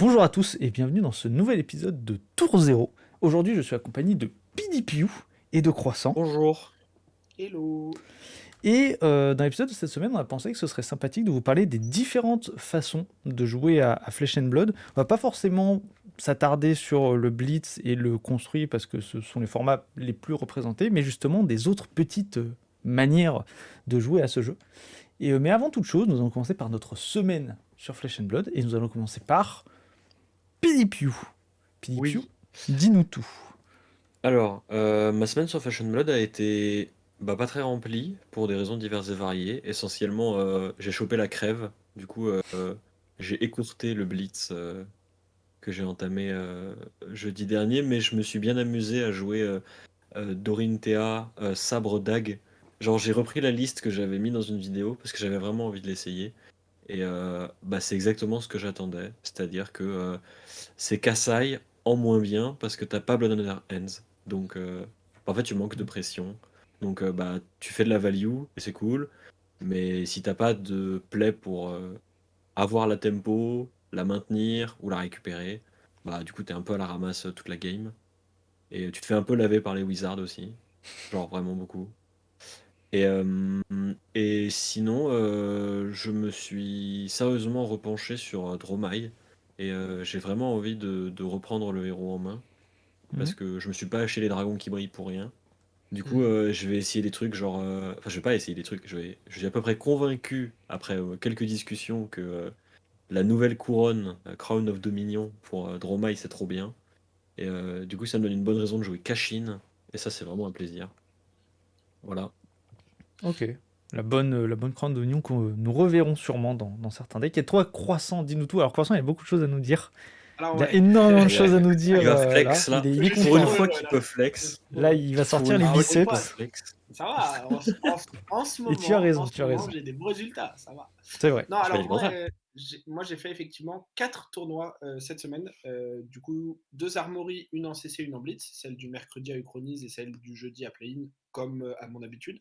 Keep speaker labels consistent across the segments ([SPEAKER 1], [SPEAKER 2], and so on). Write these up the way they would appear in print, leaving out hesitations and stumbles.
[SPEAKER 1] Bonjour à tous et bienvenue dans ce nouvel épisode de Tour Zéro. Aujourd'hui, je suis accompagné de PDPU et de Croissant.
[SPEAKER 2] Bonjour.
[SPEAKER 3] Hello.
[SPEAKER 1] Et dans l'épisode de cette semaine, on a pensé que ce serait sympathique de vous parler des différentes façons de jouer à Flesh and Blood. On va pas forcément s'attarder sur le Blitz et le construit parce que ce sont les formats les plus représentés, mais justement des autres petites manières de jouer à ce jeu. Mais avant toute chose, nous allons commencer par notre semaine sur Flesh and Blood et nous allons commencer par PDPU. PDPU,
[SPEAKER 2] Oui.
[SPEAKER 1] dis-nous tout.
[SPEAKER 2] Alors, ma semaine sur Fashion Blood a été pas très remplie pour des raisons diverses et variées. Essentiellement, j'ai chopé la crève. Du coup, j'ai écourté le Blitz que j'ai entamé jeudi dernier, mais je me suis bien amusé à jouer Dorinthea, Sabre Dague. Genre, j'ai repris la liste que j'avais mis dans une vidéo parce que j'avais vraiment envie de l'essayer. Et c'est exactement ce que j'attendais. C'est-à-dire que c'est Kassai en moins bien parce que t'as pas Blood on Their Hands. Donc en fait tu manques de pression. Donc tu fais de la value et c'est cool. Mais si t'as pas de play pour avoir la tempo, la maintenir ou la récupérer, du coup t'es un peu à la ramasse toute la game. Et tu te fais un peu laver par les wizards aussi. Genre vraiment beaucoup. Et, et sinon, je me suis sérieusement repenché sur Dromai. Et j'ai vraiment envie de reprendre le héros en main. Parce que je me suis pas acheté les dragons qui brillent pour rien. Du coup, je vais essayer des trucs genre. Enfin, je vais pas essayer des trucs. Je suis à peu près convaincu, après quelques discussions, que la nouvelle couronne, Crown of Dominion, pour Dromai, c'est trop bien. Et du coup, ça me donne une bonne raison de jouer Kashin. Et ça, c'est vraiment un plaisir. Voilà.
[SPEAKER 1] Ok. La bonne crâne d'oignon que nous reverrons sûrement dans certains decks. Et toi, Croissant, dis-nous tout. Alors, Croissant, il y a beaucoup de choses à nous dire.
[SPEAKER 3] Alors
[SPEAKER 1] Il a
[SPEAKER 3] ouais.
[SPEAKER 1] énormément de choses
[SPEAKER 2] Ouais.
[SPEAKER 1] à nous dire.
[SPEAKER 2] Il va
[SPEAKER 1] Là,
[SPEAKER 2] flex là.
[SPEAKER 1] il est
[SPEAKER 3] Juste
[SPEAKER 2] Pour une
[SPEAKER 1] content.
[SPEAKER 3] pour
[SPEAKER 2] fois
[SPEAKER 3] eux,
[SPEAKER 2] qu'il
[SPEAKER 3] là.
[SPEAKER 2] peut flex.
[SPEAKER 3] Juste pour
[SPEAKER 1] Là,
[SPEAKER 3] eux.
[SPEAKER 1] il va
[SPEAKER 2] Pour
[SPEAKER 1] sortir
[SPEAKER 2] une
[SPEAKER 1] les
[SPEAKER 2] fois
[SPEAKER 3] Alors
[SPEAKER 2] qu'il peut
[SPEAKER 1] biceps.
[SPEAKER 2] flex.
[SPEAKER 3] ça va, en ce
[SPEAKER 1] Et tu as
[SPEAKER 3] moment,
[SPEAKER 1] raison, tu as raison.
[SPEAKER 3] j'ai des bons résultats, ça va.
[SPEAKER 1] C'est vrai.
[SPEAKER 3] Non,
[SPEAKER 2] Je pas dit
[SPEAKER 3] alors
[SPEAKER 2] le
[SPEAKER 3] moi,
[SPEAKER 2] contraire.
[SPEAKER 3] j'ai fait effectivement 4 tournois cette semaine. Du coup, 2 armories, une en CC, une en Blitz, celle du mercredi à Uchronise et celle du jeudi à Play-in, comme à mon habitude.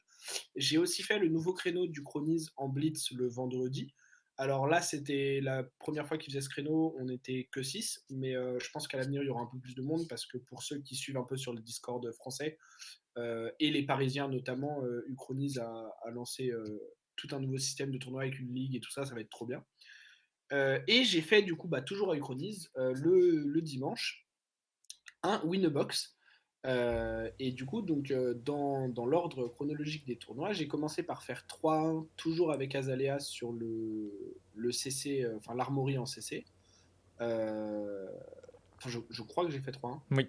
[SPEAKER 3] J'ai aussi fait le nouveau créneau du Chronise en Blitz le vendredi. Alors là, c'était la première fois qu'ils faisaient ce créneau, on n'était que 6, mais je pense qu'à l'avenir, il y aura un peu plus de monde parce que pour ceux qui suivent un peu sur le Discord français, et les Parisiens notamment, Uchronise a lancé tout un nouveau système de tournoi avec une ligue et tout ça, ça va être trop bien. Et j'ai fait du coup, toujours à Uchronise, le dimanche, un win-a-box. Et du coup, donc, dans l'ordre chronologique des tournois, j'ai commencé par faire 3-1, toujours avec Azalea sur le CC, enfin l'armorie en CC. Je crois que j'ai fait 3-1.
[SPEAKER 1] Oui.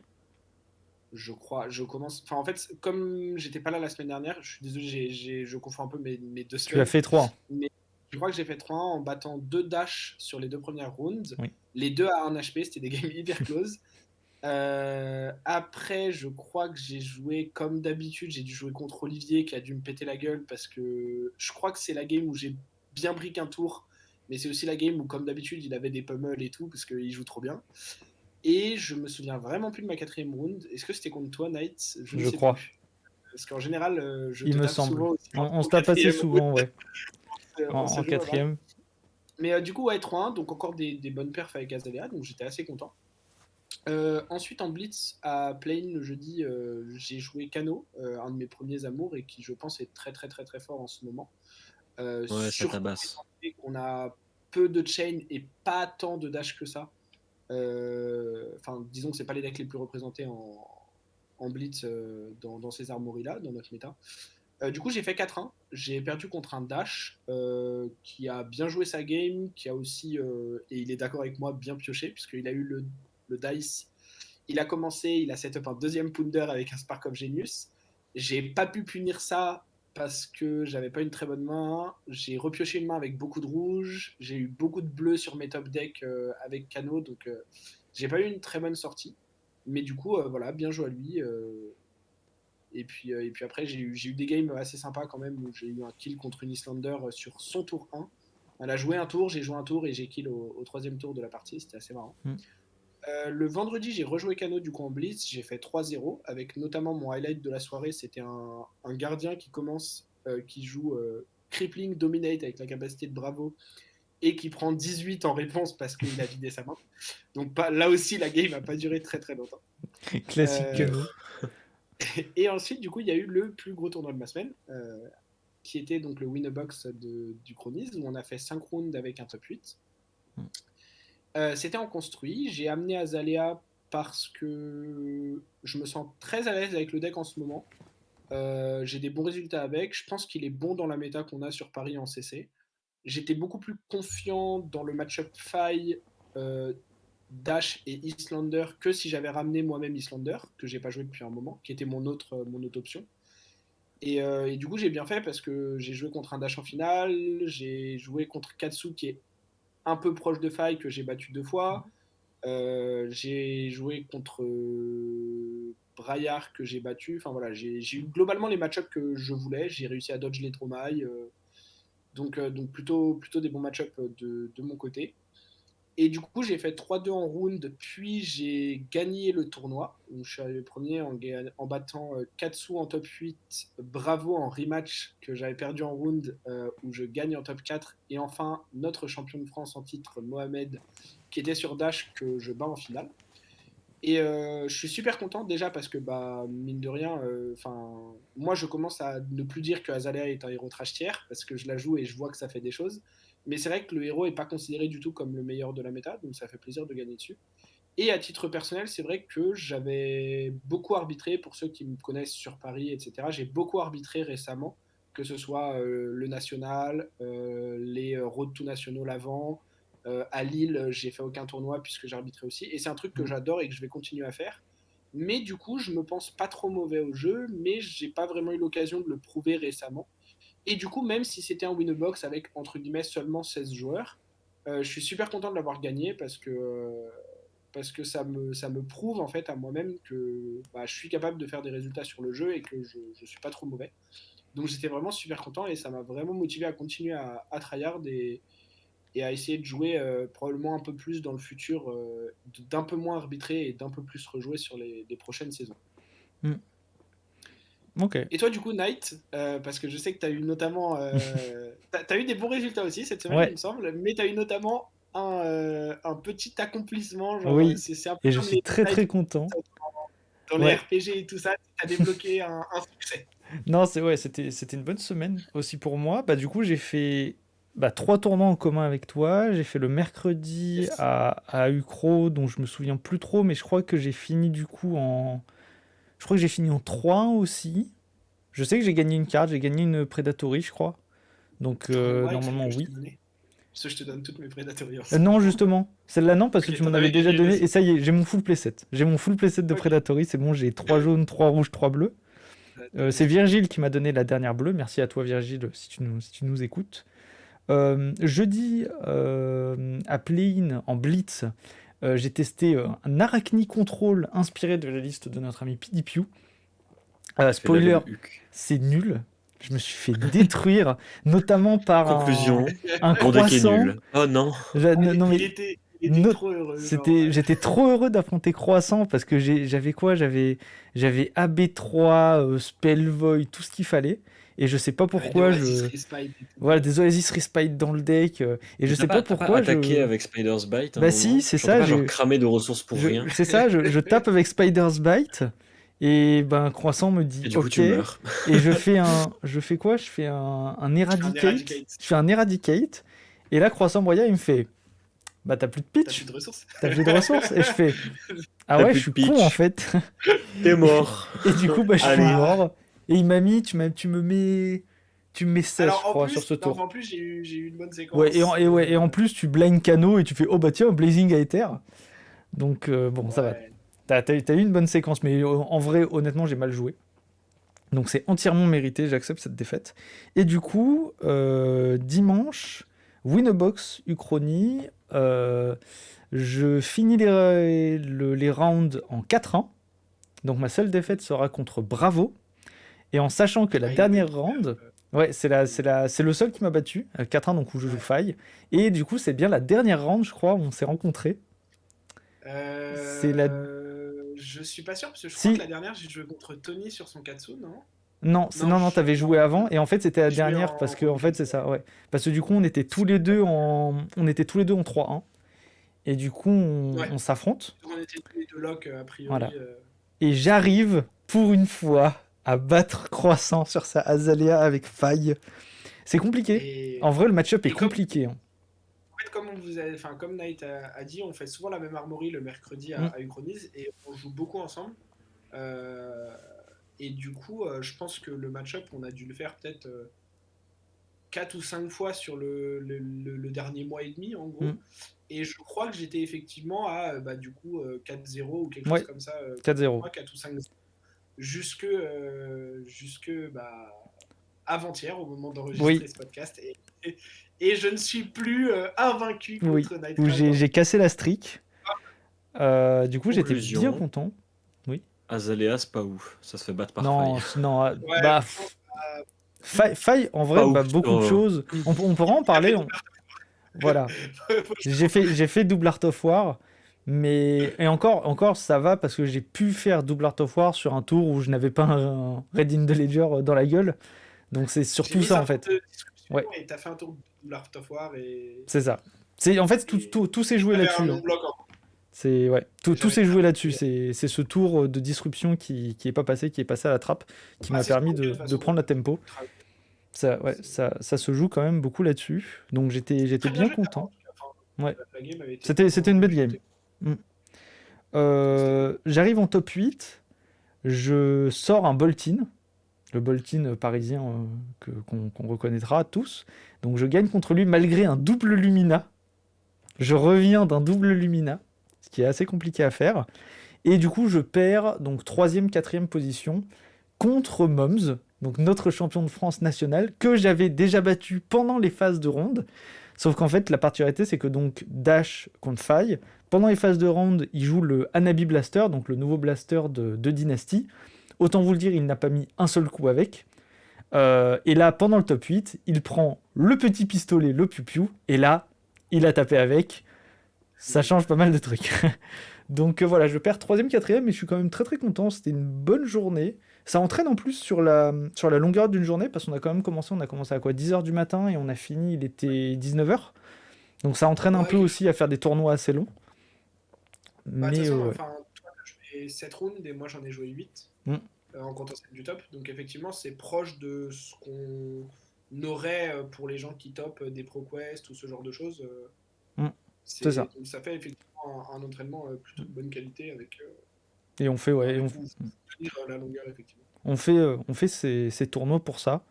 [SPEAKER 3] Je crois, je commence. Enfin, en fait, comme j'étais pas là la semaine dernière, je suis désolé, je confonds un peu mes 2
[SPEAKER 1] Tu as
[SPEAKER 3] semaines.
[SPEAKER 1] fait 3.
[SPEAKER 3] Mais je crois que j'ai fait 3-1 en battant 2 dash sur les 2 premières rounds.
[SPEAKER 1] Oui.
[SPEAKER 3] Les 2 à 1 HP, c'était des games hyper close. Après, je crois que j'ai joué comme d'habitude. J'ai dû jouer contre Olivier qui a dû me péter la gueule parce que je crois que c'est la game où j'ai bien pris qu'un tour. Mais c'est aussi la game où, comme d'habitude, il avait des pummels et tout parce qu'il joue trop bien. Et je me souviens vraiment plus de ma 4ème round. Est-ce que c'était contre toi, Knight? Je ne
[SPEAKER 1] Je
[SPEAKER 3] sais
[SPEAKER 1] crois.
[SPEAKER 3] plus. Parce qu'en général, je
[SPEAKER 1] Il
[SPEAKER 3] te
[SPEAKER 1] me
[SPEAKER 3] tape
[SPEAKER 1] semble.
[SPEAKER 3] souvent aussi
[SPEAKER 1] On
[SPEAKER 3] en
[SPEAKER 1] se tape assez
[SPEAKER 3] 4ème round.
[SPEAKER 1] souvent, ouais.
[SPEAKER 3] On
[SPEAKER 1] En
[SPEAKER 3] se joue pas mal.
[SPEAKER 1] quatrième.
[SPEAKER 3] Mais du coup, ouais, 3-1, donc encore des bonnes perfs avec Azalea, donc j'étais assez content. Ensuite, en Blitz à Plane le jeudi, j'ai joué Kano, un de mes premiers amours et qui, je pense, est très très très très fort en ce moment.
[SPEAKER 2] Ouais, ça
[SPEAKER 3] Surtout
[SPEAKER 2] tabasse.
[SPEAKER 3] étant donné qu'on a peu de chain et pas tant de dash que ça. Enfin, disons que c'est pas les decks les plus représentés en Blitz dans ces armories-là, dans notre méta. Du coup, j'ai fait 4-1. J'ai perdu contre un Dash qui a bien joué sa game, qui a aussi, et il est d'accord avec moi, bien pioché, puisqu'il a eu le dice. Il a commencé, il a set up un deuxième Pounder avec un Spark of Genius. J'ai pas pu punir ça parce que j'avais pas une très bonne main. J'ai repioché une main avec beaucoup de rouge. J'ai eu beaucoup de bleu sur mes top decks avec Kano, donc j'ai pas eu une très bonne sortie. Mais du coup, voilà, bien joué à lui. Et puis après, j'ai eu des games assez sympas quand même où j'ai eu un kill contre une Islander sur son tour 1. Elle a joué un tour, j'ai joué un tour et j'ai kill au troisième tour de la partie. C'était assez marrant.
[SPEAKER 1] Mm.
[SPEAKER 3] Le vendredi, j'ai rejoué Kano du coup en Blitz. J'ai fait 3-0 avec notamment mon highlight de la soirée. C'était un gardien qui commence, qui joue Crippling Dominate avec la capacité de Bravo et qui prend 18 en réponse parce qu'il a vidé sa main. Donc là aussi, la game n'a pas duré très très longtemps.
[SPEAKER 1] Classique
[SPEAKER 3] Euh,
[SPEAKER 1] Kano.
[SPEAKER 3] et ensuite, du coup, il y a eu le plus gros tournoi de ma semaine, qui était donc le Winnerbox du Chronis, où on a fait 5 rounds avec un top 8. C'était en construit. J'ai amené Azalea parce que je me sens très à l'aise avec le deck en ce moment. J'ai des bons résultats avec. Je pense qu'il est bon dans la méta qu'on a sur Paris en CC. J'étais beaucoup plus confiant dans le match-up Faille, Dash et Islander que si j'avais ramené moi-même Islander, que j'ai pas joué depuis un moment, qui était mon autre option. Et du coup, j'ai bien fait parce que j'ai joué contre un Dash en finale, j'ai joué contre Katsu qui est un peu proche de Faille, que j'ai battu 2 fois. J'ai joué contre Braillard que j'ai battu. Enfin voilà, j'ai eu globalement les match-ups que je voulais. J'ai réussi à dodge les Tromailles. Donc plutôt des bons match-ups de mon côté. Et du coup, j'ai fait 3-2 en round, puis j'ai gagné le tournoi. Donc, je suis arrivé premier en battant Katsu en top 8, Bravo en rematch que j'avais perdu en round, où je gagne en top 4. Et enfin, notre champion de France en titre, Mohamed, qui était sur Dash, que je bats en finale. Et je suis super content déjà parce que, bah, mine de rien, moi je commence à ne plus dire que Azalea est un héros trash tier parce que je la joue et je vois que ça fait des choses. Mais c'est vrai que le héros n'est pas considéré du tout comme le meilleur de la méta, donc ça fait plaisir de gagner dessus. Et à titre personnel, c'est vrai que j'avais beaucoup arbitré, pour ceux qui me connaissent sur Paris, etc. J'ai beaucoup arbitré récemment, que ce soit le national, les Road to nationaux l'avant. À Lille, j'ai fait aucun tournoi puisque j'arbitrais aussi. Et c'est un truc que j'adore et que je vais continuer à faire. Mais du coup, je me pense pas trop mauvais au jeu, mais j'ai pas vraiment eu l'occasion de le prouver récemment. Et du coup, même si c'était un Winnerbox avec entre guillemets seulement 16 joueurs, je suis super content de l'avoir gagné parce que ça me prouve en fait à moi-même que bah, je suis capable de faire des résultats sur le jeu et que je suis pas trop mauvais. Donc j'étais vraiment super content et ça m'a vraiment motivé à continuer à tryhard et à essayer de jouer probablement un peu plus dans le futur, d'un peu moins arbitrer et d'un peu plus rejouer sur les prochaines saisons.
[SPEAKER 1] Ok.
[SPEAKER 3] Et toi, du coup, Knight, parce que je sais que tu as eu notamment. T'as eu des bons résultats aussi cette semaine, il
[SPEAKER 1] Ouais.
[SPEAKER 3] me semble, mais tu as eu notamment un petit accomplissement. Genre,
[SPEAKER 1] Oui.
[SPEAKER 3] c'est un peu
[SPEAKER 1] Et je
[SPEAKER 3] comme
[SPEAKER 1] suis
[SPEAKER 3] les
[SPEAKER 1] très
[SPEAKER 3] Knights
[SPEAKER 1] très content.
[SPEAKER 3] dans les
[SPEAKER 1] Ouais.
[SPEAKER 3] RPG et tout ça, tu as débloqué un succès.
[SPEAKER 1] Non, c'était une bonne semaine aussi pour moi. Bah, du coup, j'ai fait 3 tournois en commun avec toi. J'ai fait le mercredi
[SPEAKER 3] Yes.
[SPEAKER 1] à Ucro, dont je me souviens plus trop, mais je crois que j'ai fini du coup en. Je crois que j'ai fini en 3 aussi. Je sais que j'ai gagné une carte, j'ai gagné une Predatory, je crois. Donc
[SPEAKER 3] Trompe-moi avec celle
[SPEAKER 1] normalement,
[SPEAKER 3] que je
[SPEAKER 1] oui.
[SPEAKER 3] t'ai donnée. Parce que je te donne toutes mes Predatory
[SPEAKER 1] Non,
[SPEAKER 3] ensemble.
[SPEAKER 1] justement. Celle-là, non, parce que
[SPEAKER 3] Ok,
[SPEAKER 1] tu m'en
[SPEAKER 3] t'en
[SPEAKER 1] avais
[SPEAKER 3] avais
[SPEAKER 1] déjà
[SPEAKER 3] gagné une
[SPEAKER 1] donné.
[SPEAKER 3] aussi.
[SPEAKER 1] Et ça y est, j'ai mon full playset. J'ai mon full playset de
[SPEAKER 3] Ok.
[SPEAKER 1] Predatory. C'est bon, j'ai 3 jaunes, 3 rouges, 3 bleus.
[SPEAKER 3] Top.
[SPEAKER 1] C'est Virgile qui m'a donné la dernière bleue. Merci à toi, Virgile, si tu nous écoutes. Jeudi, à Play-in, en Blitz, j'ai testé un Arachni Control inspiré de la liste de notre ami PDPU.
[SPEAKER 2] Fait
[SPEAKER 1] Spoiler,
[SPEAKER 2] laver le huc.
[SPEAKER 1] c'est nul. Je me suis fait détruire, notamment par
[SPEAKER 2] Conclusion,
[SPEAKER 1] un
[SPEAKER 2] mon deck est
[SPEAKER 1] croissant.
[SPEAKER 2] nul. Oh non.
[SPEAKER 1] Non mais
[SPEAKER 3] Il était trop heureux. Genre,
[SPEAKER 1] j'étais trop heureux d'affronter Croissant parce que j'avais quoi? J'avais AB3, Spell Void, tout ce qu'il fallait. Et je sais pas
[SPEAKER 3] avec des
[SPEAKER 1] pourquoi
[SPEAKER 3] Oasis Respite et tout.
[SPEAKER 1] voilà, des Oasis Respite dans le deck. Et je
[SPEAKER 2] Mais
[SPEAKER 1] sais pas
[SPEAKER 2] t'as pas
[SPEAKER 1] pourquoi
[SPEAKER 2] attaqué avec Spider's Bite à un
[SPEAKER 1] Bah si,
[SPEAKER 2] moment?
[SPEAKER 1] c'est
[SPEAKER 2] Genre t'as
[SPEAKER 1] ça,
[SPEAKER 2] pas genre cramé de ressources pour rien?
[SPEAKER 1] c'est ça, je tape avec Spider's Bite. Et ben Croissant me dit
[SPEAKER 2] Et du coup
[SPEAKER 1] OK.
[SPEAKER 2] tu meurs.
[SPEAKER 1] Et je fais quoi? Je fais un
[SPEAKER 3] Tu fais un
[SPEAKER 1] Eradicate.
[SPEAKER 3] Eradicate.
[SPEAKER 1] Je fais un Eradicate. Et là, Croissant Broya, il me fait bah t'as plus de
[SPEAKER 3] T'as plus
[SPEAKER 1] pitch,
[SPEAKER 3] de ressources.
[SPEAKER 1] t'as plus de ressources. Et je fais ah
[SPEAKER 2] T'as
[SPEAKER 1] ouais, je
[SPEAKER 2] plus de
[SPEAKER 1] suis con en
[SPEAKER 2] pitch.
[SPEAKER 1] fait.
[SPEAKER 2] T'es mort.
[SPEAKER 1] Et du coup, bah je suis
[SPEAKER 2] Allez.
[SPEAKER 1] mort. Et il m'a mis, tu me mets 16, je
[SPEAKER 3] Alors
[SPEAKER 1] crois, sur ce
[SPEAKER 3] non,
[SPEAKER 1] tour.
[SPEAKER 3] en plus j'ai eu une bonne
[SPEAKER 1] Ouais,
[SPEAKER 3] séquence.
[SPEAKER 1] et en plus, tu blind Cano et tu fais oh bah tiens, Blazing Aether. Donc bon, ça va.
[SPEAKER 3] Ouais.
[SPEAKER 1] T'as eu une bonne séquence, mais en vrai, honnêtement, j'ai mal joué. Donc c'est entièrement mérité, j'accepte cette défaite. Et du coup, dimanche, Winnerbox Uchronie, je finis les rounds en 4-1. Donc ma seule défaite sera contre Bravo. Et en sachant que la
[SPEAKER 3] Ah, il avait
[SPEAKER 1] dernière
[SPEAKER 3] une
[SPEAKER 1] round,
[SPEAKER 3] perf,
[SPEAKER 1] ouais, c'est le seul qui m'a battu, 4-1, donc où je joue
[SPEAKER 3] ouais.
[SPEAKER 1] faille. Et du coup, c'est bien la dernière round, je crois, où on s'est rencontrés. C'est la.
[SPEAKER 3] Je suis pas sûr parce que je crois que
[SPEAKER 1] Si,
[SPEAKER 3] la dernière j'ai joué contre Tony sur son Katsu, non?
[SPEAKER 1] Non,
[SPEAKER 3] Non,
[SPEAKER 1] non, t'avais joué avant, et en fait, c'était la
[SPEAKER 3] j'ai joué
[SPEAKER 1] dernière,
[SPEAKER 3] en
[SPEAKER 1] parce que, en
[SPEAKER 3] début
[SPEAKER 1] fait,
[SPEAKER 3] de
[SPEAKER 1] c'est ça, ouais. Parce que du coup, on était tous les deux en 3-1, et du coup,
[SPEAKER 3] Ouais,
[SPEAKER 1] on s'affronte,
[SPEAKER 3] on était tous les deux lock, a
[SPEAKER 1] voilà.
[SPEAKER 3] priori.
[SPEAKER 1] Et
[SPEAKER 3] C'était.
[SPEAKER 1] j'arrive, pour une fois, à battre Croissant sur sa Azalea avec faille. C'est compliqué.
[SPEAKER 3] Et,
[SPEAKER 1] En vrai, le match-up est
[SPEAKER 3] et comme,
[SPEAKER 1] compliqué, hein.
[SPEAKER 3] en fait, comme on vous a, enfin, comme Knight a dit, on fait souvent la même armory le mercredi
[SPEAKER 1] Mm.
[SPEAKER 3] à Uchronise et on joue beaucoup ensemble. Euh, et du coup, je pense que le match-up, on a dû le faire peut-être 4 ou 5 fois sur le dernier mois et demi, en
[SPEAKER 1] Mm.
[SPEAKER 3] gros. Et je crois que j'étais effectivement à bah, du coup 4-0 ou quelque chose
[SPEAKER 1] Ouais,
[SPEAKER 3] comme ça,
[SPEAKER 1] 4-0.
[SPEAKER 3] 4 ou 5 jusque, jusque bah, avant-hier, au moment
[SPEAKER 1] Oui,
[SPEAKER 3] d'enregistrer ce podcast. Et je ne suis plus invaincu
[SPEAKER 1] oui.
[SPEAKER 3] contre
[SPEAKER 1] Où
[SPEAKER 3] Nightcraft
[SPEAKER 1] j'ai cassé la streak. Du coup, j'étais bien
[SPEAKER 2] Conclusion,
[SPEAKER 1] content. Oui.
[SPEAKER 2] Azalea, c'est pas ouf. Ça se fait battre par faille.
[SPEAKER 1] Non, non,
[SPEAKER 3] Ouais,
[SPEAKER 1] bah,
[SPEAKER 3] franchement,
[SPEAKER 1] faille, en vrai,
[SPEAKER 2] Pas
[SPEAKER 1] bah,
[SPEAKER 2] ouf
[SPEAKER 1] beaucoup
[SPEAKER 2] sur.
[SPEAKER 1] de choses. On pourra en
[SPEAKER 3] il a fait
[SPEAKER 1] parler.
[SPEAKER 3] double.
[SPEAKER 1] Voilà.
[SPEAKER 3] Faut que je te confirme.
[SPEAKER 1] J'ai fait double Art of War, mais et encore ça va parce que j'ai pu faire double Art of War sur un tour où je n'avais pas un Red in the Ledger dans la gueule. Donc c'est
[SPEAKER 3] J'ai
[SPEAKER 1] surtout
[SPEAKER 3] mis
[SPEAKER 1] ça
[SPEAKER 3] un
[SPEAKER 1] en
[SPEAKER 3] tour
[SPEAKER 1] fait.
[SPEAKER 3] de discussion
[SPEAKER 1] Ouais,
[SPEAKER 3] et t'as fait un tour de double Art of War
[SPEAKER 1] c'est ça. C'est en fait
[SPEAKER 3] et
[SPEAKER 1] tout s'est joué
[SPEAKER 3] j'avais un
[SPEAKER 1] là-dessus, hein.
[SPEAKER 3] non-bloc en
[SPEAKER 1] C'est ouais, tout
[SPEAKER 3] j'avais
[SPEAKER 1] s'est joué là-dessus.
[SPEAKER 3] fait.
[SPEAKER 1] C'est ce tour de disruption qui est pas passé, qui est passé à la trappe, qui
[SPEAKER 3] Bah,
[SPEAKER 1] m'a
[SPEAKER 3] c'est
[SPEAKER 1] permis
[SPEAKER 3] souvent le cas de toute
[SPEAKER 1] de
[SPEAKER 3] façon.
[SPEAKER 1] prendre la tempo. Ça, ouais, ça se joue quand même beaucoup là-dessus. Donc j'étais
[SPEAKER 3] Très bien
[SPEAKER 1] bien
[SPEAKER 3] joué de ta part, en
[SPEAKER 1] content.
[SPEAKER 3] tout cas. Enfin,
[SPEAKER 1] Ouais,
[SPEAKER 3] la game avait été
[SPEAKER 1] c'était une
[SPEAKER 3] vraiment
[SPEAKER 1] belle game.
[SPEAKER 3] chouette.
[SPEAKER 1] Mm.
[SPEAKER 3] C'était cool.
[SPEAKER 1] J'arrive en top 8. Je sors un Boltin, le Boltin parisien qu'on reconnaîtra tous. Donc je gagne contre lui malgré un double Lumina. Je reviens d'un double Lumina, ce qui est assez compliqué à faire. Et du coup, je perds donc 3e, 4e position contre Moms, donc notre champion de France national, que j'avais déjà battu pendant les phases de ronde. Sauf qu'en fait, la particularité, c'est que donc Dash contre Faille, pendant les phases de ronde, il joue le Hanabi Blaster, donc le nouveau blaster de Dynasty. Autant vous le dire, il n'a pas mis un seul coup avec. Et là, pendant le top 8, il prend le petit pistolet, le piu-piu, et là, il a tapé avec. Ça change pas mal de trucs. Donc voilà, je perds 3e, 4e, mais je suis quand même très très content. C'était une bonne journée. Ça entraîne en plus sur la longueur d'une journée, parce qu'on a quand même commencé, on a commencé à quoi 10h du matin, et on a fini, il était 19h. Donc ça entraîne un
[SPEAKER 3] Ouais,
[SPEAKER 1] peu aussi à faire des tournois assez longs.
[SPEAKER 3] bah, de toute
[SPEAKER 1] Mais
[SPEAKER 3] façon,
[SPEAKER 1] ouais.
[SPEAKER 3] enfin, toi, t'as joué 7 rounds et moi, j'en ai joué 8
[SPEAKER 1] Mm.
[SPEAKER 3] en comptant celle du top. Donc, effectivement, c'est proche de ce qu'on aurait pour les gens qui topent des ProQuest ou ce genre de choses.
[SPEAKER 1] Mm. C'est ça.
[SPEAKER 3] Donc, ça fait effectivement un entraînement plutôt de bonne qualité avec,
[SPEAKER 1] Et on fait, ouais,
[SPEAKER 3] avec où tenir la longueur, effectivement.
[SPEAKER 1] on fait ces tournois pour ça.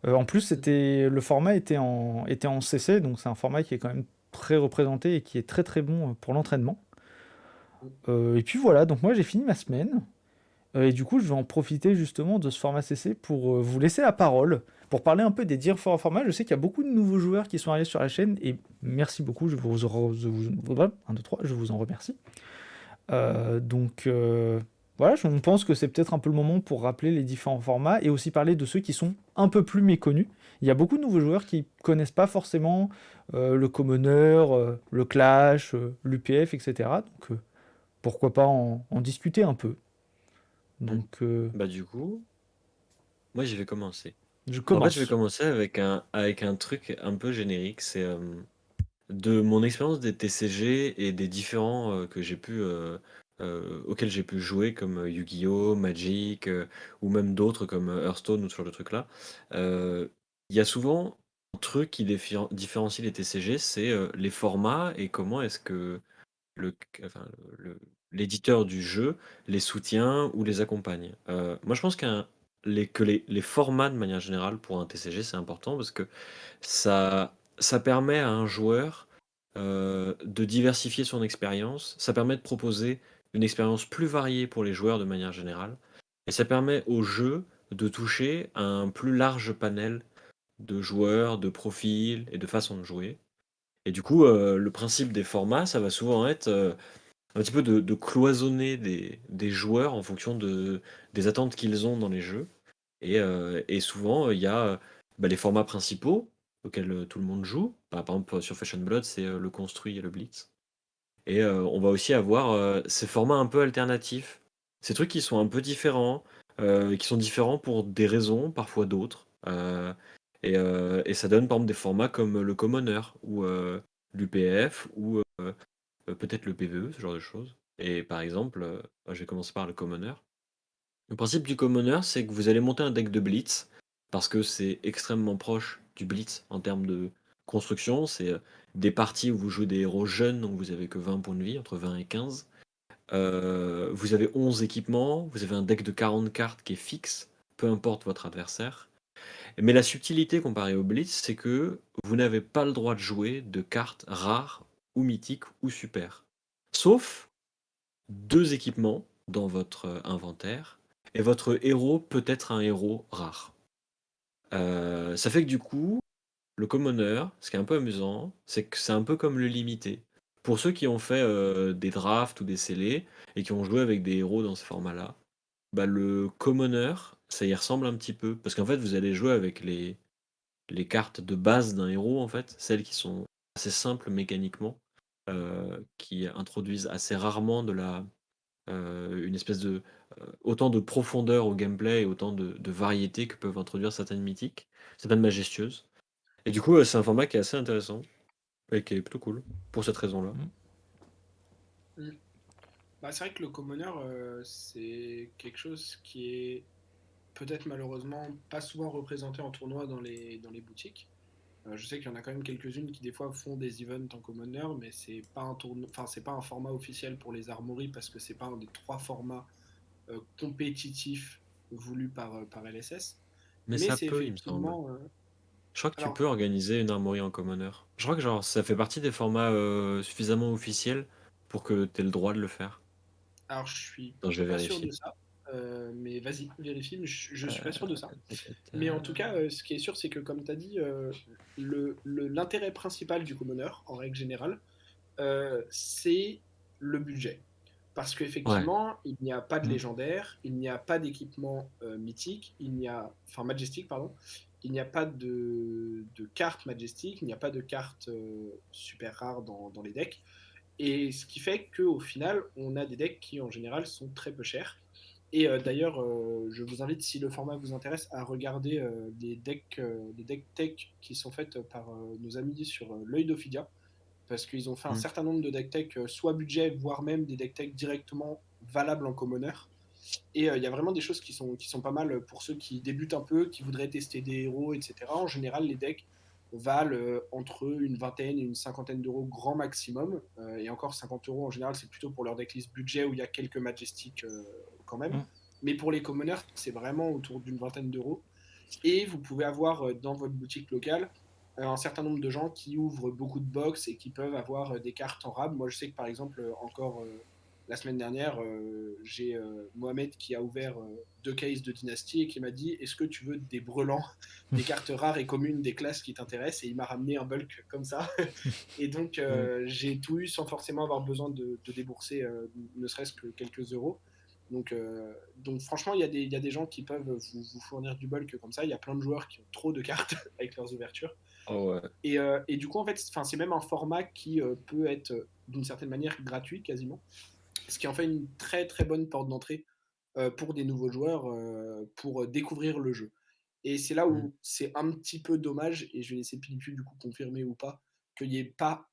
[SPEAKER 1] En plus, le format était en CC, donc c'est un format qui est quand même très représenté et qui est très très bon pour l'entraînement. Et puis voilà, donc moi j'ai fini ma semaine. Et du coup, je vais en profiter justement de ce format CC pour vous laisser la parole, pour parler un peu des différents formats. Je sais qu'il y a beaucoup de nouveaux joueurs qui sont arrivés sur la chaîne, et merci beaucoup, je vous en remercie. Voilà, on pense que c'est peut-être un peu le moment pour rappeler les différents formats, et aussi parler de ceux qui sont un peu plus méconnus. Il y a beaucoup de nouveaux joueurs qui connaissent pas forcément le Commoner, le Clash, l'UPF, etc. Donc pourquoi pas en discuter un peu. Donc,
[SPEAKER 2] Bah, du coup, moi, je vais commencer.
[SPEAKER 1] je
[SPEAKER 2] En fait, je vais
[SPEAKER 1] commence.
[SPEAKER 2] commencer avec un truc un peu générique. C'est de mon expérience des TCG et des différents auxquels j'ai pu jouer, comme Yu-Gi-Oh, Magic, ou même d'autres comme Hearthstone ou ce genre de trucs-là. Il y a souvent un truc qui différencie les TCG, c'est les formats et comment est-ce que le, enfin, l'éditeur du jeu les soutient ou les accompagne. Moi, je pense que les formats de manière générale pour un TCG, c'est important parce que ça permet à un joueur de diversifier son expérience, ça permet de proposer une expérience plus variée pour les joueurs de manière générale, et ça permet au jeu de toucher à un plus large panel de joueurs, de profils et de façons de jouer. Et du coup, le principe des formats, ça va souvent être un petit peu de cloisonner des joueurs en fonction des attentes qu'ils ont dans les jeux. Et souvent, il y a bah, les formats principaux auxquels tout le monde joue. Par exemple, sur Fashion Blood, c'est le construit et le blitz. Et on va aussi avoir ces formats un peu alternatifs. Ces trucs qui sont un peu différents, qui sont différents pour des raisons, parfois d'autres. Et ça donne par exemple des formats comme le Commoner ou l'UPF ou peut-être le PvE, ce genre de choses. Et par exemple, je vais commencer par le Commoner. Le principe du Commoner, c'est que vous allez monter un deck de Blitz, parce que c'est extrêmement proche du Blitz en termes de construction. C'est des parties où vous jouez des héros jeunes, donc vous avez que 20 points de vie, entre 20 et 15. Vous avez 11 équipements, vous avez un deck de 40 cartes qui est fixe, peu importe votre adversaire. Mais la subtilité comparée au Blitz, c'est que vous n'avez pas le droit de jouer de cartes rares ou mythiques ou super. Sauf 2 équipements dans votre inventaire, et votre héros peut être un héros rare. Ça fait que du coup, le commoner, ce qui est un peu amusant, c'est que c'est un peu comme le limité. Pour ceux qui ont fait des drafts ou des scellés et qui ont joué avec des héros dans ce format-là, bah, le commoner, ça y ressemble un petit peu. Parce qu'en fait, vous allez jouer avec les cartes de base d'un héros, en fait, celles qui sont assez simples mécaniquement, qui introduisent assez rarement une espèce de autant de profondeur au gameplay et autant de variété que peuvent introduire certaines mythiques, certaines majestueuses. Et du coup, c'est un format qui est assez intéressant et qui est plutôt cool pour cette raison-là.
[SPEAKER 1] Mm.
[SPEAKER 3] Mm. Bah, c'est vrai que le commoner, c'est quelque chose qui est peut-être malheureusement pas souvent représenté en tournoi dans les boutiques. Je sais qu'il y en a quand même quelques-unes qui des fois font des events en commoner, mais c'est pas un tournoi, enfin c'est pas un format officiel pour les armories parce que c'est pas un des trois formats compétitifs voulus par LSS.
[SPEAKER 2] Mais
[SPEAKER 3] Mais
[SPEAKER 2] ça
[SPEAKER 3] c'est
[SPEAKER 2] peut, il me semble.
[SPEAKER 3] effectivement.
[SPEAKER 2] Je crois que tu
[SPEAKER 3] Alors,
[SPEAKER 2] peux organiser une armory en commoner. Je crois que genre ça fait partie des formats suffisamment officiels pour que tu aies le droit de le faire.
[SPEAKER 3] alors, je suis
[SPEAKER 2] Attends, je vais
[SPEAKER 3] pas sûr de
[SPEAKER 2] vérifier.
[SPEAKER 3] ça, mais vas-y, vérifie, mais je suis pas sûr de ça.
[SPEAKER 2] Ta, ta,
[SPEAKER 3] Mais en tout cas,
[SPEAKER 2] ta.
[SPEAKER 3] ce qui est sûr, c'est que comme tu as dit, l'intérêt principal du commoner, en règle générale, c'est le budget. Parce
[SPEAKER 2] Ouais.
[SPEAKER 3] qu'effectivement, il n'y a pas de
[SPEAKER 1] Mm.
[SPEAKER 3] légendaire, il n'y a pas d'équipement mythique, enfin majestic, pardon, il n'y a pas de cartes majestic, il n'y a pas de cartes super rares dans les decks. Et ce qui fait qu'au final, on a des decks qui en général sont très peu chers. Et d'ailleurs, je vous invite, si le format vous intéresse, à regarder les decks tech qui sont faites par nos amis sur l'œil d'Ophidia, parce qu'ils ont fait un
[SPEAKER 2] Mm.
[SPEAKER 3] certain nombre de deck tech, soit budget, voire même des deck tech directement valables en commoner. Et il y a vraiment des choses qui sont pas mal pour ceux qui débutent un peu, qui voudraient tester des héros, etc. En général, les decks valent entre une vingtaine et une cinquantaine d'euros grand maximum. Et encore 50 euros en général, c'est plutôt pour leur decklist budget où il y a quelques Majestic quand même.
[SPEAKER 1] Mm.
[SPEAKER 3] Mais pour les commoners, c'est vraiment autour d'une vingtaine d'euros. Et vous pouvez avoir dans votre boutique locale un certain nombre de gens qui ouvrent beaucoup de box et qui peuvent avoir des cartes en rab. Moi, je sais que par exemple, encore la semaine dernière, j'ai Mohamed qui a ouvert 2 cases de Dynasty et qui m'a dit: Est-ce que tu veux des brelans, des cartes rares et communes, des classes qui t'intéressent? Et il m'a ramené un bulk comme ça. Et donc,
[SPEAKER 2] Mm.
[SPEAKER 3] j'ai tout eu sans forcément avoir besoin de débourser ne serait-ce que quelques euros. Donc franchement, il y a des gens qui peuvent vous fournir du bulk comme ça. Il y a plein de joueurs qui ont trop de cartes avec leurs ouvertures.
[SPEAKER 2] Oh ouais.
[SPEAKER 3] Et du coup, en fait, c'est même un format qui peut être d'une certaine manière gratuit quasiment. Ce qui en fait une très très bonne porte d'entrée pour des nouveaux joueurs pour découvrir le jeu. Et c'est là
[SPEAKER 2] Mm.
[SPEAKER 3] où c'est un petit peu dommage, et je vais laisser Pilipu du coup confirmer ou pas, qu'il n'y ait pas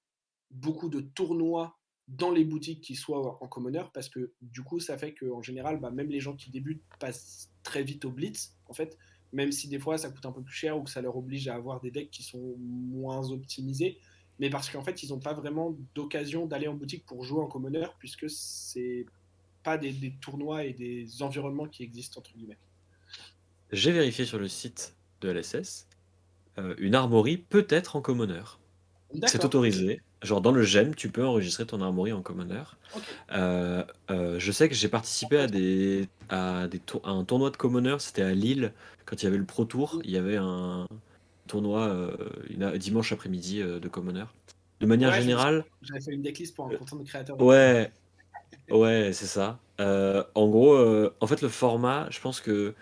[SPEAKER 3] beaucoup de tournois dans les boutiques qui soient en commoner, parce que du coup ça fait qu'en général bah, même les gens qui débutent passent très vite au blitz en fait, même si des fois ça coûte un peu plus cher ou que ça leur oblige à avoir des decks qui sont moins optimisés, mais parce qu'en fait ils n'ont pas vraiment d'occasion d'aller en boutique pour jouer en commoner, puisque c'est pas des tournois et des environnements qui existent entre guillemets.
[SPEAKER 2] J'ai vérifié sur le site de LSS. Une armory peut être en commoner. C'est
[SPEAKER 3] D'accord, ok.
[SPEAKER 2] autorisé. Genre dans le GEM, tu peux enregistrer ton armory en commoner.
[SPEAKER 3] Ok.
[SPEAKER 2] Je sais que j'ai participé à un tournoi de commoner, c'était à Lille, quand il y avait le Pro Tour, il y avait un tournoi dimanche après-midi de commoner. De manière
[SPEAKER 3] Ouais, je me souviens,
[SPEAKER 2] générale,
[SPEAKER 3] j'avais fait une decklist pour un
[SPEAKER 2] euh,
[SPEAKER 3] content de créateur de commoner.
[SPEAKER 2] ouais, ouais, c'est ça. En gros, en fait, le format, je pense que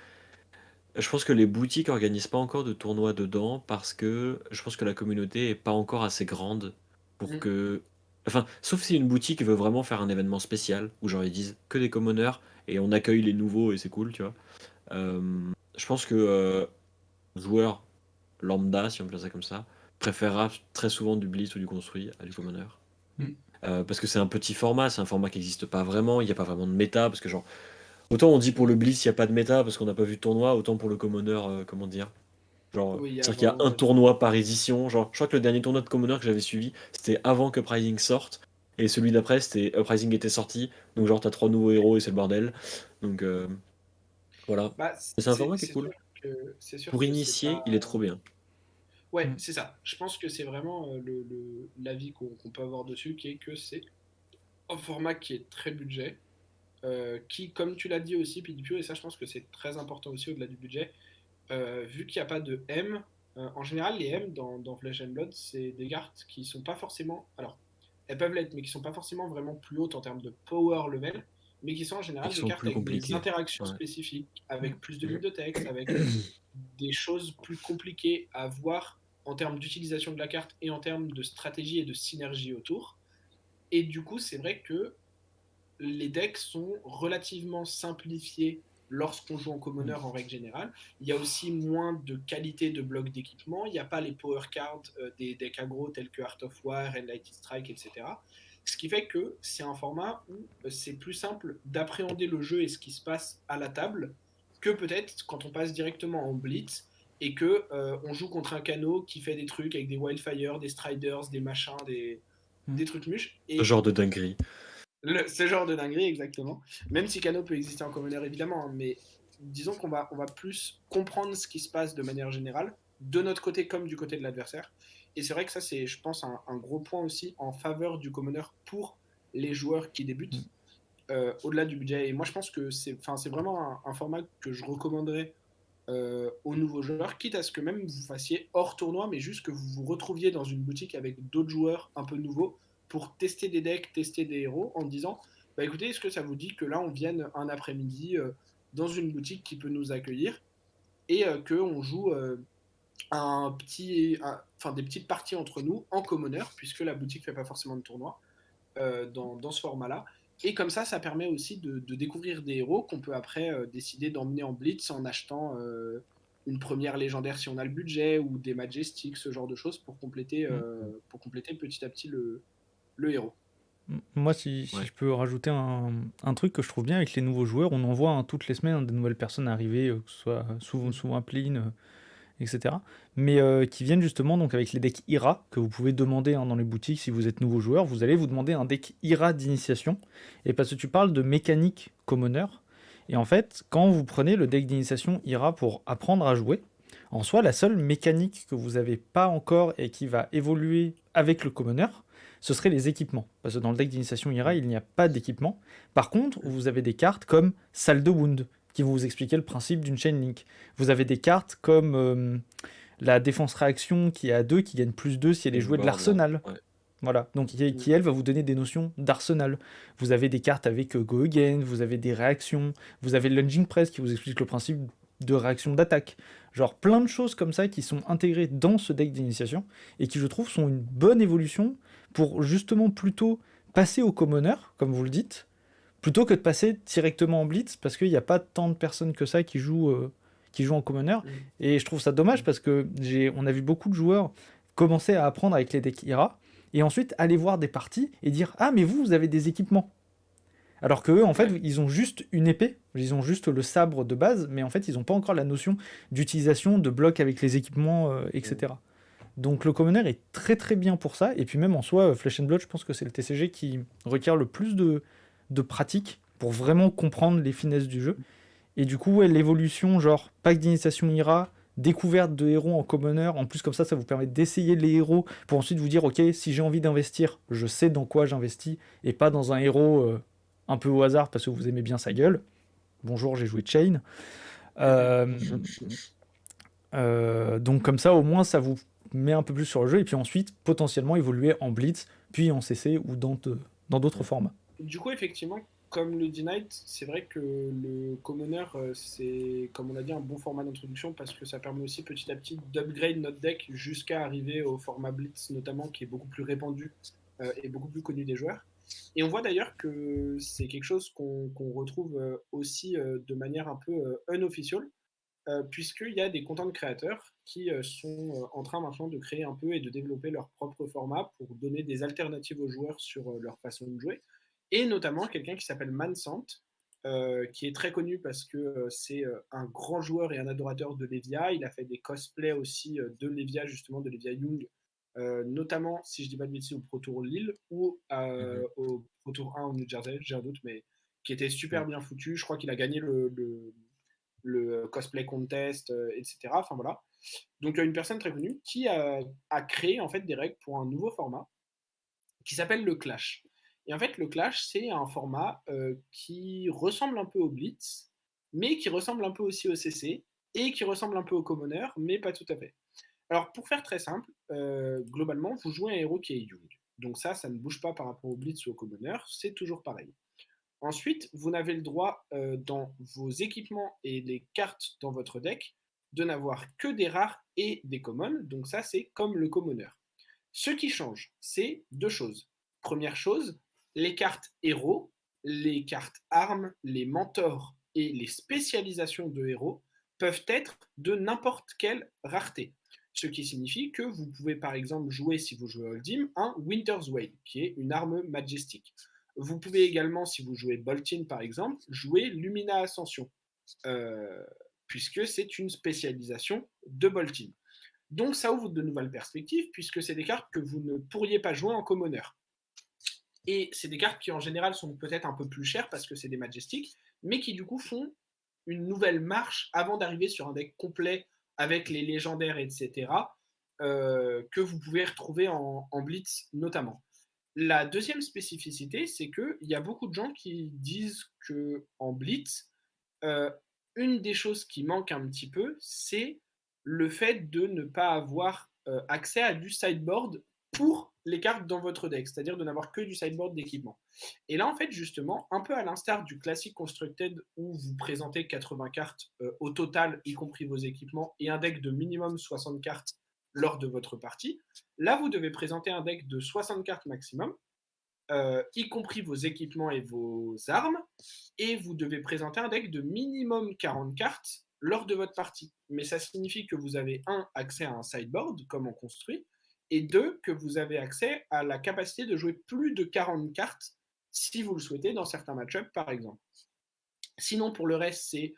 [SPEAKER 2] les boutiques organisent pas encore de tournois dedans parce que je pense que la communauté est pas encore assez grande pour
[SPEAKER 3] Mm.
[SPEAKER 2] que. Enfin, sauf si une boutique veut vraiment faire un événement spécial où genre ils disent que des commoners et on accueille les nouveaux et c'est cool, tu vois. Je pense que joueur lambda, si on peut dire ça comme ça, préférera très souvent du blitz ou du construit à du commoner.
[SPEAKER 3] Mm.
[SPEAKER 2] Parce que c'est un petit format, c'est un format qui n'existe pas vraiment, il n'y a pas vraiment de méta, parce que genre, autant on dit pour le blitz il n'y a pas de méta parce qu'on n'a pas vu de tournoi, autant pour le commoner, comment dire, genre,
[SPEAKER 3] Oui, il y a
[SPEAKER 2] c'est-à-dire qu'il y a
[SPEAKER 3] vraiment
[SPEAKER 2] un
[SPEAKER 3] pas de.
[SPEAKER 2] tournoi par édition, genre, je crois que le dernier tournoi de commoner que j'avais suivi, c'était avant que Uprising sorte, et celui d'après, c'était Uprising était sorti, donc genre t'as 3 nouveaux héros et c'est le bordel, donc voilà.
[SPEAKER 3] Bah,
[SPEAKER 2] Mais c'est un format qui est cool.
[SPEAKER 3] c'est sûr
[SPEAKER 2] Pour
[SPEAKER 3] que c'est
[SPEAKER 2] initier,
[SPEAKER 3] pas.
[SPEAKER 2] il est trop bien.
[SPEAKER 3] Ouais, c'est ça. Je pense que c'est vraiment l'avis qu'on peut avoir dessus, qui est que c'est un format qui est très budget, qui, comme tu l'as dit aussi, PDPO, et ça je pense que c'est très important aussi au-delà du budget, vu qu'il n'y a pas de M, en général les M dans Flesh and Blood, c'est des cartes qui sont pas forcément, alors elles peuvent l'être, mais qui sont pas forcément vraiment plus hautes en termes de power level, mais qui sont en
[SPEAKER 2] Et
[SPEAKER 3] général
[SPEAKER 2] qui
[SPEAKER 3] des
[SPEAKER 2] sont
[SPEAKER 3] cartes
[SPEAKER 2] plus
[SPEAKER 3] avec des
[SPEAKER 2] compliqués.
[SPEAKER 3] interactions
[SPEAKER 2] Ouais.
[SPEAKER 3] spécifiques, avec plus de lignes de texte, avec des choses plus compliquées à voir en termes d'utilisation de la carte et en termes de stratégie et de synergie autour. Et du coup, c'est vrai que les decks sont relativement simplifiés lorsqu'on joue en commoner en règle générale. Il y a aussi moins de qualité de blocs d'équipement. Il n'y a pas les power cards des decks aggro tels que Art of War, Enlightened Strike, etc. Ce qui fait que c'est un format où c'est plus simple d'appréhender le jeu et ce qui se passe à la table que peut-être quand on passe directement en blitz et que on joue contre un canot qui fait des trucs avec des wildfire, des striders, des machins, des trucs muches.
[SPEAKER 2] Ce
[SPEAKER 3] Et
[SPEAKER 2] genre de dinguerie.
[SPEAKER 3] ce genre de dinguerie, exactement. Même si Kano peut exister en commoner, évidemment, hein, mais disons on va plus comprendre ce qui se passe de manière générale, de notre côté comme du côté de l'adversaire. Et c'est vrai que ça, c'est, je pense, un gros point aussi en faveur du commoner pour les joueurs qui débutent, au-delà du budget. Et moi, je pense que c'est vraiment un format que je recommanderais aux nouveaux joueurs, quitte à ce que même vous fassiez hors tournoi, mais juste que vous vous retrouviez dans une boutique avec d'autres joueurs un peu nouveaux pour tester des decks, tester des héros, en disant, bah écoutez, est-ce que ça vous dit que là on vienne un après-midi dans une boutique qui peut nous accueillir et qu'on joue des petites parties entre nous en commoner, puisque la boutique fait pas forcément de tournoi, dans ce format-là. Et comme ça permet aussi de découvrir des héros qu'on peut après décider d'emmener en blitz en achetant une première légendaire si on a le budget, ou des Majestics, ce genre de choses pour compléter petit à petit le héros.
[SPEAKER 1] Moi, si
[SPEAKER 2] Ouais.
[SPEAKER 1] je peux rajouter un truc que je trouve bien avec les nouveaux joueurs, on en voit toutes les semaines des nouvelles personnes arriver, que ce soit sous un play-in, etc. Mais qui viennent justement donc avec les decks IRA que vous pouvez demander dans les boutiques si vous êtes nouveau joueur. Vous allez vous demander un deck IRA d'initiation. Et parce que tu parles de mécanique commoner. Et en fait, quand vous prenez le deck d'initiation IRA pour apprendre à jouer, en soi, la seule mécanique que vous n'avez pas encore et qui va évoluer avec le commoner, ce serait les équipements. Parce que dans le deck d'initiation IRA, il n'y a pas d'équipement. Par contre, vous avez des cartes comme Salle de Wound, qui vont vous expliquer le principe d'une chain link. Vous avez des cartes comme la défense réaction qui est à 2, qui gagne plus 2 si elle est jouée de
[SPEAKER 2] Board, là.
[SPEAKER 1] l'arsenal.
[SPEAKER 2] Ouais.
[SPEAKER 1] Voilà, donc qui, elle va vous donner des notions d'arsenal. Vous avez des cartes avec Go Again, vous avez des réactions, vous avez le Lunging Press qui vous explique le principe de réaction d'attaque. Genre plein de choses comme ça qui sont intégrées dans ce deck d'initiation et qui je trouve sont une bonne évolution pour justement plutôt passer au commoner, comme vous le dites, plutôt que de passer directement en blitz parce qu'il n'y a pas tant de personnes que ça qui jouent en commoner. Et je trouve ça dommage parce que on a vu beaucoup de joueurs commencer à apprendre avec les decks IRA et ensuite aller voir des parties et dire ah mais vous avez des équipements. Alors que eux, en fait,
[SPEAKER 3] Ouais.
[SPEAKER 1] ils ont juste une épée, ils ont juste le sabre de base, mais en fait, ils n'ont pas encore la notion d'utilisation de blocs avec les équipements, etc. Donc le Commoner est très très bien pour ça, et puis même en soi, Flesh and Blood, je pense que c'est le TCG qui requiert le plus de pratique pour vraiment comprendre les finesses du jeu. Et du coup, ouais, l'évolution, genre pack d'initiation IRA, découverte de héros en Commoner, en plus comme ça vous permet d'essayer les héros pour ensuite vous dire, ok, si j'ai envie d'investir, je sais dans quoi j'investis, et pas dans un héros un peu au hasard parce que vous aimez bien sa gueule. Bonjour, j'ai joué Chain. Donc comme ça, au moins, ça vous met un peu plus sur le jeu, et puis ensuite, potentiellement, évoluer en Blitz, puis en CC ou dans d'autres formats.
[SPEAKER 3] Du coup, effectivement, comme le D-Night, c'est vrai que le Commoner, c'est, comme on a dit, un bon format d'introduction parce que ça permet aussi petit à petit d'upgrade notre deck jusqu'à arriver au format Blitz, notamment, qui est beaucoup plus répandu et beaucoup plus connu des joueurs. Et on voit d'ailleurs que c'est quelque chose qu'on retrouve aussi de manière un peu unofficial, puisqu'il y a des content créateurs qui sont en train maintenant de créer un peu et de développer leur propre format pour donner des alternatives aux joueurs sur leur façon de jouer. Et notamment quelqu'un qui s'appelle Mansant, qui est très connu parce que c'est un grand joueur et un adorateur de Levia. Il a fait des cosplays aussi de Levia, justement, de Levia Young, notamment, si je dis pas de bêtises, au Pro Tour Lille ou
[SPEAKER 2] Mhm.
[SPEAKER 3] au Pro Tour 1 au New Jersey, j'ai un doute, mais qui était super
[SPEAKER 2] Mm.
[SPEAKER 3] bien foutu. Je crois qu'il a gagné le cosplay contest, etc. Enfin voilà. Donc une personne très connue qui a créé en fait des règles pour un nouveau format qui s'appelle le Clash. Et en fait, le Clash, c'est un format qui ressemble un peu au Blitz, mais qui ressemble un peu aussi au CC, et qui ressemble un peu au Commoner, mais pas tout à fait. Alors, pour faire très simple, globalement, vous jouez un héros qui est Young. Donc ça ne bouge pas par rapport au Blitz ou au Commoner, c'est toujours pareil. Ensuite, vous n'avez le droit, dans vos équipements et les cartes dans votre deck, de n'avoir que des rares et des commons. Donc ça, c'est comme le Commoner. Ce qui change, c'est deux choses. Première chose, les cartes héros, les cartes armes, les mentors et les spécialisations de héros peuvent être de n'importe quelle rareté. Ce qui signifie que vous pouvez par exemple jouer, si vous jouez Holdim, un Winter's Wade, qui est une arme majestique. Vous pouvez également, si vous jouez Boltin par exemple, jouer Lumina Ascension, euh, puisque c'est une spécialisation de Boltin. Donc ça ouvre de nouvelles perspectives, puisque c'est des cartes que vous ne pourriez pas jouer en commoner. Et c'est des cartes qui en général sont peut-être un peu plus chères parce que c'est des Majestics, mais qui du coup font une nouvelle marche avant d'arriver sur un deck complet avec les légendaires, etc., que vous pouvez retrouver en Blitz notamment. La deuxième spécificité, c'est qu'il y a beaucoup de gens qui disent qu'en Blitz, euh, une des choses qui manque un petit peu, c'est le fait de ne pas avoir accès à du sideboard pour les cartes dans votre deck, c'est-à-dire de n'avoir que du sideboard d'équipement. Et là, en fait, justement, un peu à l'instar du classique Constructed où vous présentez 80 cartes au total, y compris vos équipements, et un deck de minimum 60 cartes lors de votre partie, là, vous devez présenter un deck de 60 cartes maximum, y compris vos équipements et vos armes, et vous devez présenter un deck de minimum 40 cartes lors de votre partie. Mais ça signifie que vous avez accès à un sideboard, comme on construit, et deux, que vous avez accès à la capacité de jouer plus de 40 cartes si vous le souhaitez dans certains match-ups, par exemple. Sinon, pour le reste, c'est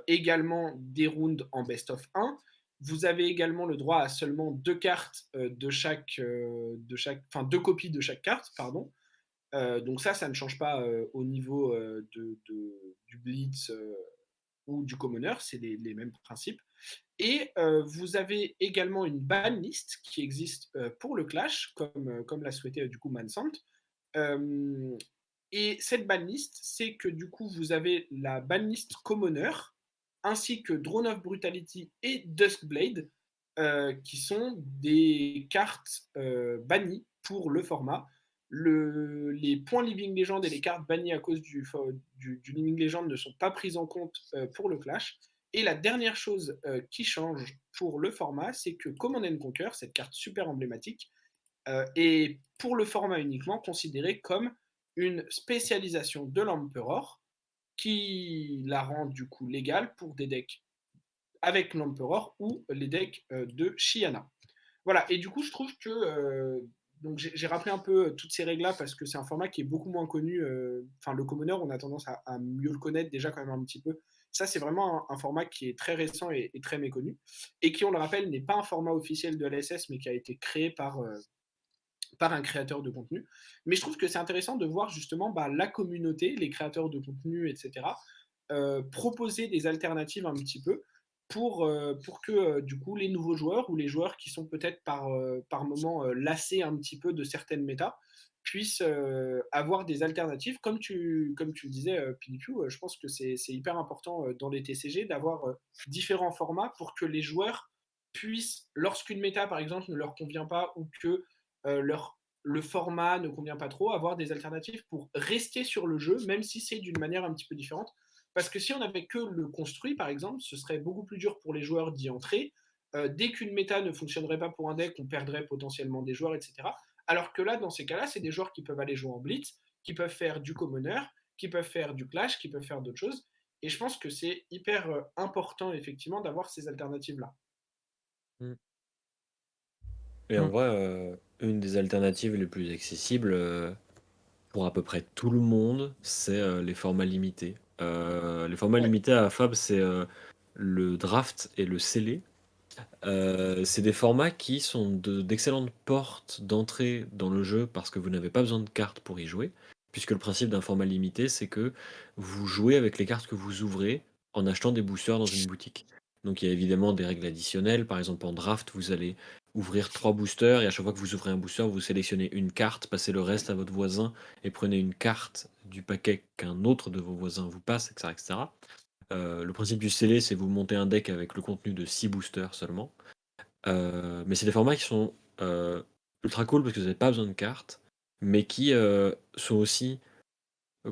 [SPEAKER 3] également des rounds en best of 1. Vous avez également le droit à seulement deux cartes enfin deux copies de chaque carte, pardon. Donc ça ne change pas au niveau du Blitz ou du Commoner, c'est les mêmes principes. Et vous avez également une ban list qui existe pour le Clash, comme l'a souhaité du coup Mansant. Euh, et cette banlist, c'est que du coup, vous avez la banlist Commoner, ainsi que Drone of Brutality et Duskblade, qui sont des cartes bannies pour le format. Les points Living Legend et les cartes bannies à cause du Living Legend ne sont pas prises en compte pour le Clash. Et la dernière chose qui change pour le format, c'est que Command & Conquer, cette carte super emblématique, est pour le format uniquement considérée comme une spécialisation de l'Emperor qui la rend du coup légale pour des decks avec l'Emperor ou les decks de Shiana. Voilà, et du coup je trouve que donc j'ai rappelé un peu toutes ces règles-là parce que c'est un format qui est beaucoup moins connu. Enfin, le Commoner, on a tendance à mieux le connaître déjà quand même un petit peu. Ça, c'est vraiment un format qui est très récent et très méconnu. Et qui, on le rappelle, n'est pas un format officiel de l'ASS, mais qui a été créé par un créateur de contenu. Mais je trouve que c'est intéressant de voir justement la communauté, les créateurs de contenu, etc., proposer des alternatives un petit peu pour que du coup les nouveaux joueurs ou les joueurs qui sont peut-être par moment lassés un petit peu de certaines méta puissent avoir des alternatives. Comme tu le disais, Pilipiu, je pense que c'est hyper important dans les TCG d'avoir différents formats pour que les joueurs puissent, lorsqu'une méta par exemple ne leur convient pas ou que le format ne convient pas trop, avoir des alternatives pour rester sur le jeu, même si c'est d'une manière un petit peu différente. Parce que si on n'avait que le construit, par exemple, ce serait beaucoup plus dur pour les joueurs d'y entrer. Dès qu'une méta ne fonctionnerait pas pour un deck, on perdrait potentiellement des joueurs, etc. Alors que là, dans ces cas-là, c'est des joueurs qui peuvent aller jouer en blitz, qui peuvent faire du commoner, qui peuvent faire du clash, qui peuvent faire d'autres choses. Et je pense que c'est hyper important, effectivement, d'avoir ces alternatives-là.
[SPEAKER 2] Mm. Et en
[SPEAKER 1] Mm.
[SPEAKER 2] vrai, une des alternatives les plus accessibles pour à peu près tout le monde, c'est les formats limités. Les formats
[SPEAKER 3] Ouais.
[SPEAKER 2] limités à Fab, c'est le draft et le scellé. C'est des formats qui sont d'excellentes portes d'entrée dans le jeu parce que vous n'avez pas besoin de cartes pour y jouer, puisque le principe d'un format limité, c'est que vous jouez avec les cartes que vous ouvrez en achetant des boosters dans une boutique. Donc il y a évidemment des règles additionnelles. Par exemple, en draft, vous allez ouvrir 3 boosters et à chaque fois que vous ouvrez un booster, vous sélectionnez une carte, passez le reste à votre voisin et prenez une carte du paquet qu'un autre de vos voisins vous passe, etc., etc. Le principe du scellé, c'est vous montez un deck avec le contenu de 6 boosters seulement. Mais c'est des formats qui sont ultra cool parce que vous n'avez pas besoin de cartes, mais qui sont aussi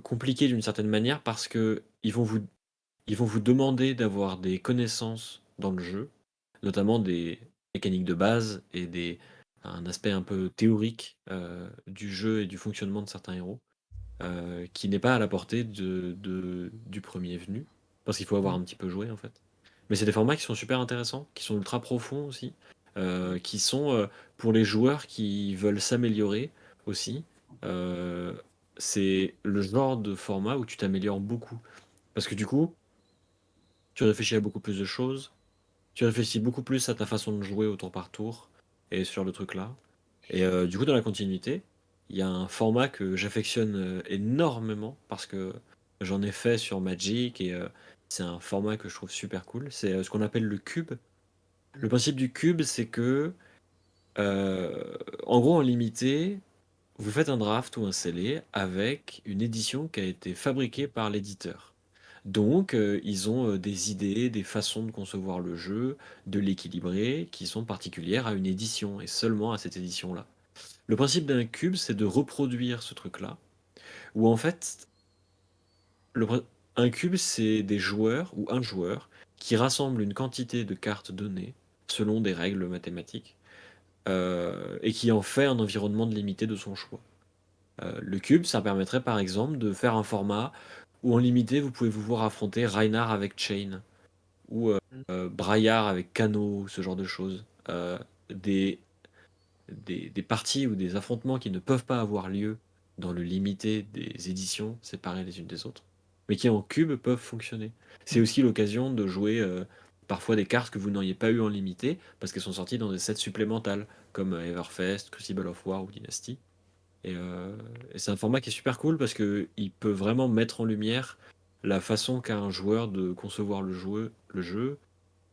[SPEAKER 2] compliqués d'une certaine manière parce que ils vont vous demander d'avoir des connaissances dans le jeu, notamment des mécaniques de base et un aspect un peu théorique du jeu et du fonctionnement de certains héros, qui n'est pas à la portée du premier venu, parce qu'il faut avoir
[SPEAKER 1] Mm.
[SPEAKER 2] un petit peu joué en fait. Mais c'est des formats qui sont super intéressants, qui sont ultra profonds aussi, qui sont pour les joueurs qui veulent s'améliorer aussi. euh, c'est le genre de format où tu t'améliores beaucoup. Parce que du coup, tu réfléchis à beaucoup plus de choses, tu réfléchis beaucoup plus à ta façon de jouer au tour par tour et ce genre de trucs-là. Et du coup, dans la continuité, il y a un format que j'affectionne énormément parce que j'en ai fait sur Magic et c'est un format que je trouve super cool. C'est ce qu'on appelle le cube. Le principe du cube, c'est que, en gros, en limité, vous faites un draft ou un scellé avec une édition qui a été fabriquée par l'éditeur. Donc, ils ont des idées, des façons de concevoir le jeu, de l'équilibrer, qui sont particulières à une édition et seulement à cette édition-là. Le principe d'un cube, c'est de reproduire ce truc-là, où en fait, le prin- un cube, c'est des joueurs ou un joueur qui rassemble une quantité de cartes données selon des règles mathématiques et qui en fait un environnement limité de son choix. Le cube, ça permettrait par exemple de faire un format où en limité, vous pouvez vous voir affronter Reinhardt avec Chain ou Braillard avec Kano, ce genre de choses. Des, des parties ou des affrontements qui ne peuvent pas avoir lieu dans le limité des éditions séparées les unes des autres, mais qui en cube peuvent fonctionner. C'est
[SPEAKER 1] Mm.
[SPEAKER 2] aussi l'occasion de jouer parfois des cartes que vous n'auriez pas eu en limité parce qu'elles sont sorties dans des sets supplémentaires comme Everfest, Crucible of War ou Dynasty. Et c'est un format qui est super cool parce que il peut vraiment mettre en lumière la façon qu'a un joueur de concevoir le jeu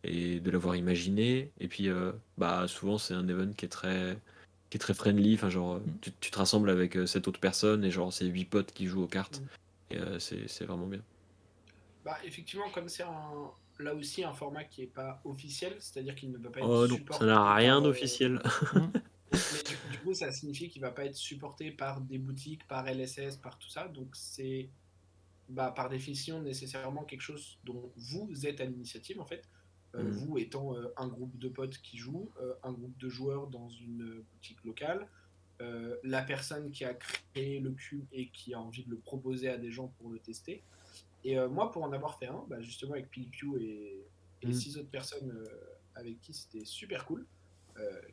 [SPEAKER 2] et de l'avoir imaginé. Et puis, bah, souvent, c'est un event qui est très friendly. Enfin, genre,
[SPEAKER 1] Mm.
[SPEAKER 2] tu te rassembles avec 7 autres personnes et genre, c'est 8 potes qui jouent aux cartes.
[SPEAKER 3] Mm.
[SPEAKER 2] Et c'est vraiment bien.
[SPEAKER 3] Bah, effectivement, comme c'est là aussi un format qui n'est pas officiel, c'est-à-dire qu'il ne va pas être
[SPEAKER 2] Oh non, ça
[SPEAKER 3] supporté
[SPEAKER 2] n'a rien
[SPEAKER 3] par.
[SPEAKER 2] d'officiel.
[SPEAKER 1] Mm.
[SPEAKER 3] Mais du coup, ça signifie qu'il ne va pas être supporté par des boutiques, par LSS, par tout ça. Donc, c'est bah, par définition nécessairement quelque chose dont vous êtes à l'initiative, en fait.
[SPEAKER 2] Mm,
[SPEAKER 3] Vous étant un groupe de potes qui jouent, un groupe de joueurs dans une boutique locale, la personne qui a créé le cube et qui a envie de le proposer à des gens pour le tester. Et moi, pour en avoir fait un, bah, justement avec PQ et
[SPEAKER 2] mm,
[SPEAKER 3] 6 autres personnes avec qui c'était super cool,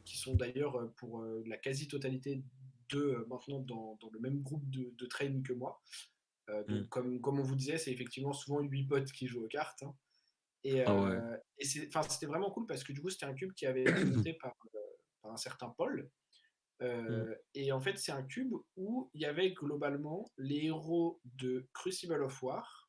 [SPEAKER 3] qui sont d'ailleurs pour la quasi-totalité de maintenant dans le même groupe de train que moi.
[SPEAKER 2] mm.
[SPEAKER 3] Donc, comme on vous disait, c'est effectivement souvent 8 potes qui jouent aux cartes, hein. Et,
[SPEAKER 2] Ah ouais.
[SPEAKER 3] c'était vraiment cool parce que du coup, c'était un cube qui avait été monté par un certain Paul.
[SPEAKER 2] Mm.
[SPEAKER 3] Et en fait, c'est un cube où il y avait globalement les héros de Crucible of War,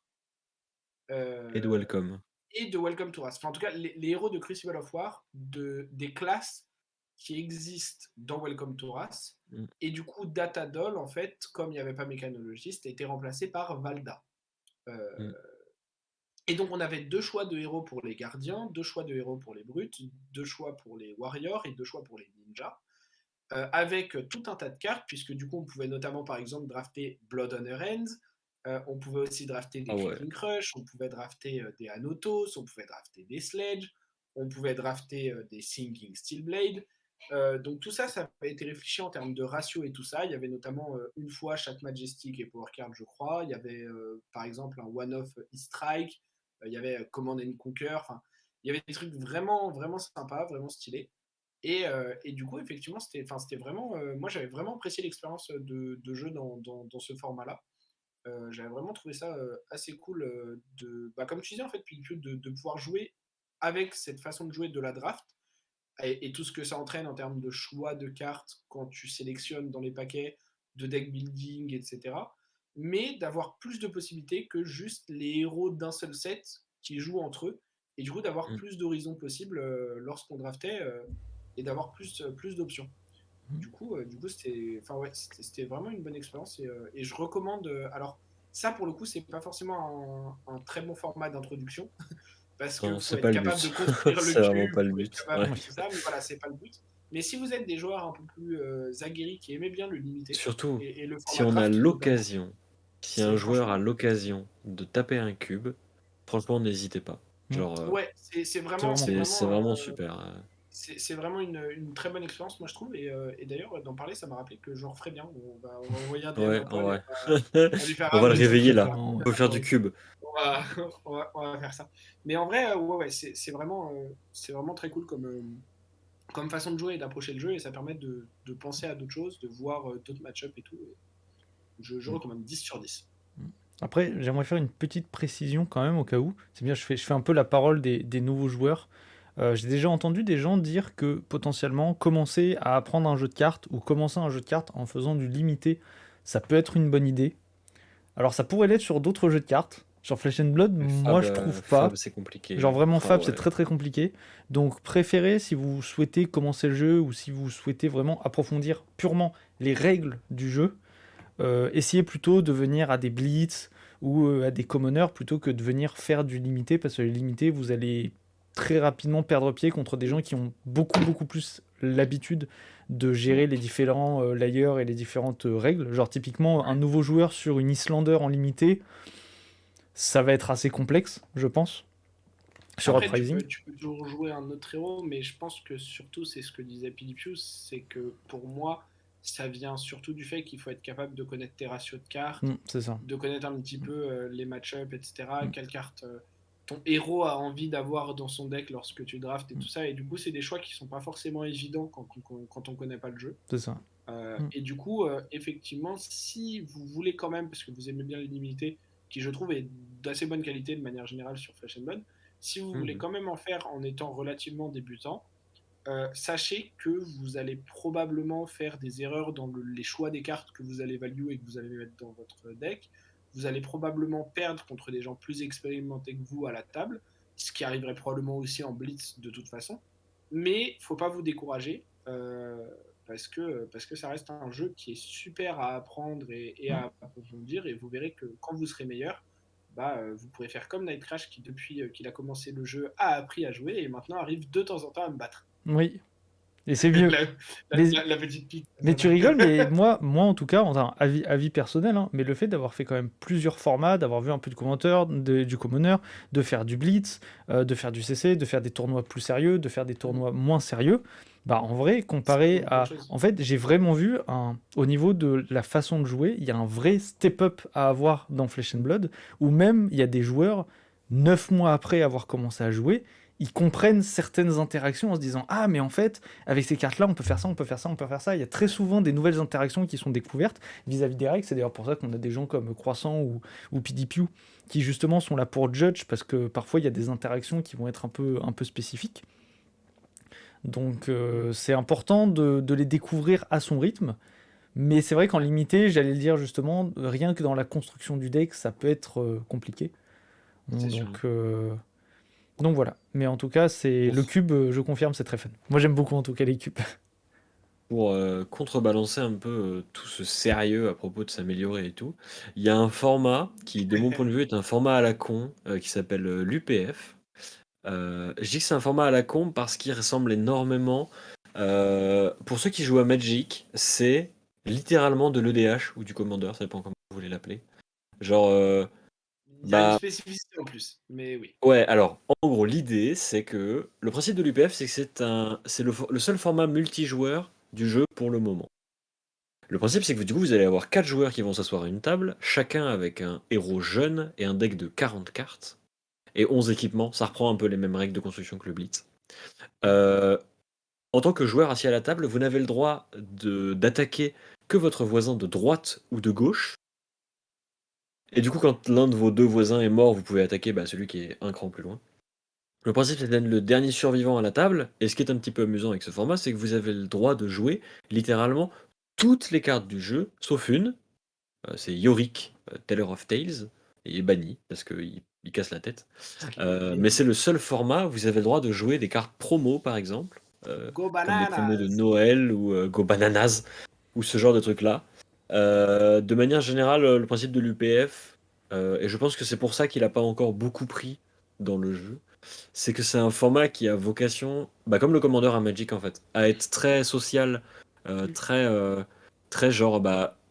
[SPEAKER 2] Et de
[SPEAKER 3] euh,
[SPEAKER 2] welcome.
[SPEAKER 3] et de Welcome to Us. Enfin, en tout cas, les héros de Crucible of War, des classes qui existent dans Welcome to Us.
[SPEAKER 2] Mm,
[SPEAKER 3] Et du coup, Datadol, en fait, comme il n'y avait pas mécanologiste, a été remplacé par Valda. Euh,
[SPEAKER 2] mm,
[SPEAKER 3] et donc, on avait 2 choix de héros pour les gardiens, 2 choix de héros pour les brutes, 2 choix pour les warriors et 2 choix pour les ninjas. Avec tout un tas de cartes, puisque du coup, on pouvait notamment, par exemple, drafter Blood on Her Hands, on pouvait aussi drafter des
[SPEAKER 2] ah ouais.
[SPEAKER 3] Crippling Crush, on pouvait drafter des Anotos, on pouvait drafter des Sledge, on pouvait drafter des Sinking Steelblade. Donc tout ça, ça a été réfléchi en termes de ratio et tout ça. Il y avait notamment une fois chaque Majestic et Power Card, je crois. Il y avait par exemple un one-off E-Strike. Il y avait Command and Conquer. Enfin, il y avait des trucs vraiment, vraiment sympas, vraiment stylés. Et du coup, effectivement, c'était vraiment. Moi, j'avais vraiment apprécié l'expérience de jeu dans ce format-là. J'avais vraiment trouvé ça assez cool comme tu disais en fait, puis de pouvoir jouer avec cette façon de jouer de la draft et tout ce que ça entraîne en termes de choix de cartes quand tu sélectionnes dans les paquets, de deck building, etc. Mais d'avoir plus de possibilités que juste les héros d'un seul set qui jouent entre eux, et du coup d'avoir
[SPEAKER 2] Mm.
[SPEAKER 3] plus d'horizons possibles lorsqu'on draftait et d'avoir plus d'options. Du coup c'était vraiment une bonne expérience et je recommande. Alors, ça pour le coup, c'est pas forcément un très bon format d'introduction parce qu'il
[SPEAKER 2] Non,
[SPEAKER 3] faut
[SPEAKER 2] c'est
[SPEAKER 3] être
[SPEAKER 2] pas le
[SPEAKER 3] capable de
[SPEAKER 2] but.
[SPEAKER 3] construire le
[SPEAKER 2] C'est vraiment
[SPEAKER 3] cube,
[SPEAKER 2] pas le
[SPEAKER 3] faut être
[SPEAKER 2] but.
[SPEAKER 3] capable
[SPEAKER 2] Ouais.
[SPEAKER 3] de tout ça, mais voilà, c'est pas le but. Mais si vous êtes des joueurs un peu plus aguerris qui aimaient bien le limiter
[SPEAKER 2] Surtout,
[SPEAKER 3] et le
[SPEAKER 2] si
[SPEAKER 3] format
[SPEAKER 2] on a
[SPEAKER 3] draft notamment,
[SPEAKER 2] l'occasion, si un
[SPEAKER 3] c'est
[SPEAKER 2] joueur a
[SPEAKER 3] franchement,
[SPEAKER 2] l'occasion de taper un cube, franchement, n'hésitez pas.
[SPEAKER 1] Mm.
[SPEAKER 2] Genre,
[SPEAKER 3] ouais, c'est
[SPEAKER 1] C'est
[SPEAKER 3] vraiment,
[SPEAKER 1] vraiment
[SPEAKER 3] c'est
[SPEAKER 1] cool.
[SPEAKER 2] c'est
[SPEAKER 3] vraiment,
[SPEAKER 2] vraiment super.
[SPEAKER 3] c'est vraiment une très bonne expérience, moi je trouve. Et d'ailleurs, d'en parler, ça m'a rappelé que j'en referais bien. On va envoyer un DM
[SPEAKER 2] Ouais,
[SPEAKER 3] à
[SPEAKER 2] en
[SPEAKER 3] Paul et
[SPEAKER 2] vrai.
[SPEAKER 3] on va lui faire
[SPEAKER 2] On va le
[SPEAKER 3] un
[SPEAKER 1] Oui,
[SPEAKER 3] petit
[SPEAKER 2] réveiller
[SPEAKER 1] très
[SPEAKER 2] là.
[SPEAKER 1] clairement, ouais.
[SPEAKER 2] On peut faire du cube.
[SPEAKER 3] on va, on va faire ça. Mais en vrai, ouais, c'est vraiment très cool comme façon de jouer et d'approcher le jeu, et ça permet de penser à d'autres choses, de voir d'autres match-up et tout. Et je
[SPEAKER 1] Mm.
[SPEAKER 3] recommande 10 sur 10.
[SPEAKER 1] Après, j'aimerais faire une petite précision quand même au cas où. C'est bien, je fais un peu la parole des nouveaux joueurs. J'ai déjà entendu des gens dire que potentiellement commencer à apprendre un jeu de cartes ou commencer un jeu de cartes en faisant du limité, ça peut être une bonne idée. Alors ça pourrait l'être sur d'autres jeux de cartes. Sur Flesh and Blood,
[SPEAKER 2] Mais
[SPEAKER 1] moi je trouve
[SPEAKER 2] Fab,
[SPEAKER 1] pas.
[SPEAKER 2] c'est compliqué.
[SPEAKER 1] Genre vraiment
[SPEAKER 2] Ah
[SPEAKER 1] Fab, c'est
[SPEAKER 2] ouais.
[SPEAKER 1] très très compliqué. Donc préférez, si vous souhaitez commencer le jeu ou si vous souhaitez vraiment approfondir purement les règles du jeu, essayez plutôt de venir à des blitz ou à des commoners plutôt que de venir faire du limité, parce que les limités, vous allez très rapidement perdre pied contre des gens qui ont beaucoup beaucoup plus l'habitude de gérer les différents layers et les différentes règles. Genre typiquement un nouveau joueur sur une Islander en limité, ça va être assez complexe, je pense, sur
[SPEAKER 3] Après,
[SPEAKER 1] Uprising.
[SPEAKER 3] tu peux toujours jouer un autre héros, mais je pense que surtout, c'est ce que disait Pilipius, c'est que pour moi, ça vient surtout du fait qu'il faut être capable de connaître tes ratios de cartes,
[SPEAKER 1] C'est ça.
[SPEAKER 3] de connaître un petit peu les match-up, etc.
[SPEAKER 1] Mm.
[SPEAKER 3] Quelle carte ton héros a envie d'avoir dans son deck lorsque tu draftes et
[SPEAKER 1] Mm.
[SPEAKER 3] tout ça. Et du coup, c'est des choix qui sont pas forcément évidents quand on connaît pas le jeu.
[SPEAKER 1] C'est ça. Mm.
[SPEAKER 3] Et du coup, effectivement, si vous voulez quand même, parce que vous aimez bien l'illimité, qui je trouve est d'assez bonne qualité de manière générale sur Flash and Blood, si vous voulez
[SPEAKER 2] Mhm.
[SPEAKER 3] quand même en faire en étant relativement débutant, sachez que vous allez probablement faire des erreurs dans les choix des cartes que vous allez value et que vous allez mettre dans votre deck. Vous allez probablement perdre contre des gens plus expérimentés que vous à la table, ce qui arriverait probablement aussi en blitz de toute façon. Mais faut pas vous décourager parce que ça reste un jeu qui est super à apprendre et
[SPEAKER 1] Mm.
[SPEAKER 3] à approfondir, et vous verrez que quand vous serez meilleur, vous pourrez faire comme Night Crash qui, depuis qu'il a commencé le jeu, a appris à jouer et maintenant arrive de temps en temps à me battre.
[SPEAKER 1] Oui. Et c'est mieux.
[SPEAKER 3] la,
[SPEAKER 1] Les,
[SPEAKER 3] la petite pique.
[SPEAKER 1] Mais tu rigoles, mais moi en tout cas, enfin, avis personnel, hein, mais le fait d'avoir fait quand même plusieurs formats, d'avoir vu un peu de commentaire, du commoner, de faire du blitz, de faire du CC, de faire des tournois plus sérieux, de faire des tournois moins sérieux, bah en vrai, comparé à... En fait, j'ai vraiment vu, au niveau de la façon de jouer, il y a un vrai step-up à avoir dans Flesh and Blood, où même il y a des joueurs, 9 mois après avoir commencé à jouer, ils comprennent certaines interactions en se disant « Ah, mais en fait, avec ces cartes-là, on peut faire ça, on peut faire ça, on peut faire ça. » Il y a très souvent des nouvelles interactions qui sont découvertes vis-à-vis des règles. C'est d'ailleurs pour ça qu'on a des gens comme Croissant ou PDPU qui justement sont là pour judge, parce que parfois il y a des interactions qui vont être un peu spécifiques. Donc c'est important de les découvrir à son rythme. Mais c'est vrai qu'en limité, j'allais le dire justement, rien que dans la construction du deck, ça peut être compliqué.
[SPEAKER 3] C'est sûr.
[SPEAKER 1] Donc voilà. Mais en tout cas, c'est le cube, je confirme, c'est très fun. Moi j'aime beaucoup en tout cas les cubes.
[SPEAKER 2] Pour contrebalancer un peu tout ce sérieux à propos de s'améliorer et tout, il y a un format qui, de mon point de vue, est un format à la con qui s'appelle l'UPF. Je dis que c'est un format à la con parce qu'il ressemble énormément. Pour ceux qui jouent à Magic, c'est littéralement de l'EDH ou du Commander, ça dépend comment vous voulez l'appeler. Genre,
[SPEAKER 3] Il y a une
[SPEAKER 2] Bah,
[SPEAKER 3] spécificité en plus, mais oui.
[SPEAKER 2] ouais, alors, en gros, l'idée, c'est que le principe de l'UPF, c'est que c'est le seul format multijoueur du jeu pour le moment. Le principe, c'est que du coup, vous allez avoir 4 joueurs qui vont s'asseoir à une table, chacun avec un héros jeune et un deck de 40 cartes, et 11 équipements. Ça reprend un peu les mêmes règles de construction que le Blitz. Euh, En tant que joueur assis à la table, vous n'avez le droit d'attaquer que votre voisin de droite ou de gauche. Et du coup, quand l'un de vos deux voisins est mort, vous pouvez attaquer celui qui est un cran plus loin. Le principe, c'est d'être le dernier survivant à la table. Et ce qui est un petit peu amusant avec ce format, c'est que vous avez le droit de jouer littéralement toutes les cartes du jeu, sauf une. C'est Yorick, Teller of Tales. Et il est banni parce qu'il casse la tête. Mais c'est le seul format où vous avez le droit de jouer des cartes promo, par exemple.
[SPEAKER 3] Go
[SPEAKER 2] Comme des promos de
[SPEAKER 3] Bananas!
[SPEAKER 2] Noël ou Go Bananas ou ce genre de trucs-là. De manière générale, le principe de l'UPF, et je pense que c'est pour ça qu'il n'a pas encore beaucoup pris dans le jeu, c'est que c'est un format qui a vocation, comme le commandeur à Magic en fait, à être très social, très genre,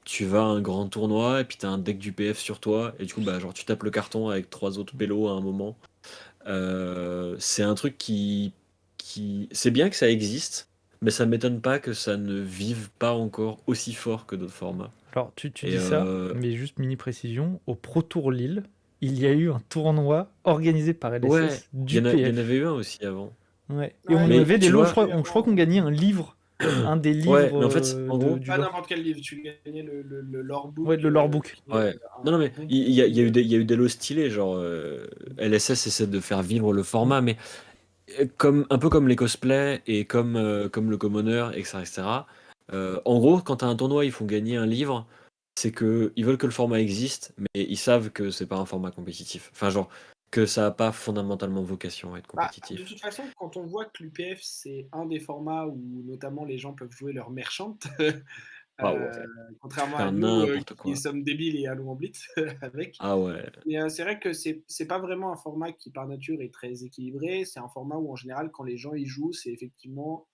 [SPEAKER 2] tu vas à un grand tournoi et puis t'as un deck d'UPF sur toi, et du coup, genre, tu tapes le carton avec 3 autres pélos à un moment. C'est un truc C'est bien que ça existe, mais ça m'étonne pas que ça ne vive pas encore aussi fort que d'autres formats.
[SPEAKER 1] Alors, tu
[SPEAKER 2] Et
[SPEAKER 1] dis ça, mais juste mini précision, au Pro Tour Lille, il y a eu un tournoi organisé par
[SPEAKER 2] ouais,
[SPEAKER 1] LSS
[SPEAKER 2] il y en
[SPEAKER 1] d'UPF.
[SPEAKER 2] avait eu un aussi avant.
[SPEAKER 1] Ouais. Et
[SPEAKER 3] Ouais,
[SPEAKER 1] on
[SPEAKER 3] il y en
[SPEAKER 2] Mais
[SPEAKER 1] avait
[SPEAKER 3] a
[SPEAKER 1] des
[SPEAKER 2] tu
[SPEAKER 1] lots,
[SPEAKER 3] eu
[SPEAKER 1] je
[SPEAKER 2] vois,
[SPEAKER 1] crois, je crois qu'on gagnait un livre, un des
[SPEAKER 2] ouais,
[SPEAKER 1] livres
[SPEAKER 2] mais en fait, en gros,
[SPEAKER 1] du
[SPEAKER 3] pas
[SPEAKER 1] lore.
[SPEAKER 3] n'importe quel livre, tu gagnais le lore
[SPEAKER 1] Ouais,
[SPEAKER 3] book,
[SPEAKER 1] le lore book.
[SPEAKER 3] qui est
[SPEAKER 2] ouais.
[SPEAKER 3] un
[SPEAKER 2] Non, non, mais
[SPEAKER 3] bon
[SPEAKER 2] il y a eu
[SPEAKER 3] produit.
[SPEAKER 2] il y a eu des lots stylés, genre LSS essaie de faire vivre le format, mais un peu comme les cosplays et comme le commoner, etc. etc. En gros, quand tu as un tournoi, ils font gagner un livre, c'est que ils veulent que le format existe, mais ils savent que c'est pas un format compétitif. Enfin, genre, que ça a pas fondamentalement vocation à être
[SPEAKER 3] Bah, de
[SPEAKER 2] compétitif.
[SPEAKER 3] toute façon, quand on voit que l'UPF, c'est un des formats où notamment les gens peuvent jouer leur merchant,
[SPEAKER 2] Ah
[SPEAKER 3] euh,
[SPEAKER 2] ouais, tu peux
[SPEAKER 3] contrairement à
[SPEAKER 2] faire
[SPEAKER 3] nous
[SPEAKER 2] n'importe
[SPEAKER 3] qui
[SPEAKER 2] quoi.
[SPEAKER 3] sommes débiles et allons en blitz avec.
[SPEAKER 2] Ah ouais.
[SPEAKER 3] Mais c'est vrai que c'est pas vraiment un format qui par nature est très équilibré. C'est un format où en général, quand les gens y jouent, c'est effectivement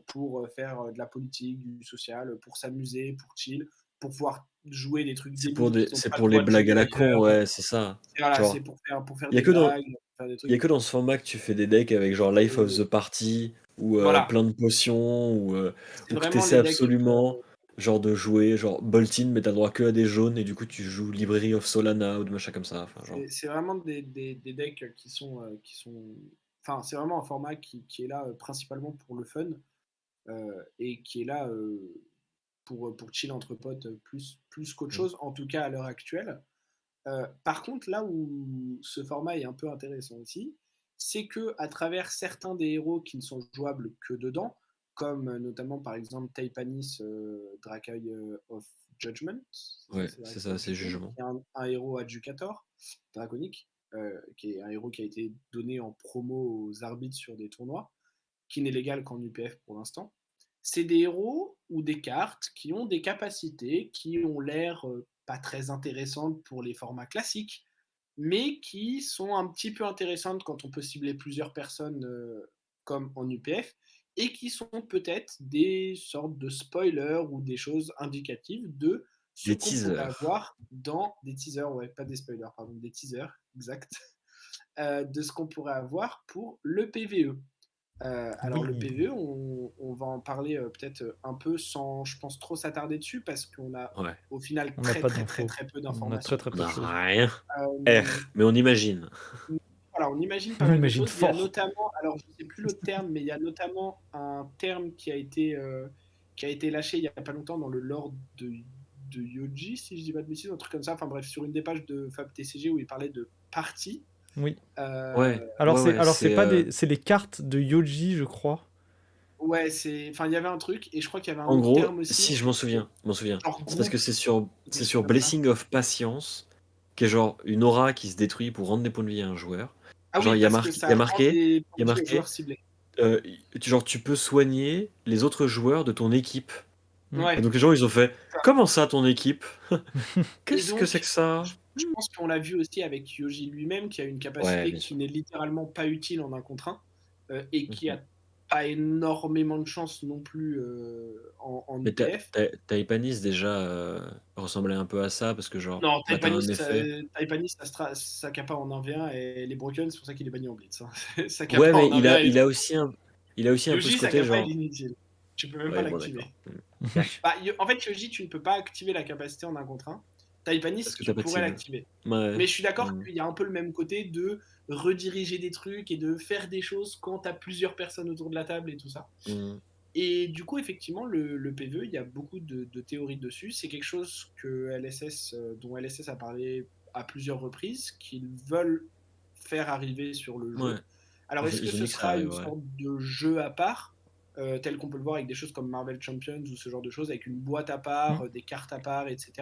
[SPEAKER 3] pour faire de la politique, du social, pour s'amuser, pour chill, pour pouvoir jouer des trucs débiles qu'ils n'ont
[SPEAKER 2] C'est
[SPEAKER 3] pas le
[SPEAKER 2] pour les
[SPEAKER 3] droit de
[SPEAKER 2] blagues à
[SPEAKER 3] jouer
[SPEAKER 2] la con,
[SPEAKER 3] ailleurs.
[SPEAKER 2] ouais, c'est ça.
[SPEAKER 3] Et voilà, c'est
[SPEAKER 2] Genre,
[SPEAKER 3] pour faire
[SPEAKER 2] il y a
[SPEAKER 3] des
[SPEAKER 2] que dans,
[SPEAKER 3] blagues, pour faire des
[SPEAKER 2] il y a
[SPEAKER 3] trucs.
[SPEAKER 2] que dans ce format que tu fais des decks avec genre Life of
[SPEAKER 3] Et
[SPEAKER 2] the Party ou
[SPEAKER 3] voilà,
[SPEAKER 2] plein de potions
[SPEAKER 3] c'est
[SPEAKER 2] ou que tu
[SPEAKER 3] vraiment
[SPEAKER 2] essaies
[SPEAKER 3] les decks.
[SPEAKER 2] absolument genre de jouer genre Boltin mais t'as le droit que à des jaunes et du coup tu joues Library of Solana ou des machins comme ça. Enfin, genre.
[SPEAKER 3] C'est vraiment des decks qui sont. Enfin, c'est vraiment un format qui est là principalement pour le fun et qui est là pour chill entre potes plus qu'autre
[SPEAKER 2] Mm.
[SPEAKER 3] chose, en tout cas à l'heure actuelle. Par contre, là où ce format est un peu intéressant aussi, c'est que à travers certains des héros qui ne sont jouables que dedans, comme notamment par exemple Taipanis Dracai of Judgment,
[SPEAKER 2] Ouais,
[SPEAKER 3] c'est
[SPEAKER 2] c'est
[SPEAKER 3] Dracai
[SPEAKER 2] ça,
[SPEAKER 3] of
[SPEAKER 2] c'est
[SPEAKER 3] Judgment,
[SPEAKER 2] jugement.
[SPEAKER 3] qui est un héros adjugator draconique, qui est un héros qui a été donné en promo aux arbitres sur des tournois, qui n'est légal qu'en UPF pour l'instant. C'est des héros ou des cartes qui ont des capacités qui ont l'air pas très intéressantes pour les formats classiques, mais qui sont un petit peu intéressantes quand on peut cibler plusieurs personnes comme en UPF, et qui sont peut-être des sortes de spoilers ou des choses indicatives de ce
[SPEAKER 2] Des
[SPEAKER 3] qu'on pourrait
[SPEAKER 2] teasers.
[SPEAKER 3] avoir dans des teasers, ouais, pas des spoilers, pardon, des teasers, exact, de ce qu'on pourrait avoir pour le PVE. Alors le
[SPEAKER 1] Oui,
[SPEAKER 3] PVE, on va en parler peut-être un peu sans, je pense, trop s'attarder dessus parce qu'on a
[SPEAKER 2] Ouais.
[SPEAKER 3] au final
[SPEAKER 1] on n'a
[SPEAKER 3] très
[SPEAKER 1] pas
[SPEAKER 3] très très
[SPEAKER 1] d'infos.
[SPEAKER 3] très peu
[SPEAKER 1] On a très
[SPEAKER 3] d'informations.
[SPEAKER 1] très
[SPEAKER 2] On
[SPEAKER 1] peu de
[SPEAKER 2] n'a
[SPEAKER 1] choses.
[SPEAKER 2] rien.
[SPEAKER 3] Euh,
[SPEAKER 2] Mais on imagine.
[SPEAKER 3] voilà, on imagine pas
[SPEAKER 1] On
[SPEAKER 3] mal de
[SPEAKER 1] imagine
[SPEAKER 3] choses. Il y a
[SPEAKER 1] fort.
[SPEAKER 3] notamment, alors je ne sais plus le terme, mais il y a notamment un terme qui a été lâché il y a pas longtemps dans le lore de Yoji, si je dis pas de bêtises, un truc comme ça. Enfin bref, sur une des pages de FabTCG où il parlait de partie.
[SPEAKER 1] Oui.
[SPEAKER 3] Euh,
[SPEAKER 2] Ouais,
[SPEAKER 1] Alors
[SPEAKER 2] ouais,
[SPEAKER 1] c'est
[SPEAKER 2] ouais,
[SPEAKER 1] alors c'est
[SPEAKER 2] c'est
[SPEAKER 1] pas des c'est les cartes de Yoji, je crois.
[SPEAKER 3] ouais, enfin il y avait un truc et je crois qu'il y avait un
[SPEAKER 2] en
[SPEAKER 3] autre
[SPEAKER 2] gros,
[SPEAKER 3] terme aussi,
[SPEAKER 2] si je m'en souviens.
[SPEAKER 3] genre
[SPEAKER 2] C'est parce que
[SPEAKER 3] groupe,
[SPEAKER 2] c'est
[SPEAKER 3] quelque chose
[SPEAKER 2] sur
[SPEAKER 3] comme ça.
[SPEAKER 2] Blessing of Patience, qui est genre une aura qui se détruit pour rendre des points de vie à un joueur.
[SPEAKER 3] Ah
[SPEAKER 2] Genre,
[SPEAKER 3] oui, parce que
[SPEAKER 2] il y a
[SPEAKER 3] ça rend
[SPEAKER 2] marqué,
[SPEAKER 3] des
[SPEAKER 2] il y a
[SPEAKER 3] produits aux
[SPEAKER 2] marqué,
[SPEAKER 3] joueurs ciblés.
[SPEAKER 2] euh, genre, tu peux soigner les autres joueurs de ton équipe.
[SPEAKER 1] Mm.
[SPEAKER 2] Et
[SPEAKER 3] Ouais.
[SPEAKER 2] donc les gens, ils ont fait, comment ça, ton équipe?
[SPEAKER 3] Et
[SPEAKER 2] Qu'est-ce que c'est
[SPEAKER 3] donc,
[SPEAKER 2] que ça?
[SPEAKER 3] je pense qu'on l'a vu aussi avec Yoji lui-même, qui a une
[SPEAKER 2] Ouais,
[SPEAKER 3] capacité
[SPEAKER 2] bien
[SPEAKER 3] qui
[SPEAKER 2] sûr.
[SPEAKER 3] n'est littéralement pas utile en un contre un, et qui
[SPEAKER 2] Mhm.
[SPEAKER 3] a pas énormément de chance non plus en
[SPEAKER 2] Mais
[SPEAKER 3] IPF.
[SPEAKER 2] Taipanis déjà ressemblait un peu à ça parce que genre
[SPEAKER 3] Non,
[SPEAKER 2] bah t'as un effet.
[SPEAKER 3] Taipanis, ça capa en 1v1 et les Broken, c'est pour ça qu'il est banni en Blitz. Hein. Ça
[SPEAKER 2] Ouais
[SPEAKER 3] capa
[SPEAKER 2] mais
[SPEAKER 3] en 1v1 et
[SPEAKER 2] il a aussi un peu ce
[SPEAKER 3] Yoji, sa
[SPEAKER 2] côté
[SPEAKER 3] capa, il est
[SPEAKER 2] genre.
[SPEAKER 3] inutile. Tu peux même pas
[SPEAKER 2] Ouais bon
[SPEAKER 3] l'activer.
[SPEAKER 2] d'accord. Mm.
[SPEAKER 3] Bah, en fait, Yoji, tu ne peux pas activer la capacité en 1 contre 1.
[SPEAKER 2] Parce
[SPEAKER 3] Taipanis,
[SPEAKER 2] que
[SPEAKER 3] tu
[SPEAKER 2] t'as pas de
[SPEAKER 3] pourrais
[SPEAKER 2] cible.
[SPEAKER 3] l'activer.
[SPEAKER 2] Ouais.
[SPEAKER 3] Mais je suis d'accord
[SPEAKER 2] Mm.
[SPEAKER 3] qu'il y a un peu le même côté de rediriger des trucs et de faire des choses quand tu as plusieurs personnes autour de la table et tout ça.
[SPEAKER 2] Mm.
[SPEAKER 3] Et du coup, effectivement, le PvE, il y a beaucoup de théories dessus. C'est quelque chose que LSS, dont LSS a parlé à plusieurs reprises, qu'ils veulent faire arriver sur le
[SPEAKER 2] Ouais.
[SPEAKER 3] jeu. Alors, est-ce que
[SPEAKER 2] Ils ont
[SPEAKER 3] ce
[SPEAKER 2] dit que ça
[SPEAKER 3] sera une
[SPEAKER 2] arriverait.
[SPEAKER 3] sorte de jeu à part, tel qu'on peut le voir avec des choses comme Marvel Champions ou ce genre de choses, avec une boîte à part, des cartes à part, etc.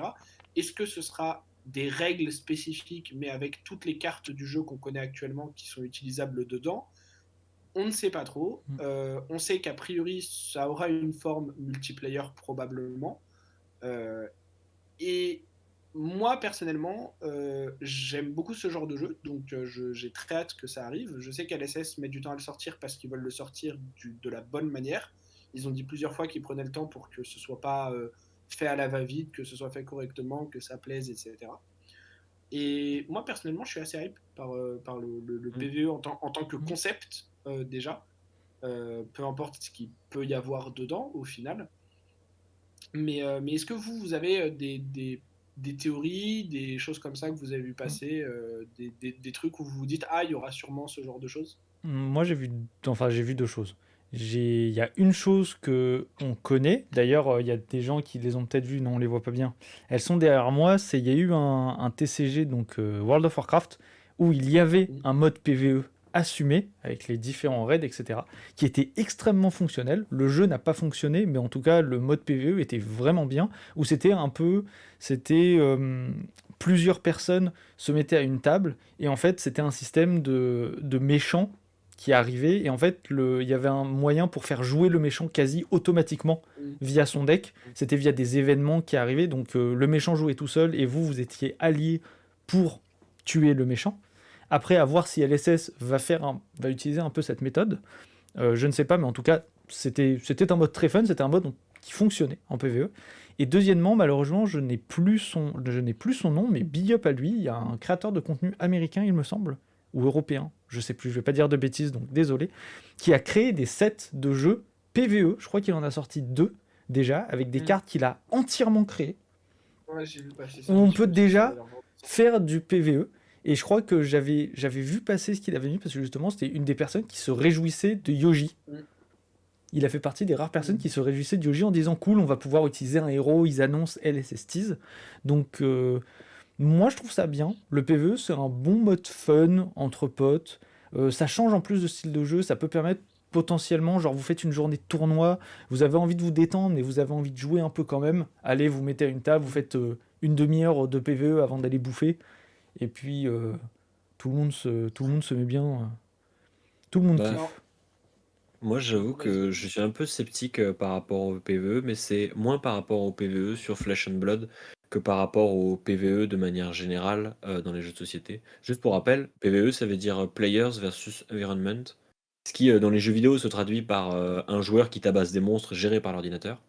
[SPEAKER 3] Est-ce que ce sera des règles spécifiques, mais avec toutes les cartes du jeu qu'on connaît actuellement qui sont utilisables dedans? On ne sait pas trop. On sait qu'a priori, ça aura une forme multiplayer probablement. Et moi, personnellement, j'aime beaucoup ce genre de jeu, donc j'ai très hâte que ça arrive. Je sais qu'LSS met du temps à le sortir parce qu'ils veulent le sortir de la bonne manière. Ils ont dit plusieurs fois qu'ils prenaient le temps pour que ce soit pas fait à la va-vite, que ce soit fait correctement, que ça plaise, etc. Et moi, personnellement, je suis assez hype par le
[SPEAKER 2] Mm.
[SPEAKER 3] PvE en tant que concept déjà. Peu importe ce qu'il peut y avoir dedans au final. Mais est-ce que vous avez des théories, des choses comme ça que vous avez vu passer, des trucs où vous vous dites, ah, il y aura sûrement ce genre de choses?
[SPEAKER 1] Moi, j'ai vu deux choses. Il y a une chose que on connaît. D'ailleurs, il y a des gens qui les ont peut-être vues, non, on les voit pas bien. Elles sont derrière moi. Il y a eu un TCG, donc World of Warcraft, où il y avait
[SPEAKER 3] Mm.
[SPEAKER 1] un mode PvE assumé avec les différents raids, etc., qui était extrêmement fonctionnel. Le jeu n'a pas fonctionné, mais en tout cas, le mode PvE était vraiment bien. Où c'était plusieurs personnes se mettaient à une table et en fait, c'était un système de méchants qui arrivait, et en fait, il y avait un moyen pour faire jouer le méchant quasi automatiquement
[SPEAKER 3] Mm.
[SPEAKER 1] via son deck. C'était via des événements qui arrivaient, donc le méchant jouait tout seul, et vous étiez alliés pour tuer le méchant. Après, à voir si LSS va utiliser un peu cette méthode. Je ne sais pas, mais en tout cas, c'était un mode très fun, c'était un mode qui fonctionnait en PvE. Et deuxièmement, malheureusement, je n'ai plus son nom, mais big up à lui. Il y a un créateur de contenu américain, il me semble, ou européen, je sais plus, je vais pas dire de bêtises, donc désolé, qui a créé des sets de jeux PvE. Je crois qu'il en a sorti 2 déjà, avec des
[SPEAKER 3] Mm.
[SPEAKER 1] cartes qu'il a entièrement créées,
[SPEAKER 3] Ouais, j'ai vu passer
[SPEAKER 1] où
[SPEAKER 3] ça un
[SPEAKER 1] on
[SPEAKER 3] petit
[SPEAKER 1] peut
[SPEAKER 3] peu, ça avait
[SPEAKER 1] déjà
[SPEAKER 3] l'air vraiment intéressant.
[SPEAKER 1] faire du PvE. Et je crois que j'avais vu passer ce qu'il avait mis, parce que justement, c'était une des personnes qui se réjouissait de Yoji.
[SPEAKER 3] Mm.
[SPEAKER 1] Il a fait partie des rares personnes
[SPEAKER 3] Mm.
[SPEAKER 1] qui se réjouissaient de Yoji en disant cool, on va pouvoir utiliser un héros, ils annoncent LSS Tease. Donc moi je trouve ça bien. Le PvE c'est un bon mode fun entre potes. Ça change en plus de style de jeu, ça peut permettre potentiellement, genre vous faites une journée de tournoi, vous avez envie de vous détendre mais vous avez envie de jouer un peu quand même. Allez, vous mettez à une table, vous faites une demi-heure de PvE avant d'aller bouffer. Et puis tout le monde se met bien, tout le monde
[SPEAKER 2] Bah,
[SPEAKER 3] Non,
[SPEAKER 1] kiffe.
[SPEAKER 2] moi, j'avoue
[SPEAKER 3] vas-y,
[SPEAKER 2] que
[SPEAKER 3] vas-y.
[SPEAKER 2] je suis un peu sceptique par rapport au PvE, mais c'est moins par rapport au PvE sur Flesh and Blood que par rapport au PvE de manière générale dans les jeux de société. Juste pour rappel, PvE, ça veut dire Players versus Environment, ce qui dans les jeux vidéo se traduit par un joueur qui tabasse des monstres gérés par l'ordinateur.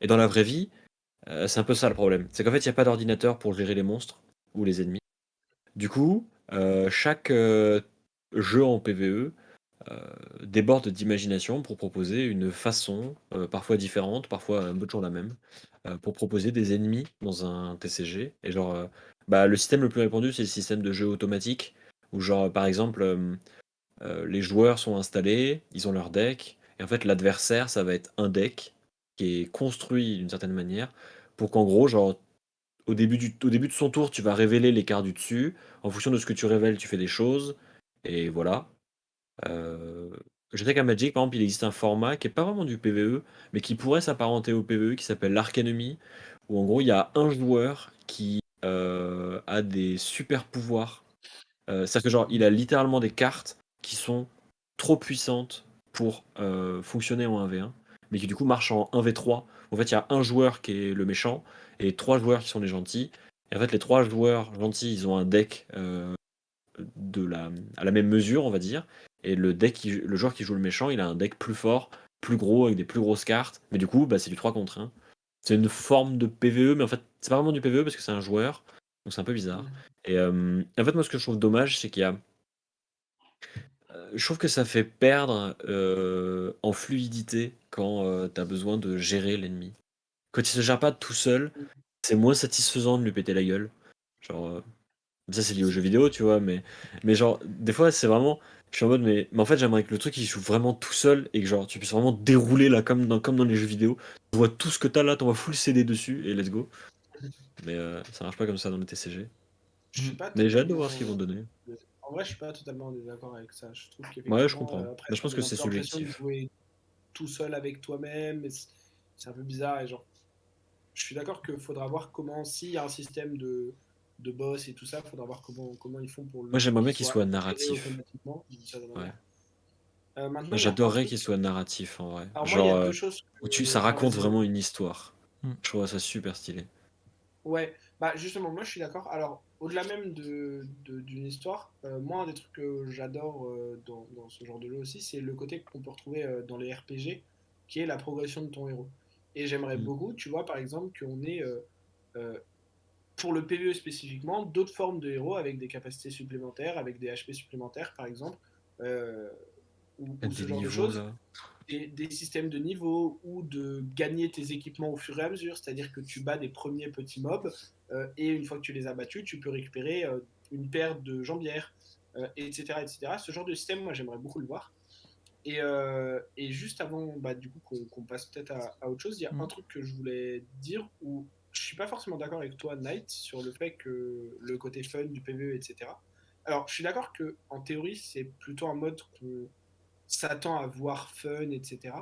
[SPEAKER 2] Et dans la vraie vie, c'est un peu ça le problème. C'est qu'en fait, il n'y a pas d'ordinateur pour gérer les monstres ou les ennemis. Du coup, chaque jeu en PvE déborde d'imagination pour proposer une façon, parfois différente, parfois un peu toujours la même, pour proposer des ennemis dans un TCG. Et genre, bah, le système le plus répandu, c'est le système de jeu automatique, où genre, par exemple, les joueurs sont installés, ils ont leur deck, et en fait, l'adversaire, ça va être un deck qui est construit d'une certaine manière, pour qu'en gros, genre, au début de son tour, tu vas révéler les cartes du dessus. En fonction de ce que tu révèles, tu fais des choses. Et voilà. Euh, je sais qu'à Magic, par exemple, il existe un format qui est pas vraiment du PvE, mais qui pourrait s'apparenter au PvE, qui s'appelle l'Arc Enemy, où en gros, il y a un joueur qui a des super pouvoirs. C'est-à-dire que genre, il a littéralement des cartes qui sont trop puissantes pour fonctionner en 1v1, mais qui du coup marchent en 1v3. En fait, il y a un joueur qui est le méchant et trois joueurs qui sont les gentils. Et en fait, les trois joueurs gentils, ils ont un deck à la même mesure, on va dire. et le joueur qui joue le méchant, il a un deck plus fort, plus gros, avec des plus grosses cartes, mais du coup, bah, c'est du 3 contre 1. C'est une forme de PvE, mais en fait, c'est pas vraiment du PvE parce que c'est un joueur, donc c'est un peu bizarre.
[SPEAKER 3] Mhm.
[SPEAKER 2] Et en fait, moi, ce que je trouve dommage, c'est qu'il y a. Je trouve que ça fait perdre en fluidité quand t'as besoin de gérer l'ennemi. Quand il se gère pas tout seul, c'est moins satisfaisant de lui péter la gueule. Genre, ça c'est lié aux jeux vidéo, tu vois, mais genre, des fois, c'est vraiment. Je suis en mode, mais en fait, j'aimerais que le truc il joue vraiment tout seul et que genre, tu puisses vraiment dérouler là, comme dans les jeux vidéo. Tu vois tout ce que t'as là, t'envoies full CD dessus et let's go. Mais ça marche pas comme ça dans le TCG.
[SPEAKER 3] Je suis pas
[SPEAKER 2] Mais j'ai hâte de voir ce
[SPEAKER 3] totalement.
[SPEAKER 2] qu'ils vont donner.
[SPEAKER 3] En vrai, je suis pas totalement en désaccord avec ça. Je trouve
[SPEAKER 2] Ouais, je
[SPEAKER 3] qu'effectivement,
[SPEAKER 2] comprends.
[SPEAKER 3] après,
[SPEAKER 2] Mais je
[SPEAKER 3] ça
[SPEAKER 2] pense que
[SPEAKER 3] donne un
[SPEAKER 2] c'est
[SPEAKER 3] peu l'impression de
[SPEAKER 2] subjectif.
[SPEAKER 3] jouer tout seul avec toi-même. Et c'est un peu bizarre. Et genre, je suis d'accord qu'il faudra voir comment, s'il y a un système de boss et tout ça, il faudra voir comment ils font pour
[SPEAKER 2] Moi, j'aimerais
[SPEAKER 3] qu'il
[SPEAKER 2] bien qu'il
[SPEAKER 3] soit
[SPEAKER 2] soit
[SPEAKER 3] géré
[SPEAKER 2] narratif.
[SPEAKER 3] automatiquement. Ça, j'aimerais
[SPEAKER 2] Ouais.
[SPEAKER 3] bien. Maintenant, il y a un
[SPEAKER 2] J'adorerais
[SPEAKER 3] truc.
[SPEAKER 2] qu'il soit narratif en vrai.
[SPEAKER 3] Alors, moi, il y a
[SPEAKER 2] Genre,
[SPEAKER 3] deux choses
[SPEAKER 2] où ça
[SPEAKER 3] Enfin,
[SPEAKER 2] raconte
[SPEAKER 3] vas-y.
[SPEAKER 2] vraiment une histoire.
[SPEAKER 1] Mm.
[SPEAKER 2] Je trouve ça super stylé.
[SPEAKER 3] Ouais, bah justement, moi je suis d'accord. Alors, au-delà même d'une histoire, moi un des trucs que j'adore dans ce genre de jeu aussi, c'est le côté qu'on peut retrouver dans les RPG, qui est la progression de ton héros. Et j'aimerais
[SPEAKER 2] Mm.
[SPEAKER 3] beaucoup, tu vois, par exemple, qu'on ait, euh, pour le PvE spécifiquement, d'autres formes de héros avec des capacités supplémentaires, avec des HP supplémentaires, par exemple, euh, ou
[SPEAKER 2] Des
[SPEAKER 3] ce genre de
[SPEAKER 2] niveaux
[SPEAKER 3] choses
[SPEAKER 2] là.
[SPEAKER 3] des systèmes de niveau ou de gagner tes équipements au fur et à mesure, c'est-à-dire que tu bats des premiers petits mobs et une fois que tu les as battus, tu peux récupérer une paire de jambières, etc., etc. Ce genre de système, moi j'aimerais beaucoup le voir. Et juste avant bah, du coup qu'on passe peut-être à autre chose, il y a un truc que je voulais dire où je suis pas forcément d'accord avec toi, Knight, sur le fait que le côté fun du PvE, etc. Alors, je suis d'accord que en théorie, c'est plutôt un mode qu'on s'attend à voir fun, etc.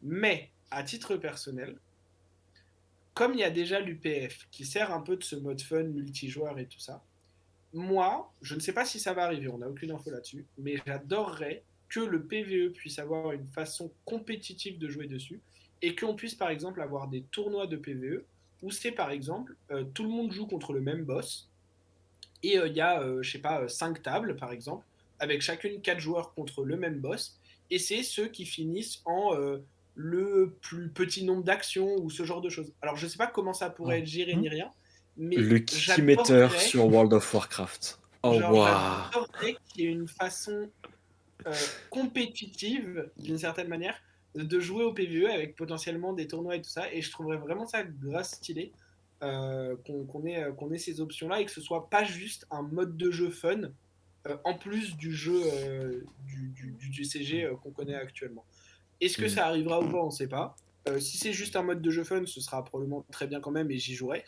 [SPEAKER 3] Mais, à titre personnel, comme il y a déjà l'UPF qui sert un peu de ce mode fun multijoueur et tout ça, moi, je ne sais pas si ça va arriver, on n'a aucune info là-dessus, mais j'adorerais que le PvE puisse avoir une façon compétitive de jouer dessus et qu'on puisse par exemple avoir des tournois de PvE où c'est par exemple tout le monde joue contre le même boss et il y a, je sais pas, 5 tables par exemple, avec chacune 4 joueurs contre le même boss, et c'est ceux qui finissent en le plus petit nombre d'actions ou ce genre de choses. Alors je sais pas comment ça pourrait être géré ni rien, mais
[SPEAKER 2] Le Kikimeter
[SPEAKER 3] j'adorerais,
[SPEAKER 2] sur World of Warcraft. Oh
[SPEAKER 3] genre
[SPEAKER 2] waouh.
[SPEAKER 3] j'adorerais qu'il y ait une façon compétitive, d'une certaine manière, de jouer au PvE avec potentiellement des tournois et tout ça. Et je trouverais vraiment ça grave stylé qu'on ait ces options-là et que ce soit pas juste un mode de jeu fun en plus du jeu du CG qu'on connaît actuellement. Est-ce que
[SPEAKER 2] Mm.
[SPEAKER 3] ça arrivera ou pas, on ne sait pas. Si c'est juste un mode de jeu fun, ce sera probablement très bien quand même et j'y jouerai.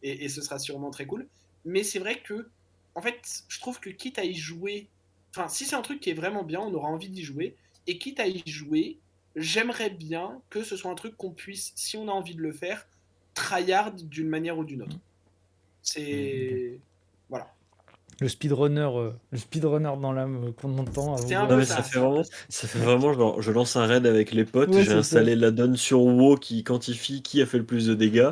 [SPEAKER 3] Et ce sera sûrement très cool. Mais c'est vrai que, en fait, je trouve que quitte à y jouer, enfin, si c'est un truc qui est vraiment bien, on aura envie d'y jouer. Et quitte à y jouer, j'aimerais bien que ce soit un truc qu'on puisse, si on a envie de le faire, tryhard d'une manière ou d'une autre. C'est. Voilà.
[SPEAKER 1] Le speedrunner dans l'âme qu'on entend à
[SPEAKER 3] C'est un
[SPEAKER 2] Non
[SPEAKER 1] vouloir.
[SPEAKER 3] peu
[SPEAKER 2] mais ça
[SPEAKER 3] ça.
[SPEAKER 2] fait vraiment genre je lance un raid avec les potes,
[SPEAKER 1] Ouais,
[SPEAKER 2] j'ai
[SPEAKER 1] c'est ça.
[SPEAKER 2] installé la donne sur WoW qui quantifie qui a fait le plus de dégâts.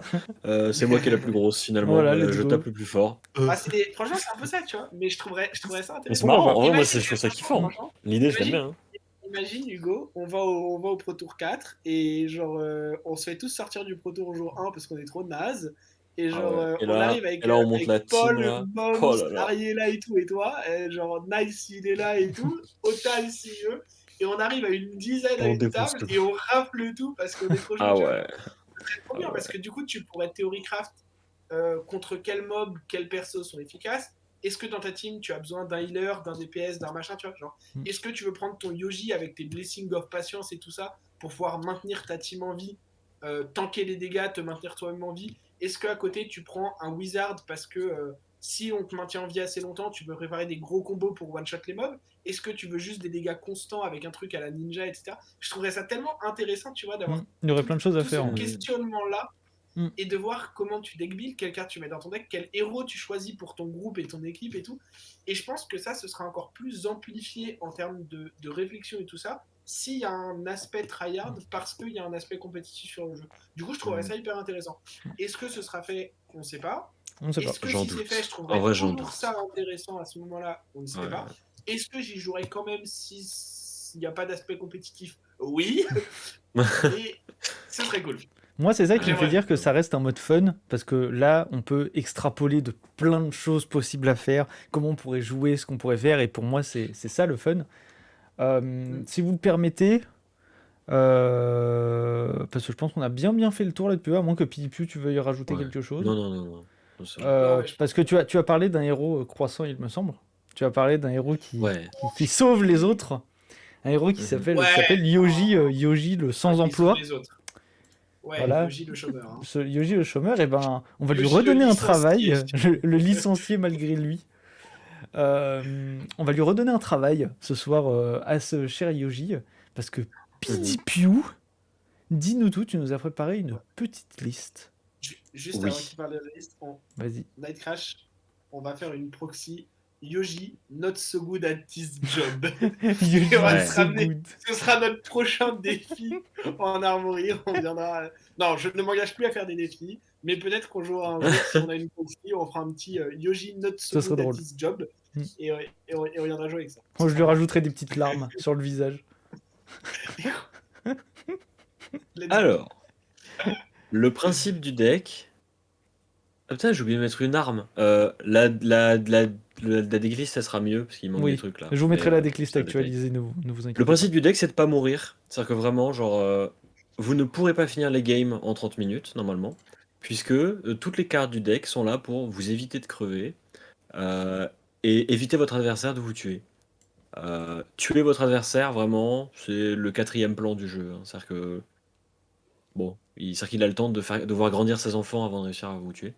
[SPEAKER 2] C'est moi qui ai la plus grosse finalement,
[SPEAKER 1] Voilà, let's
[SPEAKER 2] je
[SPEAKER 1] go.
[SPEAKER 2] tape le plus fort.
[SPEAKER 3] Franchement, c'est un peu ça, tu vois. Mais je trouverais ça
[SPEAKER 2] Mais c'est
[SPEAKER 3] intéressant.
[SPEAKER 1] Bon,
[SPEAKER 2] marrant, en vrai, moi
[SPEAKER 3] Imagine,
[SPEAKER 2] je trouve ça kiffant.
[SPEAKER 3] franchement,
[SPEAKER 2] L'idée je l'aime
[SPEAKER 3] imagine,
[SPEAKER 2] bien. Hein.
[SPEAKER 3] imagine, Hugo, on va au Pro Tour 4 et genre on se fait tous sortir du Pro Tour jour 1 parce qu'on est trop naze. Et
[SPEAKER 2] Ah
[SPEAKER 3] genre
[SPEAKER 2] ouais.
[SPEAKER 3] on arrive
[SPEAKER 2] Et là on monte
[SPEAKER 3] avec
[SPEAKER 2] la team
[SPEAKER 3] Paul,
[SPEAKER 2] là. Oh
[SPEAKER 3] Moms,
[SPEAKER 2] là là.
[SPEAKER 3] Ariella et tout et toi. Et genre Nice il est là et tout. Otal si eux. Et on arrive à une dizaine à
[SPEAKER 2] On
[SPEAKER 3] une
[SPEAKER 2] défonce
[SPEAKER 3] table
[SPEAKER 2] tout.
[SPEAKER 3] et on rafle tout parce qu'on est trop chaud,
[SPEAKER 2] Ah
[SPEAKER 3] tu vois.
[SPEAKER 2] ouais.
[SPEAKER 3] Genre, c'est trop
[SPEAKER 2] Ah
[SPEAKER 3] bien
[SPEAKER 2] ouais.
[SPEAKER 3] parce que du coup tu pourrais Theorycraft contre quel mob, quels persos sont efficaces. Est-ce que dans ta team, tu as besoin d'un healer, d'un DPS, d'un machin, tu vois, genre, est-ce que tu veux prendre ton Yoji avec tes Blessing of Patience et tout ça pour pouvoir maintenir ta team en vie, tanker les dégâts, te maintenir toi-même en vie? Est-ce qu'à côté, tu prends un Wizard parce que si on te maintient en vie assez longtemps, tu peux préparer des gros combos pour one-shot les mobs? Est-ce que tu veux juste des dégâts constants avec un truc à la ninja, etc. Je trouverais ça tellement intéressant, tu vois, d'avoir
[SPEAKER 1] Il y aurait plein de choses à
[SPEAKER 3] tout ce
[SPEAKER 1] faire. Ouais.
[SPEAKER 3] questionnement-là
[SPEAKER 1] Mm.
[SPEAKER 3] et de voir comment tu deck build, quelle carte tu mets dans ton deck, quel héros tu choisis pour ton groupe et ton équipe et tout. Et je pense que ça, ce sera encore plus amplifié en termes de réflexion et tout ça, s'il y a un aspect tryhard parce qu'il y a un aspect compétitif sur le jeu. Du coup, je trouverais ça hyper intéressant. Est-ce que ce sera fait? On ne sait pas.
[SPEAKER 1] On ne sait pas.
[SPEAKER 3] Est-ce que
[SPEAKER 2] J'en
[SPEAKER 3] si c'est fait, je
[SPEAKER 2] doute. En
[SPEAKER 3] trouverais
[SPEAKER 2] vrai j'en
[SPEAKER 3] toujours
[SPEAKER 2] doute.
[SPEAKER 3] ça intéressant à ce moment-là? On ne sait
[SPEAKER 2] Ouais.
[SPEAKER 3] pas. Est-ce que j'y jouerais quand même s'il n'y a pas d'aspect compétitif? Oui, mais ce serait cool.
[SPEAKER 1] Moi, c'est ça qui me fait
[SPEAKER 3] J'aimerais.
[SPEAKER 1] dire que ça reste un mode fun, parce que là, on peut extrapoler de plein de choses possibles à faire, comment on pourrait jouer, ce qu'on pourrait faire, et pour moi, c'est ça le fun.
[SPEAKER 3] Mm.
[SPEAKER 1] Si vous le permettez, parce que je pense qu'on a bien fait le tour là-dessus, à moins que Pipiu, tu veuilles rajouter
[SPEAKER 2] Ouais.
[SPEAKER 1] quelque chose.
[SPEAKER 2] Non. Non, c'est bon.
[SPEAKER 3] Non, mais je
[SPEAKER 1] Parce
[SPEAKER 3] pense
[SPEAKER 1] que
[SPEAKER 3] que
[SPEAKER 1] tu as parlé d'un héros croissant, il me semble. Tu as parlé d'un héros
[SPEAKER 2] Ouais.
[SPEAKER 1] qui sauve les autres. Un héros qui
[SPEAKER 2] Mhm.
[SPEAKER 3] ouais,
[SPEAKER 1] s'appelle Yoji, Yoji le
[SPEAKER 3] ah,
[SPEAKER 1] sans
[SPEAKER 3] qui sauve
[SPEAKER 1] emploi.
[SPEAKER 3] les autres. Ouais,
[SPEAKER 1] Voilà.
[SPEAKER 3] Yoji le chômeur. Hein.
[SPEAKER 1] Ce Yoji le chômeur, et ben, on va lui
[SPEAKER 3] Yoji le
[SPEAKER 1] redonner un
[SPEAKER 3] licencié.
[SPEAKER 1] travail, le licencier malgré lui. On va lui redonner un travail ce soir à ce cher Yoji, parce que
[SPEAKER 2] Mhm.
[SPEAKER 1] Pidipiu, dis-nous tout, tu nous as préparé une
[SPEAKER 3] Ouais.
[SPEAKER 1] petite liste.
[SPEAKER 3] Juste avant
[SPEAKER 2] Oui.
[SPEAKER 3] qu'il parle de la liste,
[SPEAKER 1] Vas-y.
[SPEAKER 3] Night Crash, on va faire une proxy Yoji not so good at this job.
[SPEAKER 1] Yoji
[SPEAKER 3] Et on va
[SPEAKER 1] not
[SPEAKER 2] Ouais.
[SPEAKER 3] se
[SPEAKER 1] so
[SPEAKER 3] ramener.
[SPEAKER 1] good.
[SPEAKER 3] Ce sera notre prochain défi en armorie. On viendra. Non, je ne m'engage plus à faire des défis, mais peut-être qu'on jouera un jour, si on a une proxy, on fera un petit Yoji not so
[SPEAKER 1] Ce serait
[SPEAKER 3] good at
[SPEAKER 1] drôle.
[SPEAKER 3] this job.
[SPEAKER 1] Mm.
[SPEAKER 3] Et on viendra jouer avec ça.
[SPEAKER 1] Moi, je lui
[SPEAKER 3] sera
[SPEAKER 1] rajouterai des petites larmes sur le visage.
[SPEAKER 3] Let's go.
[SPEAKER 2] Alors, le principe du deck. Ah putain, j'ai oublié de mettre une arme. La decklist, ça sera mieux, parce qu'il manque des
[SPEAKER 1] Oui,
[SPEAKER 2] trucs là.
[SPEAKER 1] je vous mettrai
[SPEAKER 2] Mais,
[SPEAKER 1] la decklist
[SPEAKER 2] c'est un détail.
[SPEAKER 1] actualisée, ne vous
[SPEAKER 2] Le
[SPEAKER 1] inquiétez
[SPEAKER 2] principe du deck, c'est de pas mourir. C'est-à-dire que vraiment, genre, vous ne pourrez pas finir les games en 30 minutes, normalement, puisque toutes les cartes du deck sont là pour vous éviter de crever euh, et éviter votre adversaire de vous tuer. Tuer votre adversaire, vraiment, c'est le 4e plan du jeu. Hein. C'est-à-dire que, bon, c'est-à-dire qu'il a le temps de voir grandir ses enfants avant de réussir à vous tuer.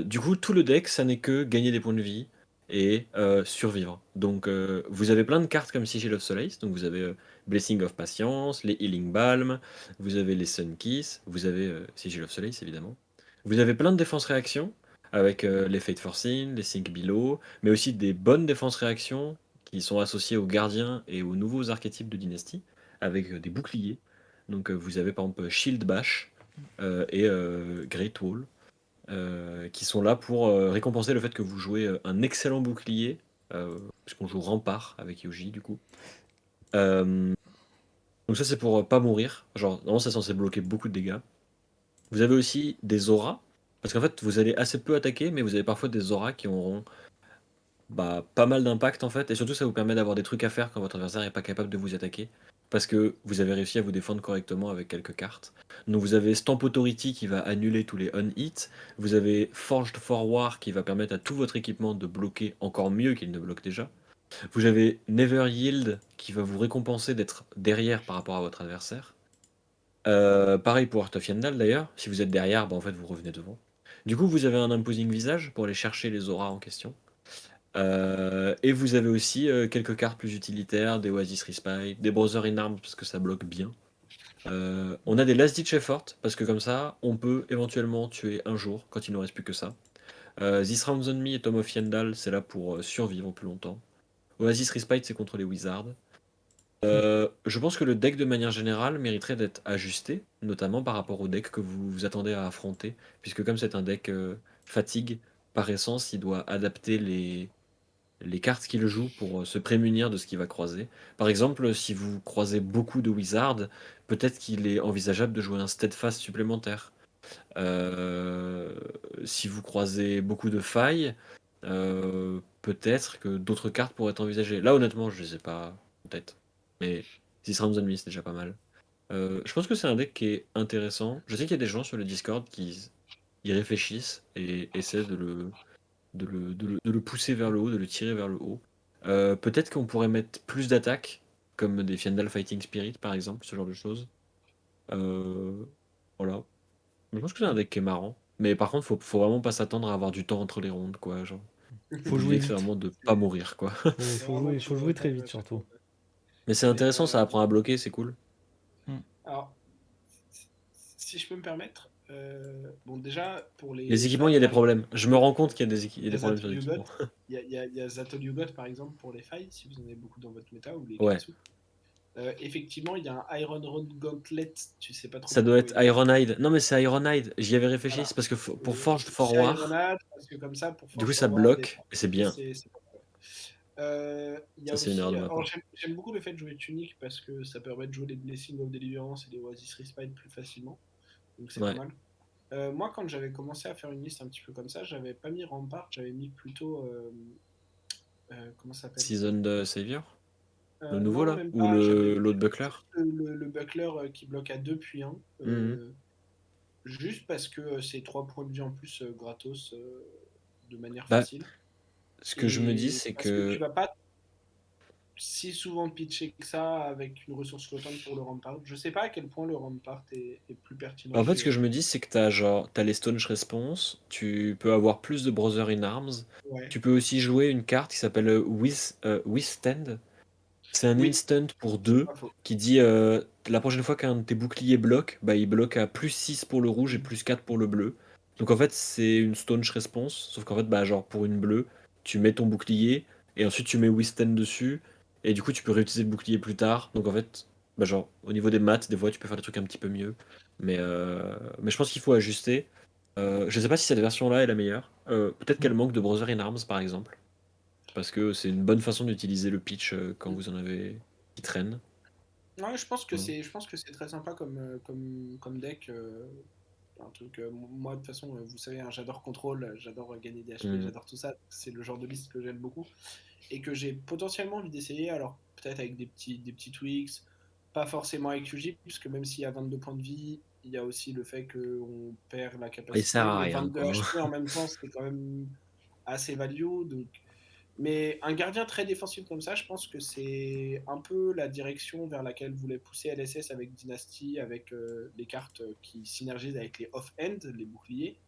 [SPEAKER 2] Du coup, tout le deck, ça n'est que gagner des points de vie et survivre. Donc, vous avez plein de cartes comme Sigil of Solace. Donc, vous avez Blessing of Patience, les Healing Balm, vous avez les Sun Kiss, vous avez Sigil of Solace, évidemment. Vous avez plein de défenses réactions avec les Fate Forcing, les Think Below, mais aussi des bonnes défenses réactions qui sont associées aux gardiens et aux nouveaux archétypes de dynastie avec des boucliers. Donc, vous avez par exemple Shield Bash et Great Wall qui sont là pour récompenser le fait que vous jouez un excellent bouclier, puisqu'on joue Rempart avec Yoji du coup. Donc ça c'est pour pas mourir, genre normalement c'est censé bloquer beaucoup de dégâts. Vous avez aussi des auras, parce qu'en fait vous allez assez peu attaquer, mais vous avez parfois des auras qui auront pas mal d'impact en fait, et surtout ça vous permet d'avoir des trucs à faire quand votre adversaire n'est pas capable de vous attaquer, parce que vous avez réussi à vous défendre correctement avec quelques cartes. Donc vous avez Stamp Authority qui va annuler tous les on-hit, vous avez Forged for War qui va permettre à tout votre équipement de bloquer encore mieux qu'il ne bloque déjà. Vous avez Never Yield qui va vous récompenser d'être derrière par rapport à votre adversaire. Pareil pour Heart of Yandal d'ailleurs, si vous êtes derrière, en fait vous revenez devant. Du coup vous avez un Imposing Visage pour aller chercher les auras en question. Et vous avez aussi quelques cartes plus utilitaires, des Oasis Respite, des Brothers in Arms parce que ça bloque bien. On a des Last Ditch Effort parce que comme ça, on peut éventuellement tuer un jour quand il ne reste plus que ça. This Rounds on Me et Tom of Yandal, c'est là pour survivre plus longtemps. Oasis Respite, c'est contre les Wizards. Je pense que le deck de manière générale mériterait d'être ajusté, notamment par rapport au deck que vous vous attendez à affronter, puisque comme c'est un deck fatigue, par essence, il doit adapter les cartes qu'il joue pour se prémunir de ce qu'il va croiser. Par exemple, si vous croisez beaucoup de Wizards, peut-être qu'il est envisageable de jouer un Steadfast supplémentaire. Si vous croisez beaucoup de failles, peut-être que d'autres cartes pourraient être envisagées. Là, honnêtement, je ne les ai pas en tête. Mais This Rounds on Me, c'est déjà pas mal. Je pense que c'est un deck qui est intéressant. Je sais qu'il y a des gens sur le Discord qui y réfléchissent et essaient de le pousser vers le haut, de le tirer vers le haut. Peut-être qu'on pourrait mettre plus d'attaques, comme des Fiandal Fighting Spirit par exemple, ce genre de choses. Voilà. Je pense que c'est un deck qui est marrant. Mais par contre, faut vraiment pas s'attendre à avoir du temps entre les rondes, quoi. Genre.
[SPEAKER 1] Faut jouer
[SPEAKER 2] L'idée, c'est
[SPEAKER 1] vite.
[SPEAKER 2] vraiment de pas mourir, quoi.
[SPEAKER 1] Faut jouer très vite surtout.
[SPEAKER 2] Mais c'est intéressant, ça apprend à bloquer, c'est cool.
[SPEAKER 3] Alors, si je peux me permettre, bon déjà pour
[SPEAKER 2] Les équipements, il y a des problèmes. Je me rends compte qu'il y a des problèmes sur les équipements.
[SPEAKER 3] Il y a Zatol Yugot par exemple pour les failles, si vous en avez beaucoup dans votre méta, ou les
[SPEAKER 2] Ouais.
[SPEAKER 3] Katsu. Effectivement, il y a un Iron Rod Gauntlet, tu sais pas trop.
[SPEAKER 2] Ça doit être Ironhide. Non, mais c'est Ironhide. J'y avais réfléchi,
[SPEAKER 3] Voilà.
[SPEAKER 2] c'est parce que pour
[SPEAKER 3] Et
[SPEAKER 2] Forged
[SPEAKER 3] c'est
[SPEAKER 2] for War,
[SPEAKER 3] Ironhide, parce que comme ça, pour
[SPEAKER 2] du coup,
[SPEAKER 3] Forged
[SPEAKER 2] ça
[SPEAKER 3] for War,
[SPEAKER 2] bloque, et c'est bien.
[SPEAKER 3] c'est pas mal. Il y a
[SPEAKER 2] Ça, c'est une erreur
[SPEAKER 3] aussi,
[SPEAKER 2] de ma
[SPEAKER 3] alors
[SPEAKER 2] part.
[SPEAKER 3] j'aime beaucoup le fait de jouer Tunic parce que ça permet de jouer les Blessing of Deliverance et les Oasis Respite plus facilement, donc c'est pas
[SPEAKER 2] Ouais.
[SPEAKER 3] mal. Moi, quand j'avais commencé à faire une liste un petit peu comme ça, j'avais pas mis Rampart, j'avais mis plutôt, comment ça s'appelle?
[SPEAKER 2] Season de Savior? Le nouveau,
[SPEAKER 3] Non,
[SPEAKER 2] là?
[SPEAKER 3] même
[SPEAKER 2] Ou
[SPEAKER 3] pas, j'avais mis
[SPEAKER 2] l'autre buckler?
[SPEAKER 3] juste le buckler qui bloque à 2 puis 1,
[SPEAKER 2] Mhm.
[SPEAKER 3] juste parce que c'est 3 points de vie en plus gratos de manière
[SPEAKER 2] Bah,
[SPEAKER 3] facile.
[SPEAKER 2] ce que je me dis,
[SPEAKER 3] Et
[SPEAKER 2] c'est
[SPEAKER 3] parce que tu
[SPEAKER 2] que
[SPEAKER 3] vas pas si souvent pitcher que ça avec une ressource flottante pour le Rampart. Je sais pas à quel point le Rampart est plus pertinent
[SPEAKER 2] en fait, ce que je me dis, c'est que t'as les Staunch Response, tu peux avoir plus de Brother in Arms,
[SPEAKER 3] Ouais.
[SPEAKER 2] tu peux aussi jouer une carte qui s'appelle Withstand. C'est un
[SPEAKER 3] Oui,
[SPEAKER 2] instant pour
[SPEAKER 3] c'est
[SPEAKER 2] 2
[SPEAKER 3] pas faux.
[SPEAKER 2] qui dit la prochaine fois qu'un de tes boucliers bloque, bah il bloque à plus 6 pour le rouge et
[SPEAKER 3] Mm.
[SPEAKER 2] plus 4 pour le bleu. Donc en fait, c'est une Staunch Response, sauf qu'en fait, bah genre pour une bleue, tu mets ton bouclier et ensuite tu mets Withstand dessus et du coup tu peux réutiliser le bouclier plus tard. Donc en fait, bah genre au niveau des maths, des fois tu peux faire des trucs un petit peu mieux. Mais je pense qu'il faut ajuster. Je sais pas si cette version-là est la meilleure. Peut-être qu'elle manque de Brother in Arms par exemple. Parce que c'est une bonne façon d'utiliser le pitch quand
[SPEAKER 3] Mm.
[SPEAKER 2] vous en avez qui traîne.
[SPEAKER 3] Ouais,
[SPEAKER 2] Ouais.
[SPEAKER 3] je pense que c'est très sympa comme deck. Un truc, moi de toute façon, vous savez, hein, j'adore contrôle, j'adore gagner des HP,
[SPEAKER 2] Mhm.
[SPEAKER 3] j'adore tout ça. C'est le genre de liste que j'aime beaucoup et que j'ai potentiellement envie d'essayer. Alors peut-être avec des petits tweaks, pas forcément avec UJ, puisque même s'il y a 22 points de vie, il y a aussi le fait qu'on perd la
[SPEAKER 2] Il sert
[SPEAKER 3] capacité.
[SPEAKER 2] à
[SPEAKER 3] Mais
[SPEAKER 2] rien,
[SPEAKER 3] 22
[SPEAKER 2] quoi.
[SPEAKER 3] HP en même temps, c'est quand même assez value. Donc mais un gardien très défensif comme ça, je pense que c'est un peu la direction vers laquelle voulait pousser LSS avec Dynasty, avec les cartes qui synergisent avec les off-end, les boucliers,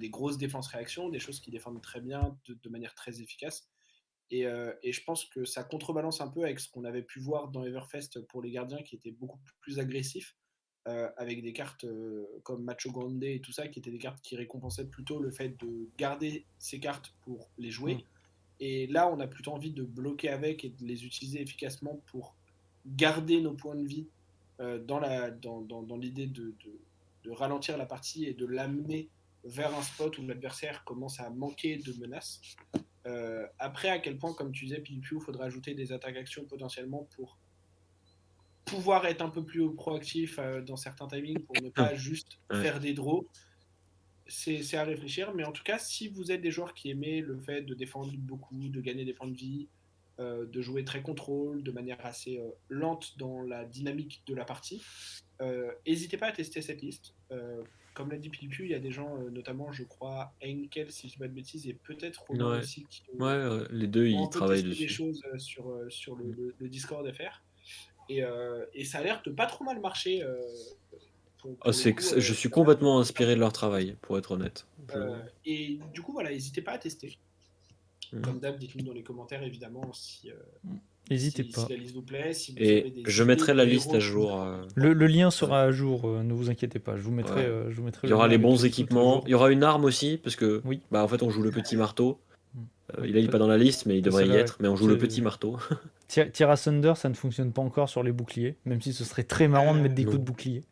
[SPEAKER 3] des grosses défenses-réactions, des choses qui défendent très bien de manière très efficace. Et je pense que ça contrebalance un peu avec ce qu'on avait pu voir dans Everfest pour les gardiens qui étaient beaucoup plus agressifs, avec des cartes comme Macho Grande et tout ça, qui étaient des cartes qui récompensaient plutôt le fait de garder ces cartes pour les jouer. Et là, on a plutôt envie de bloquer avec et de les utiliser efficacement pour garder nos points de vie dans l'idée de ralentir la partie et de l'amener vers un spot où l'adversaire commence à manquer de menaces. Après, à quel point, comme tu disais, PvP, il faudra ajouter des attaques-actions potentiellement pour pouvoir être un peu plus proactif dans certains timings pour ne pas juste
[SPEAKER 2] Ouais.
[SPEAKER 3] faire des draws. C'est à réfléchir, mais en tout cas, si vous êtes des joueurs qui aimez le fait de défendre beaucoup, de gagner des points de vie, de jouer très contrôle, de manière assez lente dans la dynamique de la partie, n'hésitez pas à tester cette liste. Comme l'a dit Pilpu, il y a des gens, notamment, je crois, Henkel, si je ne dis pas de bêtises, et peut-être Romain
[SPEAKER 2] Ouais.
[SPEAKER 3] aussi, qui
[SPEAKER 2] Ouais, les deux,
[SPEAKER 3] ont
[SPEAKER 2] ils
[SPEAKER 3] un peu
[SPEAKER 2] travaillent
[SPEAKER 3] testé des
[SPEAKER 2] dessus.
[SPEAKER 3] choses sur le Discord FR. Et ça a l'air de pas trop mal marcher.
[SPEAKER 2] Ah,
[SPEAKER 3] Pour le coup,
[SPEAKER 2] je suis
[SPEAKER 3] ça a l'air
[SPEAKER 2] complètement
[SPEAKER 3] de pas
[SPEAKER 2] inspiré de leur travail, pour être honnête.
[SPEAKER 3] et du coup, voilà, n'hésitez pas à tester.
[SPEAKER 2] Mhm.
[SPEAKER 3] Comme d'hab, dites-nous dans les commentaires, évidemment,
[SPEAKER 1] N'hésitez pas.
[SPEAKER 3] si la liste vous plaît, si vous
[SPEAKER 2] Et
[SPEAKER 3] avez des
[SPEAKER 2] je
[SPEAKER 3] idées
[SPEAKER 2] mettrai
[SPEAKER 3] de
[SPEAKER 2] la liste
[SPEAKER 3] héros
[SPEAKER 2] à
[SPEAKER 3] que vous
[SPEAKER 2] jour.
[SPEAKER 3] avez envie de
[SPEAKER 1] Le lien
[SPEAKER 2] Ouais.
[SPEAKER 1] sera à jour, ne vous inquiétez pas.
[SPEAKER 2] Ouais.
[SPEAKER 1] Je vous mettrai
[SPEAKER 2] Il y
[SPEAKER 1] le
[SPEAKER 2] aura
[SPEAKER 1] lien
[SPEAKER 2] les
[SPEAKER 1] avec
[SPEAKER 2] bons
[SPEAKER 1] les inputs à
[SPEAKER 2] équipements.
[SPEAKER 1] jour.
[SPEAKER 2] Il y aura une arme aussi, parce que
[SPEAKER 1] Oui.
[SPEAKER 2] bah, en fait, on joue le petit marteau.
[SPEAKER 1] Oui,
[SPEAKER 2] Il est pas dans la liste, mais il devrait y
[SPEAKER 1] celle-là,
[SPEAKER 2] être. Mais on joue le petit marteau.
[SPEAKER 1] Tir à Thunder, ça ne fonctionne pas encore sur les boucliers, même si ce serait très marrant de mettre des coups de
[SPEAKER 2] Non.
[SPEAKER 1] bouclier.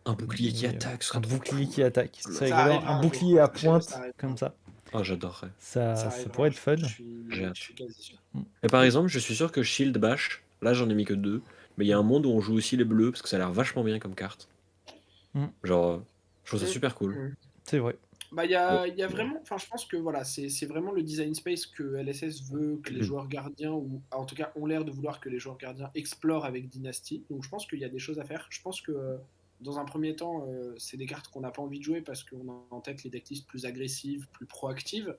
[SPEAKER 2] Un bouclier qui
[SPEAKER 1] Mais
[SPEAKER 2] attaque, ce
[SPEAKER 1] un
[SPEAKER 2] serait trop
[SPEAKER 1] bouclier
[SPEAKER 2] cool.
[SPEAKER 1] qui attaque,
[SPEAKER 2] Oh là
[SPEAKER 1] c'est
[SPEAKER 3] Ça
[SPEAKER 1] rigolo. Un
[SPEAKER 3] arrivera un jour.
[SPEAKER 1] bouclier à
[SPEAKER 3] Sachez-le, ça
[SPEAKER 1] pointe,
[SPEAKER 3] arrivera
[SPEAKER 1] comme
[SPEAKER 3] un jour.
[SPEAKER 1] ça.
[SPEAKER 2] là. Oh, j'adorerais.
[SPEAKER 3] Ça
[SPEAKER 1] Ça
[SPEAKER 3] arrivera
[SPEAKER 1] pourrait
[SPEAKER 3] un
[SPEAKER 1] être
[SPEAKER 3] jour.
[SPEAKER 1] fun.
[SPEAKER 2] J'ai
[SPEAKER 3] Je
[SPEAKER 2] hâte.
[SPEAKER 3] suis quasi sûr.
[SPEAKER 2] Et par
[SPEAKER 1] Et
[SPEAKER 2] exemple, je suis sûr que Shield Bash, là j'en ai mis que 2, mais il y a un monde où on joue aussi les bleus, parce que ça a l'air vachement bien comme carte. Genre, je trouve ça super cool.
[SPEAKER 1] c'est vrai.
[SPEAKER 3] Bah,
[SPEAKER 2] Bon,
[SPEAKER 3] il y a
[SPEAKER 2] voilà.
[SPEAKER 3] vraiment, enfin, je pense que voilà, c'est vraiment le design space que LSS veut que les joueurs gardiens, ou en tout cas ont l'air de vouloir que les joueurs gardiens explorent avec Dynasty. Donc je pense qu'il y a des choses à faire. Je pense que dans un premier temps, c'est des cartes qu'on n'a pas envie de jouer parce qu'on a en tête les decklists plus agressives, plus proactives.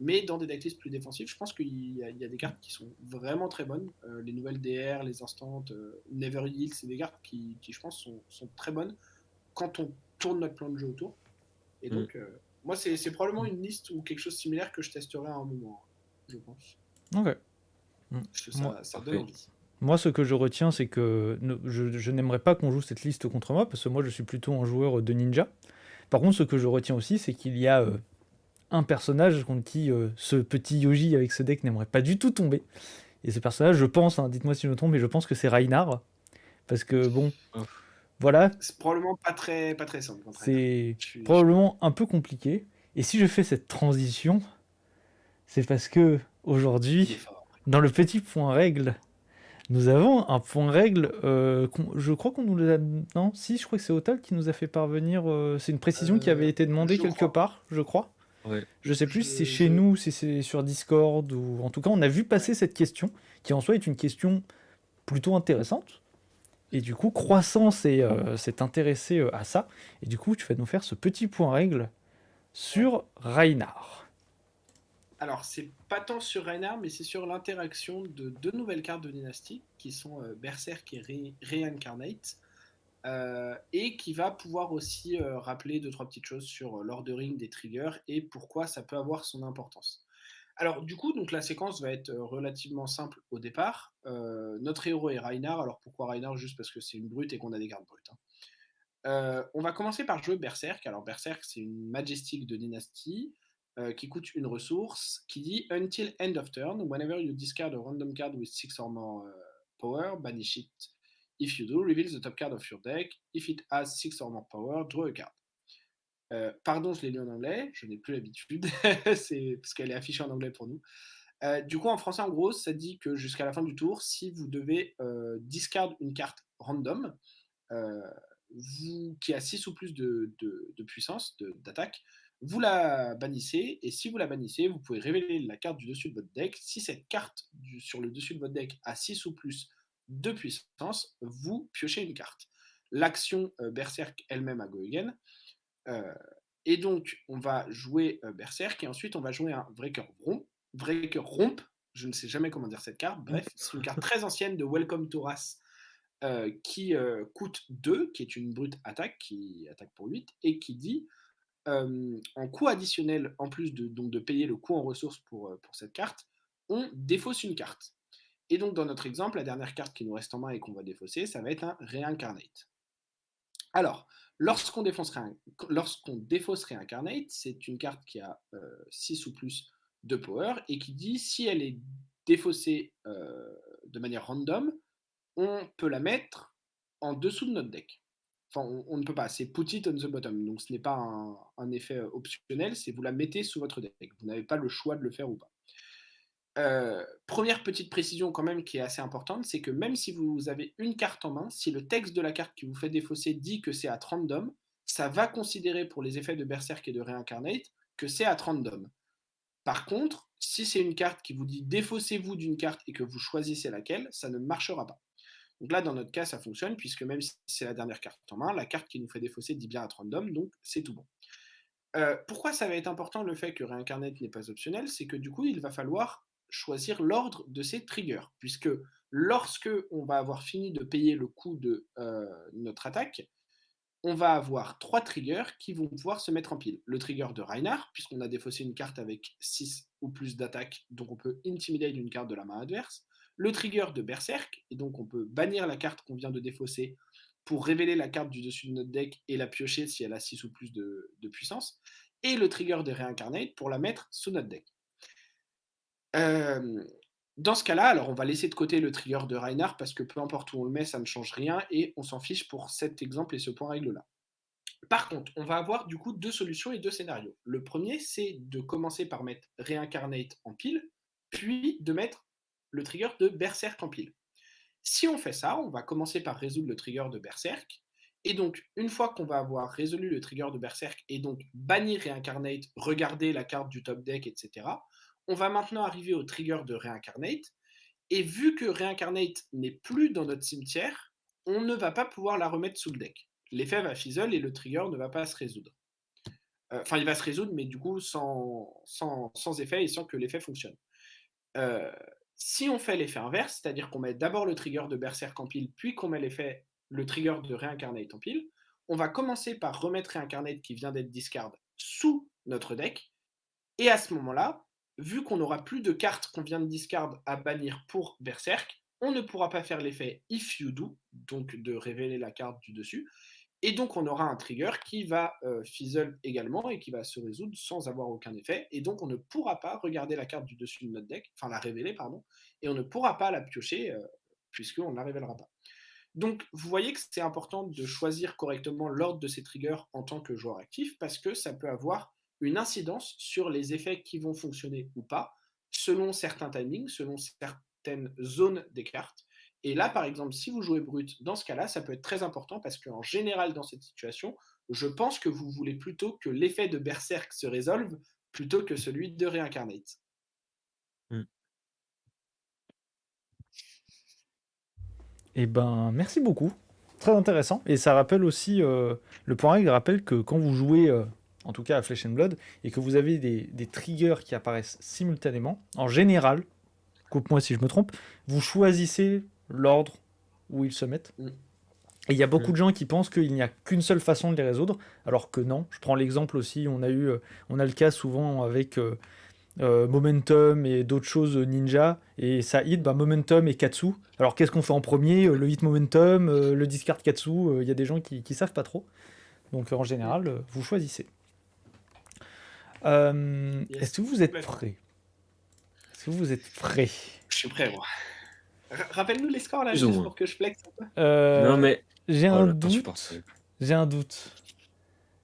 [SPEAKER 3] Mais dans des decklists plus défensifs, je pense qu'il y a des cartes qui sont vraiment très bonnes. Les nouvelles DR, les instants, Never Yield, c'est des cartes qui, je pense, sont très bonnes quand on tourne notre plan de jeu autour. Et
[SPEAKER 2] Mm.
[SPEAKER 3] donc, moi, c'est probablement une liste ou quelque chose de similaire que je testerai à un moment, je pense.
[SPEAKER 1] Ok.
[SPEAKER 3] Parce que ça donne
[SPEAKER 2] Parfait.
[SPEAKER 3] envie.
[SPEAKER 1] Moi, ce que je retiens, c'est que je n'aimerais pas qu'on joue cette liste contre moi, parce que moi, je suis plutôt un joueur de ninja. Par contre, ce que je retiens aussi, c'est qu'il y a un personnage contre qui ce petit Yoji avec ce deck n'aimerait pas du tout tomber. Et ce personnage, je pense, hein, dites-moi si je me trompe, mais je pense que c'est Reinhardt. Parce que, bon,
[SPEAKER 2] Oh.
[SPEAKER 1] voilà,
[SPEAKER 3] C'est probablement pas très simple contre Reinhardt.
[SPEAKER 1] c'est probablement un peu compliqué. Et si je fais cette transition, c'est parce que
[SPEAKER 3] Il est
[SPEAKER 1] aujourd'hui,
[SPEAKER 3] fort.
[SPEAKER 1] dans le petit point règle, nous avons un point règle. Je crois qu'on nous l'a. Non, si, je crois que c'est Otal qui nous a fait parvenir. C'est une précision qui avait été demandée
[SPEAKER 3] Je
[SPEAKER 1] quelque
[SPEAKER 3] crois.
[SPEAKER 1] part, je crois.
[SPEAKER 2] Ouais.
[SPEAKER 1] Je sais plus si c'est chez
[SPEAKER 3] Je...
[SPEAKER 1] nous, si c'est sur Discord, ou en tout cas, on a vu
[SPEAKER 3] Ouais.
[SPEAKER 1] passer cette question, qui en soi est une question plutôt intéressante. Et du coup, Croissant s'est intéressé à ça. Et du coup, tu vas nous faire ce petit point règle
[SPEAKER 3] Ouais.
[SPEAKER 1] sur Reinhardt.
[SPEAKER 3] Alors, c'est pas tant sur Reinhardt, mais c'est sur l'interaction de deux nouvelles cartes de dynastie, qui sont Berserk et Reincarnate, et qui va pouvoir aussi rappeler deux, trois petites choses sur l'ordering des triggers et pourquoi ça peut avoir son importance. Alors, du coup, donc la séquence va être relativement simple au départ. Notre héros est Reinhardt. Alors, pourquoi Reinhardt? Juste parce que c'est une brute et qu'on a des cartes brutes, hein. On va commencer par jouer Berserk. Alors Berserk, c'est une Majestic de dynastie qui coûte une ressource qui dit Until end of turn, whenever you discard a random card with 6 or more power, banish it. If you do, reveal the top card of your deck. If it has 6 or more power, draw a card. Pardon, je l'ai lu en anglais, je n'ai plus l'habitude, c'est parce qu'elle est affichée en anglais pour nous. Du coup, en français, en gros, ça dit que jusqu'à la fin du tour, si vous devez discard une carte random, euh, qui a 6 ou plus de puissance, d'attaque, vous la bannissez, et si vous la bannissez, vous pouvez révéler la carte du dessus de votre deck. Si cette carte sur le dessus de votre deck a 6 ou plus de puissance, vous piochez une carte. L'action Berserk elle-même à Go Again. Euh, et donc, on va jouer Berserk, et ensuite, on va jouer un Breaker Romp, je ne sais jamais comment dire cette carte. Bref, c'est une carte très ancienne de Welcome to Wrath qui coûte 2, qui est une brute attaque, qui attaque pour 8, et qui dit en coût additionnel, en plus donc de payer le coût en ressources pour cette carte, on défausse une carte. Et donc dans notre exemple, la dernière carte qui nous reste en main et qu'on va défausser, ça va être un Reincarnate. Alors, lorsqu'on défausse Reincarnate, c'est une carte qui a 6 ou plus de power et qui dit si elle est défaussée de manière random, on peut la mettre en dessous de notre deck. Enfin, on ne peut pas, c'est put it on the bottom. Donc ce n'est pas un effet optionnel, c'est vous la mettez sous votre deck. Vous n'avez pas le choix de le faire ou pas. Première petite précision quand même qui est assez importante, c'est que même si vous avez une carte en main, si le texte de la carte qui vous fait défausser dit que c'est at random, ça va considérer pour les effets de Berserk et de Reincarnate que c'est at random. Par contre, si c'est une carte qui vous dit défaussez-vous d'une carte et que vous choisissez laquelle, ça ne marchera pas. Donc là, dans notre cas, ça fonctionne, puisque même si c'est la dernière carte en main, la carte qui nous fait défausser dit bien at random, donc c'est tout bon. Pourquoi ça va être important le fait que Reincarnate n'est pas optionnel? C'est que du coup, il va falloir choisir l'ordre de ces triggers, puisque lorsque on va avoir fini de payer le coût de notre attaque, on va avoir 3 triggers qui vont pouvoir se mettre en pile. Le trigger de Reinhardt, puisqu'on a défaussé une carte avec 6 ou plus d'attaque, donc on peut intimidate une carte de la main adverse. Le trigger de Berserk, et donc on peut bannir la carte qu'on vient de défausser pour révéler la carte du dessus de notre deck et la piocher si elle a 6 ou plus de puissance. Et le trigger de Reincarnate pour la mettre sous notre deck. Dans ce cas-là, alors on va laisser de côté le trigger de Reinhardt parce que peu importe où on le met, ça ne change rien et on s'en fiche pour cet exemple et ce point règle-là. Par contre, on va avoir du coup 2 solutions et 2 scénarios. Le premier, c'est de commencer par mettre Reincarnate en pile, puis de mettre le trigger de Berserk en pile. Si on fait ça, on va commencer par résoudre le trigger de Berserk. Et donc, une fois qu'on va avoir résolu le trigger de Berserk et donc bannir Reincarnate, regarder la carte du top deck, etc., on va maintenant arriver au trigger de Reincarnate. Et vu que Reincarnate n'est plus dans notre cimetière, on ne va pas pouvoir la remettre sous le deck. L'effet va fizzle et le trigger ne va pas se résoudre. Enfin, il va se résoudre, mais du coup, sans effet et sans que l'effet fonctionne. Euh, Si on fait l'effet inverse, c'est-à-dire qu'on met d'abord le trigger de Berserk en pile, puis qu'on met le trigger de Reincarnate en pile, on va commencer par remettre Reincarnate qui vient d'être discard sous notre deck, et à ce moment-là, vu qu'on n'aura plus de cartes qu'on vient de discard à bannir pour Berserk, on ne pourra pas faire l'effet If You Do, donc de révéler la carte du dessus, et donc on aura un trigger qui va fizzle également et qui va se résoudre sans avoir aucun effet. Et donc on ne pourra pas regarder la carte du dessus de notre deck, enfin la révéler, pardon, et on ne pourra pas la piocher puisqu'on ne la révélera pas. Donc vous voyez que c'est important de choisir correctement l'ordre de ces triggers en tant que joueur actif parce que ça peut avoir une incidence sur les effets qui vont fonctionner ou pas selon certains timings, selon certaines zones des cartes. Et là, par exemple, si vous jouez brut, dans ce cas-là, ça peut être très important parce qu'en général, dans cette situation, je pense que vous voulez plutôt que l'effet de Berserk se résolve plutôt que celui de Reincarnate.
[SPEAKER 2] Mm.
[SPEAKER 1] Eh ben, merci beaucoup. Très intéressant. Et ça rappelle aussi, le point règle rappelle que quand vous jouez, en tout cas à Flesh and Blood, et que vous avez des triggers qui apparaissent simultanément, en général, coupe-moi si je me trompe, vous choisissez l'ordre où ils se mettent.
[SPEAKER 3] Mm.
[SPEAKER 1] Et il y a beaucoup
[SPEAKER 2] Mm.
[SPEAKER 1] de gens qui pensent qu'il n'y a qu'une seule façon de les résoudre, alors que non. Je prends l'exemple aussi, on a le cas souvent avec Momentum et d'autres choses ninja, et ça hit Momentum et Katsu. Alors qu'est-ce qu'on fait en premier? Le hit Momentum, le discard Katsu, il y a des gens qui savent pas trop. Donc en général, vous choisissez.
[SPEAKER 3] Yes,
[SPEAKER 1] Est-ce que vous êtes
[SPEAKER 3] complètement.
[SPEAKER 1] prêts? Est-ce que vous êtes prêts?
[SPEAKER 3] Je suis prêt, moi. Rappelle-nous les scores là,
[SPEAKER 2] Plus ou
[SPEAKER 3] juste
[SPEAKER 2] moins.
[SPEAKER 3] pour que je flex un peu.
[SPEAKER 2] Non, mais.
[SPEAKER 1] J'ai
[SPEAKER 2] Oh
[SPEAKER 1] un
[SPEAKER 2] là,
[SPEAKER 1] doute.
[SPEAKER 2] insupportable.
[SPEAKER 1] J'ai un doute.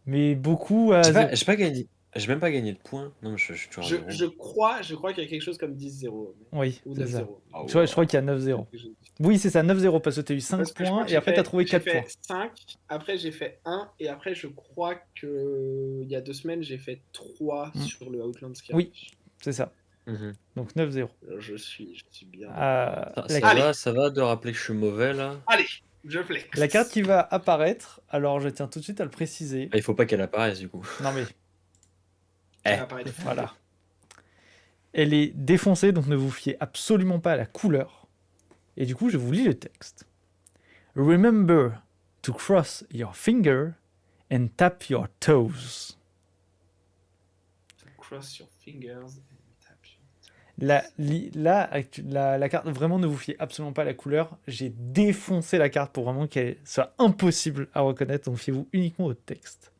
[SPEAKER 1] Mais beaucoup à
[SPEAKER 2] J'ai
[SPEAKER 1] zéro.
[SPEAKER 2] pas gagné. J'ai même pas gagné de points. Non, mais je suis toujours à
[SPEAKER 3] Je,
[SPEAKER 2] 0.
[SPEAKER 3] je crois qu'il y a quelque chose comme 10-0.
[SPEAKER 1] Oui,
[SPEAKER 3] Ou
[SPEAKER 1] c'est ça.
[SPEAKER 3] 9-0.
[SPEAKER 2] Ah
[SPEAKER 1] Je crois
[SPEAKER 2] ouais.
[SPEAKER 1] qu'il y a 9-0. Oui, c'est ça, 9-0, parce que tu as eu 5
[SPEAKER 3] Parce que je crois
[SPEAKER 1] points
[SPEAKER 3] que
[SPEAKER 1] et après tu as trouvé 4
[SPEAKER 3] j'ai
[SPEAKER 1] points.
[SPEAKER 3] fait 5, après j'ai fait 1, et après je crois que il y a 2 semaines j'ai fait 3
[SPEAKER 1] Mm.
[SPEAKER 3] sur le Outlands Skirmish.
[SPEAKER 1] Oui, c'est ça.
[SPEAKER 2] Mhm.
[SPEAKER 1] Donc 9-0.
[SPEAKER 3] Je suis bien.
[SPEAKER 2] Ça va de rappeler que je suis mauvais là.
[SPEAKER 3] Allez, je flex.
[SPEAKER 1] La carte qui va apparaître, alors je tiens tout de suite à le préciser.
[SPEAKER 2] Ah, il faut pas qu'elle apparaisse du coup.
[SPEAKER 1] Non mais,
[SPEAKER 3] Elle apparaît de
[SPEAKER 1] voilà. Elle est défoncée, donc ne vous fiez absolument pas à la couleur. Et du coup, je vous lis le texte. Remember to cross your finger and tap your toes.
[SPEAKER 3] Cross your fingers and tap your toes.
[SPEAKER 1] La carte, vraiment ne vous fiez absolument pas à la couleur. J'ai défoncé la carte pour vraiment qu'elle soit impossible à reconnaître, donc fiez-vous uniquement au texte.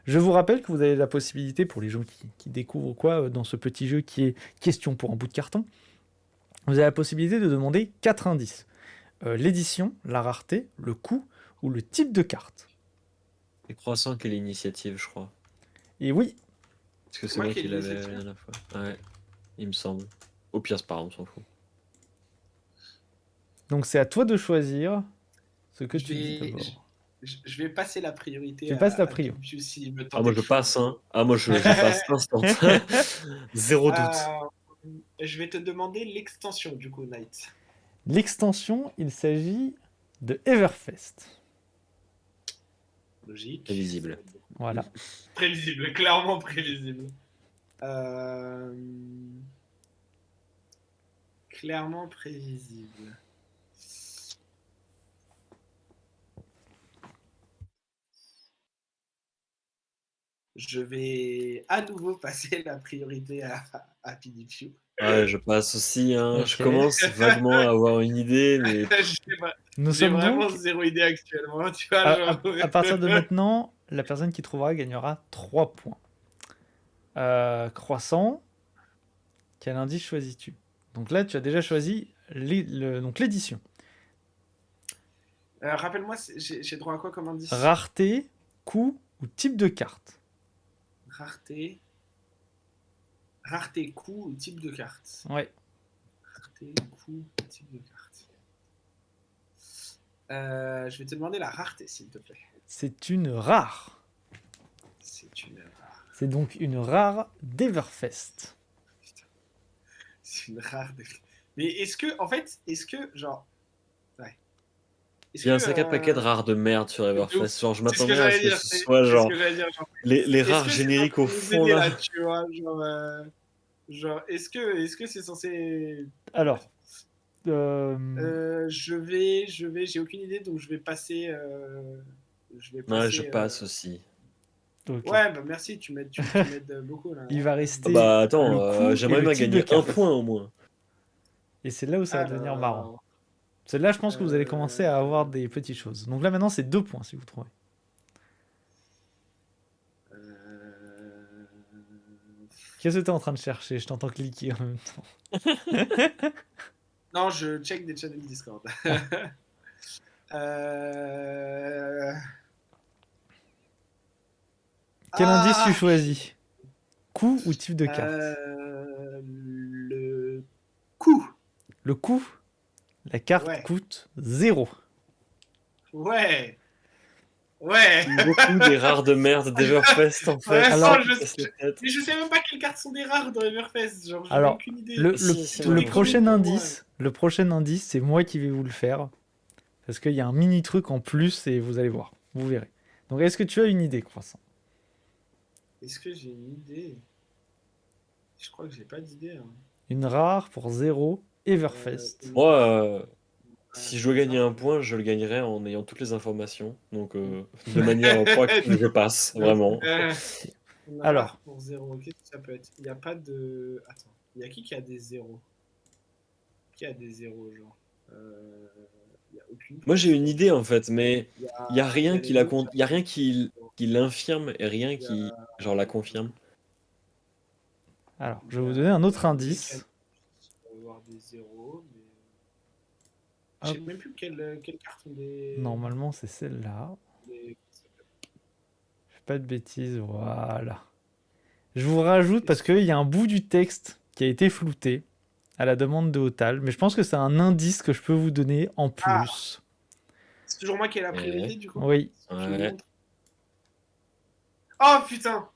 [SPEAKER 1] Je vous rappelle que vous avez la possibilité, pour les gens qui découvrent quoi dans ce petit jeu qui est question pour un bout de carton, vous avez la possibilité de demander 4 indices. L'édition, la rareté, le coût ou le type de carte.
[SPEAKER 2] C'est Croissant qui est l'initiative, je crois.
[SPEAKER 1] Et oui,
[SPEAKER 2] Parce que c'est
[SPEAKER 3] moi
[SPEAKER 2] moi
[SPEAKER 3] qui ai
[SPEAKER 2] qui l'avais la
[SPEAKER 3] l'initiative.
[SPEAKER 2] dernière fois. Ouais, il me semble. Au pire, c'est pas grave, on s'en fout.
[SPEAKER 1] donc c'est à toi de choisir ce que
[SPEAKER 3] Je
[SPEAKER 1] tu dis
[SPEAKER 3] vais,
[SPEAKER 1] d'abord.
[SPEAKER 3] je vais passer la priorité
[SPEAKER 1] Tu passes la
[SPEAKER 3] à
[SPEAKER 1] prio.
[SPEAKER 3] Pipu s'il me tente
[SPEAKER 2] Ah, moi je
[SPEAKER 3] quelque chose.
[SPEAKER 2] passe, hein. Ah, moi je passe instant. Zéro doute.
[SPEAKER 3] Je vais te demander l'extension du coup, Knight.
[SPEAKER 1] L'extension, il s'agit de Everfest.
[SPEAKER 3] Logique.
[SPEAKER 2] Prévisible.
[SPEAKER 1] Voilà.
[SPEAKER 3] Prévisible, clairement prévisible. Clairement prévisible. Je vais à nouveau passer la priorité à PDQ.
[SPEAKER 2] Ouais, je passe aussi, hein.
[SPEAKER 1] Ok.
[SPEAKER 2] Je commence vaguement à avoir une idée, mais
[SPEAKER 1] Nous
[SPEAKER 3] J'ai
[SPEAKER 1] sommes
[SPEAKER 3] vraiment
[SPEAKER 1] donc,
[SPEAKER 3] zéro idée actuellement. Tu vois,
[SPEAKER 1] à partir de maintenant, la personne qui trouvera gagnera 3 points. Croissant, quel indice choisis-tu? Donc là, tu as déjà choisi donc l'édition.
[SPEAKER 3] Rappelle-moi, j'ai droit à quoi comme indice?
[SPEAKER 1] Rareté, coût ou type de carte.
[SPEAKER 3] Rareté, coût ou type de carte.
[SPEAKER 1] Ouais.
[SPEAKER 3] Rareté, coût, type de carte. Je vais te demander la rareté, s'il te plaît.
[SPEAKER 1] C'est une rare.
[SPEAKER 3] C'est une rare.
[SPEAKER 1] C'est donc une rare d'Everfest.
[SPEAKER 3] C'est une rare. Mais est-ce que, en fait, genre. Ouais.
[SPEAKER 2] il y a un sacré paquet de rares de merde sur Everfest. Genre, je
[SPEAKER 3] C'est ce que
[SPEAKER 2] m'attendais à
[SPEAKER 3] j'allais
[SPEAKER 2] ce que
[SPEAKER 3] dire.
[SPEAKER 2] ce soit genre
[SPEAKER 3] Genre,
[SPEAKER 2] les
[SPEAKER 3] est-ce
[SPEAKER 2] rares
[SPEAKER 3] que c'est
[SPEAKER 2] génériques
[SPEAKER 3] pas
[SPEAKER 2] au
[SPEAKER 3] pour nous
[SPEAKER 2] fond
[SPEAKER 3] aider,
[SPEAKER 2] là.
[SPEAKER 3] tu vois, genre, est-ce que c'est censé.
[SPEAKER 1] Alors,
[SPEAKER 3] J'ai aucune idée, donc je vais passer.
[SPEAKER 2] Ouais, je passe aussi.
[SPEAKER 1] ok.
[SPEAKER 3] Ouais, bah merci, tu m'aides beaucoup là.
[SPEAKER 1] Il va rester.
[SPEAKER 2] Bah attends,
[SPEAKER 1] le coût et
[SPEAKER 2] j'aimerais
[SPEAKER 1] le
[SPEAKER 2] bien
[SPEAKER 1] type
[SPEAKER 2] gagner
[SPEAKER 1] de
[SPEAKER 2] un
[SPEAKER 1] carte.
[SPEAKER 2] point au moins.
[SPEAKER 1] Et c'est là où ça va devenir
[SPEAKER 3] Alors,
[SPEAKER 1] marrant. C'est là, je pense que vous allez commencer à avoir des petites choses. Donc là, maintenant, c'est 2 points si vous trouvez. Qu'est-ce que tu es en train de chercher? Je t'entends cliquer en même temps.
[SPEAKER 3] Non, je check des channels Discord.
[SPEAKER 1] Quel indice tu choisis? Coût ou type de carte?
[SPEAKER 3] Le
[SPEAKER 1] Le coût, la carte
[SPEAKER 3] Ouais.
[SPEAKER 1] coûte 0.
[SPEAKER 3] Ouais. Ouais.
[SPEAKER 2] Beaucoup des rares de merde d'Everfest en fait.
[SPEAKER 3] Ouais,
[SPEAKER 1] Alors-
[SPEAKER 3] non, mais je sais même pas quelles cartes sont des rares dans Everfest. Genre, j'ai
[SPEAKER 1] Alors,
[SPEAKER 3] aucune idée.
[SPEAKER 2] Si,
[SPEAKER 1] le
[SPEAKER 2] ouais.
[SPEAKER 1] prochain indice, c'est moi qui vais vous le faire. Parce qu'il y a un mini truc en plus et vous allez voir. Vous verrez. Donc, est-ce que tu as une idée, Croissant?
[SPEAKER 3] Est-ce que j'ai une idée? Je crois que j'ai pas d'idée. Hein.
[SPEAKER 1] Une rare pour 0, Everfest.
[SPEAKER 2] Moi, si je dois gagner un point, je le gagnerai en ayant toutes les informations. Donc, de manière proactive, je passe, vraiment.
[SPEAKER 3] Une
[SPEAKER 1] Alors.
[SPEAKER 3] rare pour 0, qu'est-ce que ça peut être? Il n'y a pas de. Attends, il y a qui a des 0? Qui a des 0, genre y a aucune.
[SPEAKER 2] Moi, j'ai une idée en fait, mais il n'y a rien qui
[SPEAKER 3] les
[SPEAKER 2] il y a rien qui l'infirme et rien qui genre la confirme.
[SPEAKER 1] Alors, je vais vous donner un autre indice.
[SPEAKER 3] On va avoir des 0, mais. Je sais même plus quelle carte ont des.
[SPEAKER 1] Normalement, c'est celle-là.
[SPEAKER 3] des-
[SPEAKER 1] Je fais pas de bêtises, voilà. Je vous rajoute parce qu'il y a un bout du texte qui a été flouté à la demande de Otal, mais je pense que c'est un indice que je peux vous donner en plus.
[SPEAKER 3] C'est toujours moi qui ai la priorité, du coup.
[SPEAKER 1] Oui,
[SPEAKER 3] Je vous
[SPEAKER 2] Ouais.
[SPEAKER 3] montre. Oh putain!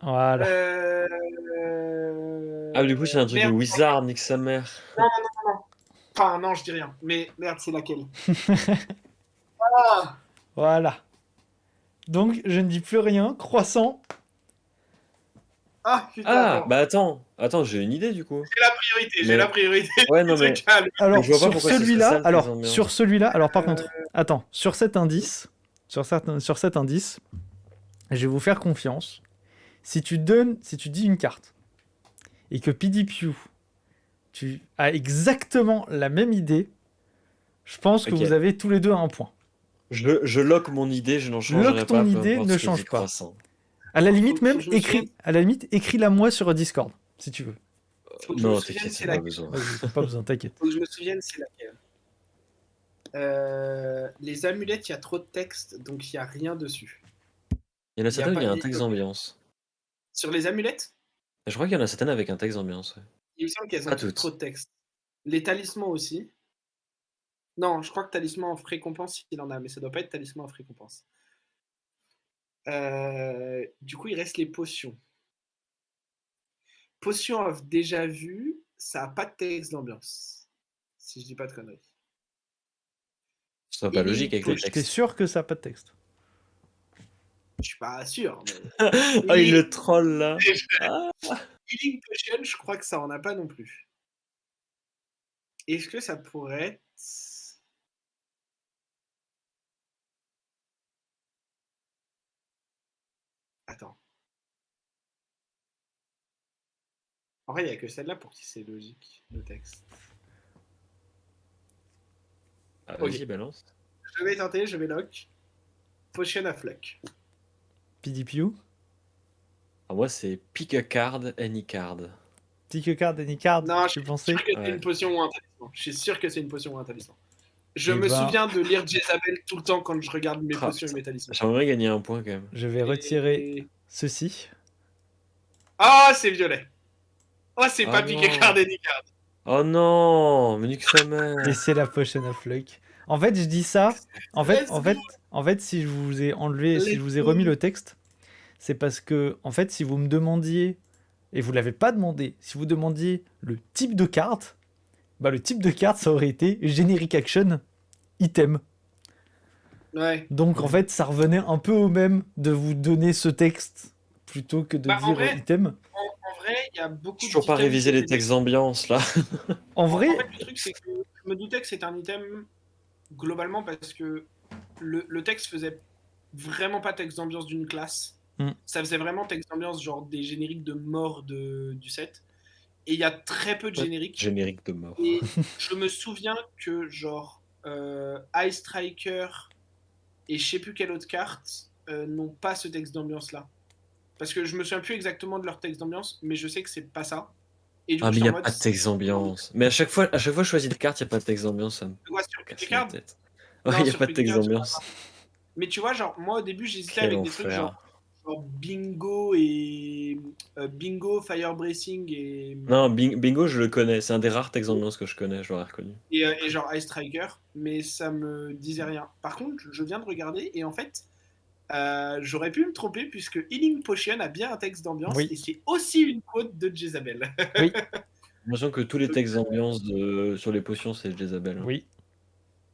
[SPEAKER 1] voilà.
[SPEAKER 2] Ah, du coup, c'est un truc de
[SPEAKER 3] Merde.
[SPEAKER 2] Wizard, nique sa mère.
[SPEAKER 3] Enfin, non, je dis rien. Mais merde, c'est laquelle? Ah!
[SPEAKER 1] Voilà. Donc, je ne dis plus rien. Croissant.
[SPEAKER 3] Ah putain!
[SPEAKER 2] Ah,
[SPEAKER 3] attends.
[SPEAKER 2] bah attends, j'ai une idée du coup.
[SPEAKER 3] J'ai la priorité.
[SPEAKER 2] Ouais, non, mais-
[SPEAKER 3] Calme.
[SPEAKER 1] Alors,
[SPEAKER 2] je vois pas
[SPEAKER 1] sur
[SPEAKER 2] pourquoi ce serait
[SPEAKER 1] celui-là,
[SPEAKER 2] ça, le texte ambiance.
[SPEAKER 1] alors par contre, attends, sur cet indice, sur cet indice, je vais vous faire confiance. Si tu dis une carte et que PDPU, tu as exactement la même idée, je pense que
[SPEAKER 2] Ok.
[SPEAKER 1] vous avez tous les deux un point.
[SPEAKER 2] Je lock mon idée, je n'en changerai
[SPEAKER 1] Lock
[SPEAKER 2] pas.
[SPEAKER 1] ton
[SPEAKER 2] peu
[SPEAKER 1] idée,
[SPEAKER 2] importe
[SPEAKER 1] ne
[SPEAKER 2] ce que
[SPEAKER 1] change
[SPEAKER 2] dit
[SPEAKER 1] pas.
[SPEAKER 2] Croissant.
[SPEAKER 1] À la limite
[SPEAKER 3] Faut
[SPEAKER 1] même,
[SPEAKER 3] que je me souvienne.
[SPEAKER 1] écris-la moi sur Discord, si tu veux.
[SPEAKER 3] Faut que je me
[SPEAKER 2] Non,
[SPEAKER 3] souvienne,
[SPEAKER 2] t'inquiète,
[SPEAKER 3] c'est
[SPEAKER 2] c'est pas
[SPEAKER 3] laquelle.
[SPEAKER 2] besoin.
[SPEAKER 1] Vas-y, pas besoin, t'inquiète.
[SPEAKER 3] Faut que je me souvienne, c'est laquelle. Les amulettes, il y a trop de texte, donc il n'y a rien dessus.
[SPEAKER 2] Il y en a certaines,
[SPEAKER 3] pas-
[SPEAKER 2] il y a un
[SPEAKER 3] il-
[SPEAKER 2] texte d'ambiance.
[SPEAKER 3] Sur les amulettes,
[SPEAKER 2] Je crois qu'il y en a certaines avec un texte d'ambiance. Ouais.
[SPEAKER 3] il me semble qu'elles
[SPEAKER 2] Pas
[SPEAKER 3] ont
[SPEAKER 2] toutes.
[SPEAKER 3] trop de texte. Les talismans aussi. Non, je crois que talisman offre récompense, il en a, mais ça doit pas être talisman offre récompense. Du coup, il reste les potions. Potion offre déjà vu, ça a pas de texte d'ambiance. Si je dis pas de conneries.
[SPEAKER 2] Ce serait pas
[SPEAKER 3] Et les
[SPEAKER 2] logique avec les
[SPEAKER 3] poches,
[SPEAKER 1] T'es
[SPEAKER 2] textes.
[SPEAKER 1] sûr que ça n'a pas de texte?
[SPEAKER 3] Je suis pas sûr. Mais...
[SPEAKER 2] Oh, il le troll là.
[SPEAKER 3] Healing Potion, je crois que ça en a pas non plus. Est-ce que ça pourrait être... Attends. En vrai, il n'y a que celle-là pour qui c'est logique, le texte.
[SPEAKER 2] Ah,
[SPEAKER 3] Ok.
[SPEAKER 2] vas-y, balance.
[SPEAKER 3] Je vais tenter, je vais lock. Potion of Luck.
[SPEAKER 1] PDPU?
[SPEAKER 2] Ah, moi, c'est pick a card, any card.
[SPEAKER 1] Pick a card, any card,
[SPEAKER 3] Non,
[SPEAKER 1] tu
[SPEAKER 3] je
[SPEAKER 1] pensais?
[SPEAKER 3] suis sûr que c'est
[SPEAKER 2] Ouais.
[SPEAKER 3] une potion ou un talisman. Je suis sûr que c'est une potion ou un talisman. Je
[SPEAKER 1] Eh
[SPEAKER 3] me
[SPEAKER 1] ben-
[SPEAKER 3] souviens de lire Jezabel tout le temps quand je regarde mes
[SPEAKER 2] Ah,
[SPEAKER 3] potions et
[SPEAKER 2] putain.
[SPEAKER 3] mes talismans.
[SPEAKER 2] J'aimerais gagner un point quand même.
[SPEAKER 1] Je vais retirer
[SPEAKER 3] Et-
[SPEAKER 1] ceci.
[SPEAKER 3] Ah, c'est violet. Oh, c'est
[SPEAKER 2] Ah
[SPEAKER 3] pas
[SPEAKER 2] non.
[SPEAKER 3] pick a card any card.
[SPEAKER 2] Oh non, mais nique sa mère.
[SPEAKER 1] Et c'est la Potion of Luck. En fait, je dis ça. En fait, si je vous ai enlevé, si je vous ai remis le texte, c'est parce que, en fait, si vous me demandiez, et vous l'avez pas demandé, si vous demandiez le type de carte, bah le type de carte, ça aurait été Generic Action Item.
[SPEAKER 3] Ouais.
[SPEAKER 1] Donc, en fait, ça revenait un peu au même de vous donner ce texte plutôt que de
[SPEAKER 3] Bah, en
[SPEAKER 1] dire
[SPEAKER 3] vrai-
[SPEAKER 1] item.
[SPEAKER 3] En vrai, il y a beaucoup
[SPEAKER 2] J'ai toujours pas
[SPEAKER 3] d'items
[SPEAKER 2] révisé
[SPEAKER 3] qui
[SPEAKER 2] les
[SPEAKER 3] étaient-
[SPEAKER 2] textes d'ambiance là.
[SPEAKER 1] En vrai,
[SPEAKER 3] En fait, le truc, c'est que je me doutais que c'était un item globalement parce que le texte faisait vraiment pas texte d'ambiance d'une classe.
[SPEAKER 1] Mm.
[SPEAKER 3] Ça faisait vraiment texte d'ambiance, genre des génériques de mort du set. Et il y a très peu de génériques.
[SPEAKER 2] Générique de mort.
[SPEAKER 3] Et je me souviens que, genre, Ice Striker et je sais plus quelle autre carte n'ont pas ce texte d'ambiance-là. Parce que je me souviens plus exactement de leur texte d'ambiance, mais je sais que c'est pas ça. Et du
[SPEAKER 2] Ah,
[SPEAKER 3] coup,
[SPEAKER 2] mais il
[SPEAKER 3] j'étais
[SPEAKER 2] n'y
[SPEAKER 3] en
[SPEAKER 2] a
[SPEAKER 3] mode,
[SPEAKER 2] pas de texte d'ambiance. Mais à chaque fois, je choisis des cartes, il n'y a pas de texte d'ambiance, ça me
[SPEAKER 3] Ouais, sur
[SPEAKER 2] casse
[SPEAKER 3] Pick
[SPEAKER 2] la
[SPEAKER 3] Card.
[SPEAKER 2] tête.
[SPEAKER 3] Non,
[SPEAKER 2] Ouais, il n'y a
[SPEAKER 3] sur
[SPEAKER 2] pas de
[SPEAKER 3] Pick
[SPEAKER 2] texte
[SPEAKER 3] Card,
[SPEAKER 2] d'ambiance.
[SPEAKER 3] Mais tu vois, genre, moi au début, j'hésitais
[SPEAKER 2] Quel
[SPEAKER 3] avec des trucs
[SPEAKER 2] enfer.
[SPEAKER 3] genre genre Bingo et Bingo, Fire Bracing
[SPEAKER 2] Non, Bingo, je le connais. C'est un des rares textes d'ambiance que je connais, je l'aurais reconnu.
[SPEAKER 3] et genre Ice Striker, mais ça me disait rien. Par contre, je viens de regarder et en fait, j'aurais pu me tromper puisque Healing Potion a bien un texte d'ambiance
[SPEAKER 1] Oui.
[SPEAKER 3] et c'est aussi une quote de Jezabel.
[SPEAKER 1] Oui,
[SPEAKER 2] J'ai l'impression que tous les textes d'ambiance sur les potions, c'est Jezabel.
[SPEAKER 1] oui.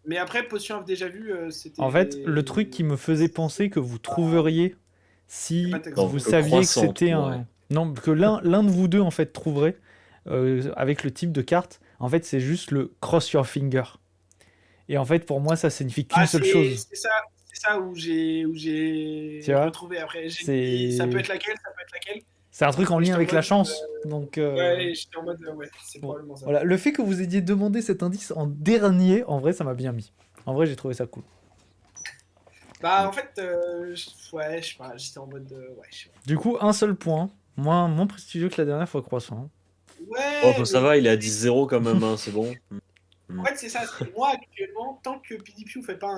[SPEAKER 3] Mais après, Potion of Déjà Vu, c'était.
[SPEAKER 1] En fait, le truc qui me faisait penser que vous trouveriez
[SPEAKER 3] C'est pas
[SPEAKER 1] si
[SPEAKER 3] texte
[SPEAKER 2] Non,
[SPEAKER 1] vous
[SPEAKER 3] d'ambiance.
[SPEAKER 2] que
[SPEAKER 1] saviez que
[SPEAKER 2] Croissant
[SPEAKER 1] c'était
[SPEAKER 2] trouverait.
[SPEAKER 1] un... Non, que l'un de vous deux, en fait, trouverait, avec le type de carte, en fait, c'est juste le cross your finger. Et en fait, pour moi, ça signifie qu'une
[SPEAKER 3] Ah,
[SPEAKER 1] seule chose.
[SPEAKER 3] c'est ça où j'ai
[SPEAKER 1] Tu vois,
[SPEAKER 3] retrouvé après. J'ai dit, ça peut être laquelle, ça peut être laquelle.
[SPEAKER 1] c'est un truc en
[SPEAKER 3] Et
[SPEAKER 1] lien
[SPEAKER 3] j'étais en
[SPEAKER 1] avec la
[SPEAKER 3] mode,
[SPEAKER 1] chance. Donc,
[SPEAKER 3] ouais, j'étais en mode, ouais, c'est
[SPEAKER 1] bon,
[SPEAKER 3] probablement ça.
[SPEAKER 1] voilà. Le fait que vous ayez demandé cet indice en dernier, en vrai, ça m'a bien mis. En vrai, j'ai trouvé ça cool.
[SPEAKER 3] Bah, en fait, ouais, je sais pas, j'étais en mode, ouais, je sais pas.
[SPEAKER 1] Du coup, un seul point. Moins prestigieux que la dernière fois, croissant.
[SPEAKER 3] Ouais,
[SPEAKER 2] Oh, ça
[SPEAKER 3] mais
[SPEAKER 2] va, il est à 10-0 quand même, hein, c'est bon.
[SPEAKER 3] en fait, c'est ça. Moi, actuellement, tant que PDP fait pas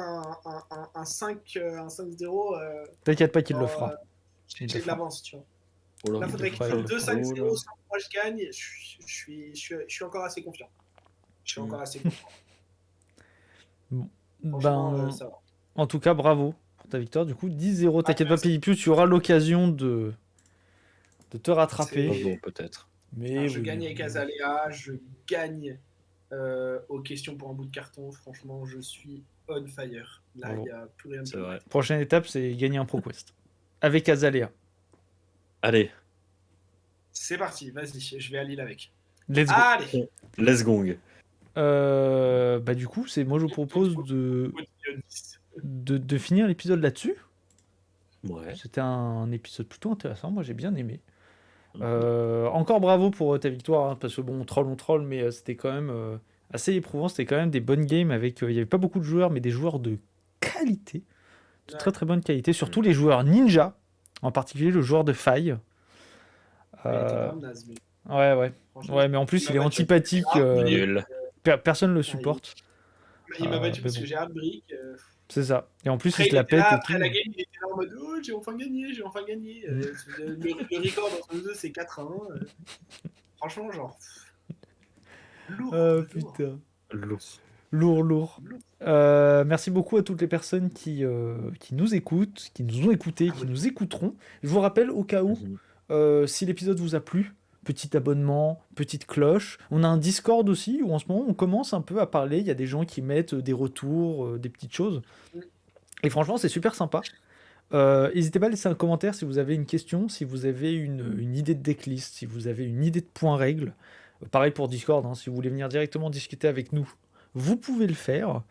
[SPEAKER 3] un 5, un 5-0,
[SPEAKER 1] T'inquiète pas qu'il le
[SPEAKER 3] genre,
[SPEAKER 1] fera. Il
[SPEAKER 3] j'ai
[SPEAKER 1] le
[SPEAKER 3] de
[SPEAKER 1] fera.
[SPEAKER 3] l'avance, tu vois.
[SPEAKER 2] Oh là,
[SPEAKER 3] Là,
[SPEAKER 1] il
[SPEAKER 3] faudrait
[SPEAKER 1] le
[SPEAKER 3] qu'il
[SPEAKER 1] fera,
[SPEAKER 3] fasse
[SPEAKER 1] il le fera.
[SPEAKER 3] 2-5-0 sans que moi je gagne. Je suis encore assez confiant. Je suis encore assez confiant.
[SPEAKER 1] Bon.
[SPEAKER 3] Franchement,
[SPEAKER 1] Ben,
[SPEAKER 3] ça va.
[SPEAKER 1] en tout cas, bravo pour ta victoire. Du coup, 10-0. T'inquiète pas,
[SPEAKER 3] merci.
[SPEAKER 1] Pipiu, tu auras l'occasion de te rattraper.
[SPEAKER 2] Ah bon, peut-être.
[SPEAKER 1] Mais
[SPEAKER 3] Je
[SPEAKER 1] oui,
[SPEAKER 3] gagne
[SPEAKER 1] oui,
[SPEAKER 3] avec
[SPEAKER 1] oui.
[SPEAKER 3] Azalea, je gagne aux questions pour un bout de carton. Franchement, je suis on fire. Là, il
[SPEAKER 1] Bravo.
[SPEAKER 3] n'y a plus rien de
[SPEAKER 2] C'est
[SPEAKER 3] plus.
[SPEAKER 2] vrai.
[SPEAKER 1] Prochaine étape, c'est gagner un ProQuest. Avec Azalea.
[SPEAKER 2] Allez,
[SPEAKER 3] C'est parti, vas-y, je vais à Lille avec.
[SPEAKER 1] Let's go.
[SPEAKER 3] Allez.
[SPEAKER 2] let's gong.
[SPEAKER 1] Bah du coup, moi je vous propose de finir l'épisode là-dessus.
[SPEAKER 2] Ouais.
[SPEAKER 1] C'était un épisode plutôt intéressant, moi j'ai bien aimé.
[SPEAKER 2] Mhm.
[SPEAKER 1] Encore bravo pour ta victoire, hein, parce que bon, on troll, mais c'était quand même assez éprouvant. C'était quand même des bonnes games avec. Il n'y avait pas beaucoup de joueurs, mais des joueurs de qualité, de
[SPEAKER 3] Ouais.
[SPEAKER 1] très très bonne qualité. Surtout les joueurs ninja, en particulier le joueur de faille.
[SPEAKER 3] Il était grave naze, mais
[SPEAKER 1] Ouais.
[SPEAKER 3] franchement,
[SPEAKER 1] Ouais, mais en plus, il est
[SPEAKER 3] m'a battu.
[SPEAKER 1] antipathique.
[SPEAKER 2] Nul.
[SPEAKER 1] Personne le supporte.
[SPEAKER 3] Il m'a battu
[SPEAKER 1] mais
[SPEAKER 3] parce
[SPEAKER 1] bon.
[SPEAKER 3] que j'ai hard brick.
[SPEAKER 1] C'est ça. Et en plus,
[SPEAKER 3] Après,
[SPEAKER 1] il se la pète et
[SPEAKER 3] après
[SPEAKER 1] tout.
[SPEAKER 3] la game, il était là en mode oh, j'ai enfin gagné. Le record entre nous deux, c'est 4-1. Franchement, genre. Lourd.
[SPEAKER 1] Oh
[SPEAKER 3] lourd.
[SPEAKER 1] putain.
[SPEAKER 2] Lourd.
[SPEAKER 1] Lourd. Merci beaucoup à toutes les personnes qui nous écoutent, qui nous ont écoutés, qui nous écouteront. Je vous rappelle, au cas où, si l'épisode vous a plu, petit abonnement, petite cloche. On a un Discord aussi, où en ce moment, on commence un peu à parler. Il y a des gens qui mettent des retours, des petites choses. Et franchement, c'est super sympa. N'hésitez pas à laisser un commentaire si vous avez une question, si vous avez une idée de decklist, si vous avez une idée de point règle. Pareil pour Discord, hein, si vous voulez venir directement discuter avec nous, vous pouvez le faire.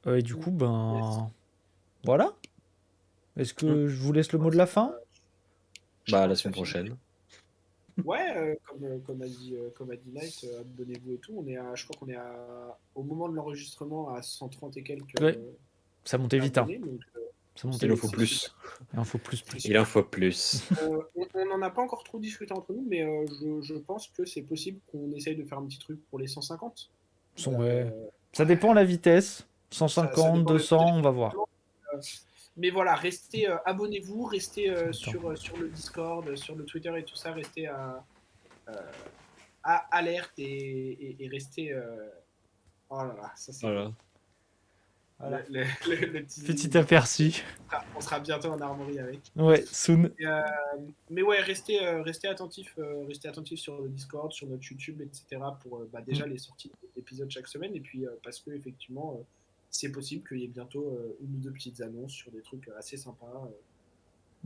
[SPEAKER 1] Et du coup, voilà. Est-ce que je vous laisse le mot de la fin?
[SPEAKER 2] Bah, la semaine prochaine.
[SPEAKER 3] Ouais, comme a dit Knight, abonnez-vous et tout. Je crois qu'on est au moment de l'enregistrement à 130 et quelques.
[SPEAKER 1] Ouais. Ça montait vite, hein.
[SPEAKER 3] abonnés, donc,
[SPEAKER 1] Ça montait
[SPEAKER 2] Il en
[SPEAKER 1] vite.
[SPEAKER 2] faut plus.
[SPEAKER 1] Il en faut plus.
[SPEAKER 2] Il en faut plus.
[SPEAKER 3] on n'en a pas encore trop discuté entre nous, mais je pense que c'est possible qu'on essaye de faire un petit truc pour les 150.
[SPEAKER 1] Ouais. Ça dépend la vitesse. 150,
[SPEAKER 3] dépend
[SPEAKER 1] 200, on va voir.
[SPEAKER 3] Mais voilà, restez, abonnez-vous, restez sur le Discord, sur le Twitter et tout ça, restez alerte et restez. Oh là là, ça c'est.
[SPEAKER 2] Voilà.
[SPEAKER 1] Voilà.
[SPEAKER 3] Le
[SPEAKER 1] Petit aperçu.
[SPEAKER 3] On sera bientôt en armory avec.
[SPEAKER 1] Ouais, soon.
[SPEAKER 3] Mais ouais, restez attentifs sur le Discord, sur notre YouTube, etc. pour déjà les sorties d'épisodes chaque semaine. Et puis parce que effectivement, c'est possible qu'il y ait bientôt une ou deux petites annonces sur des trucs assez sympas.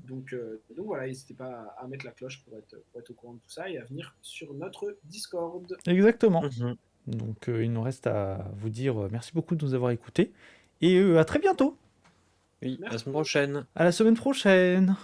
[SPEAKER 3] Donc voilà, n'hésitez pas à mettre la cloche pour être au courant de tout ça et à venir sur notre Discord.
[SPEAKER 1] Exactement. Donc il nous reste à vous dire merci beaucoup de nous avoir écoutés. Et à très bientôt.
[SPEAKER 2] Oui, à la semaine prochaine.
[SPEAKER 1] À la semaine prochaine.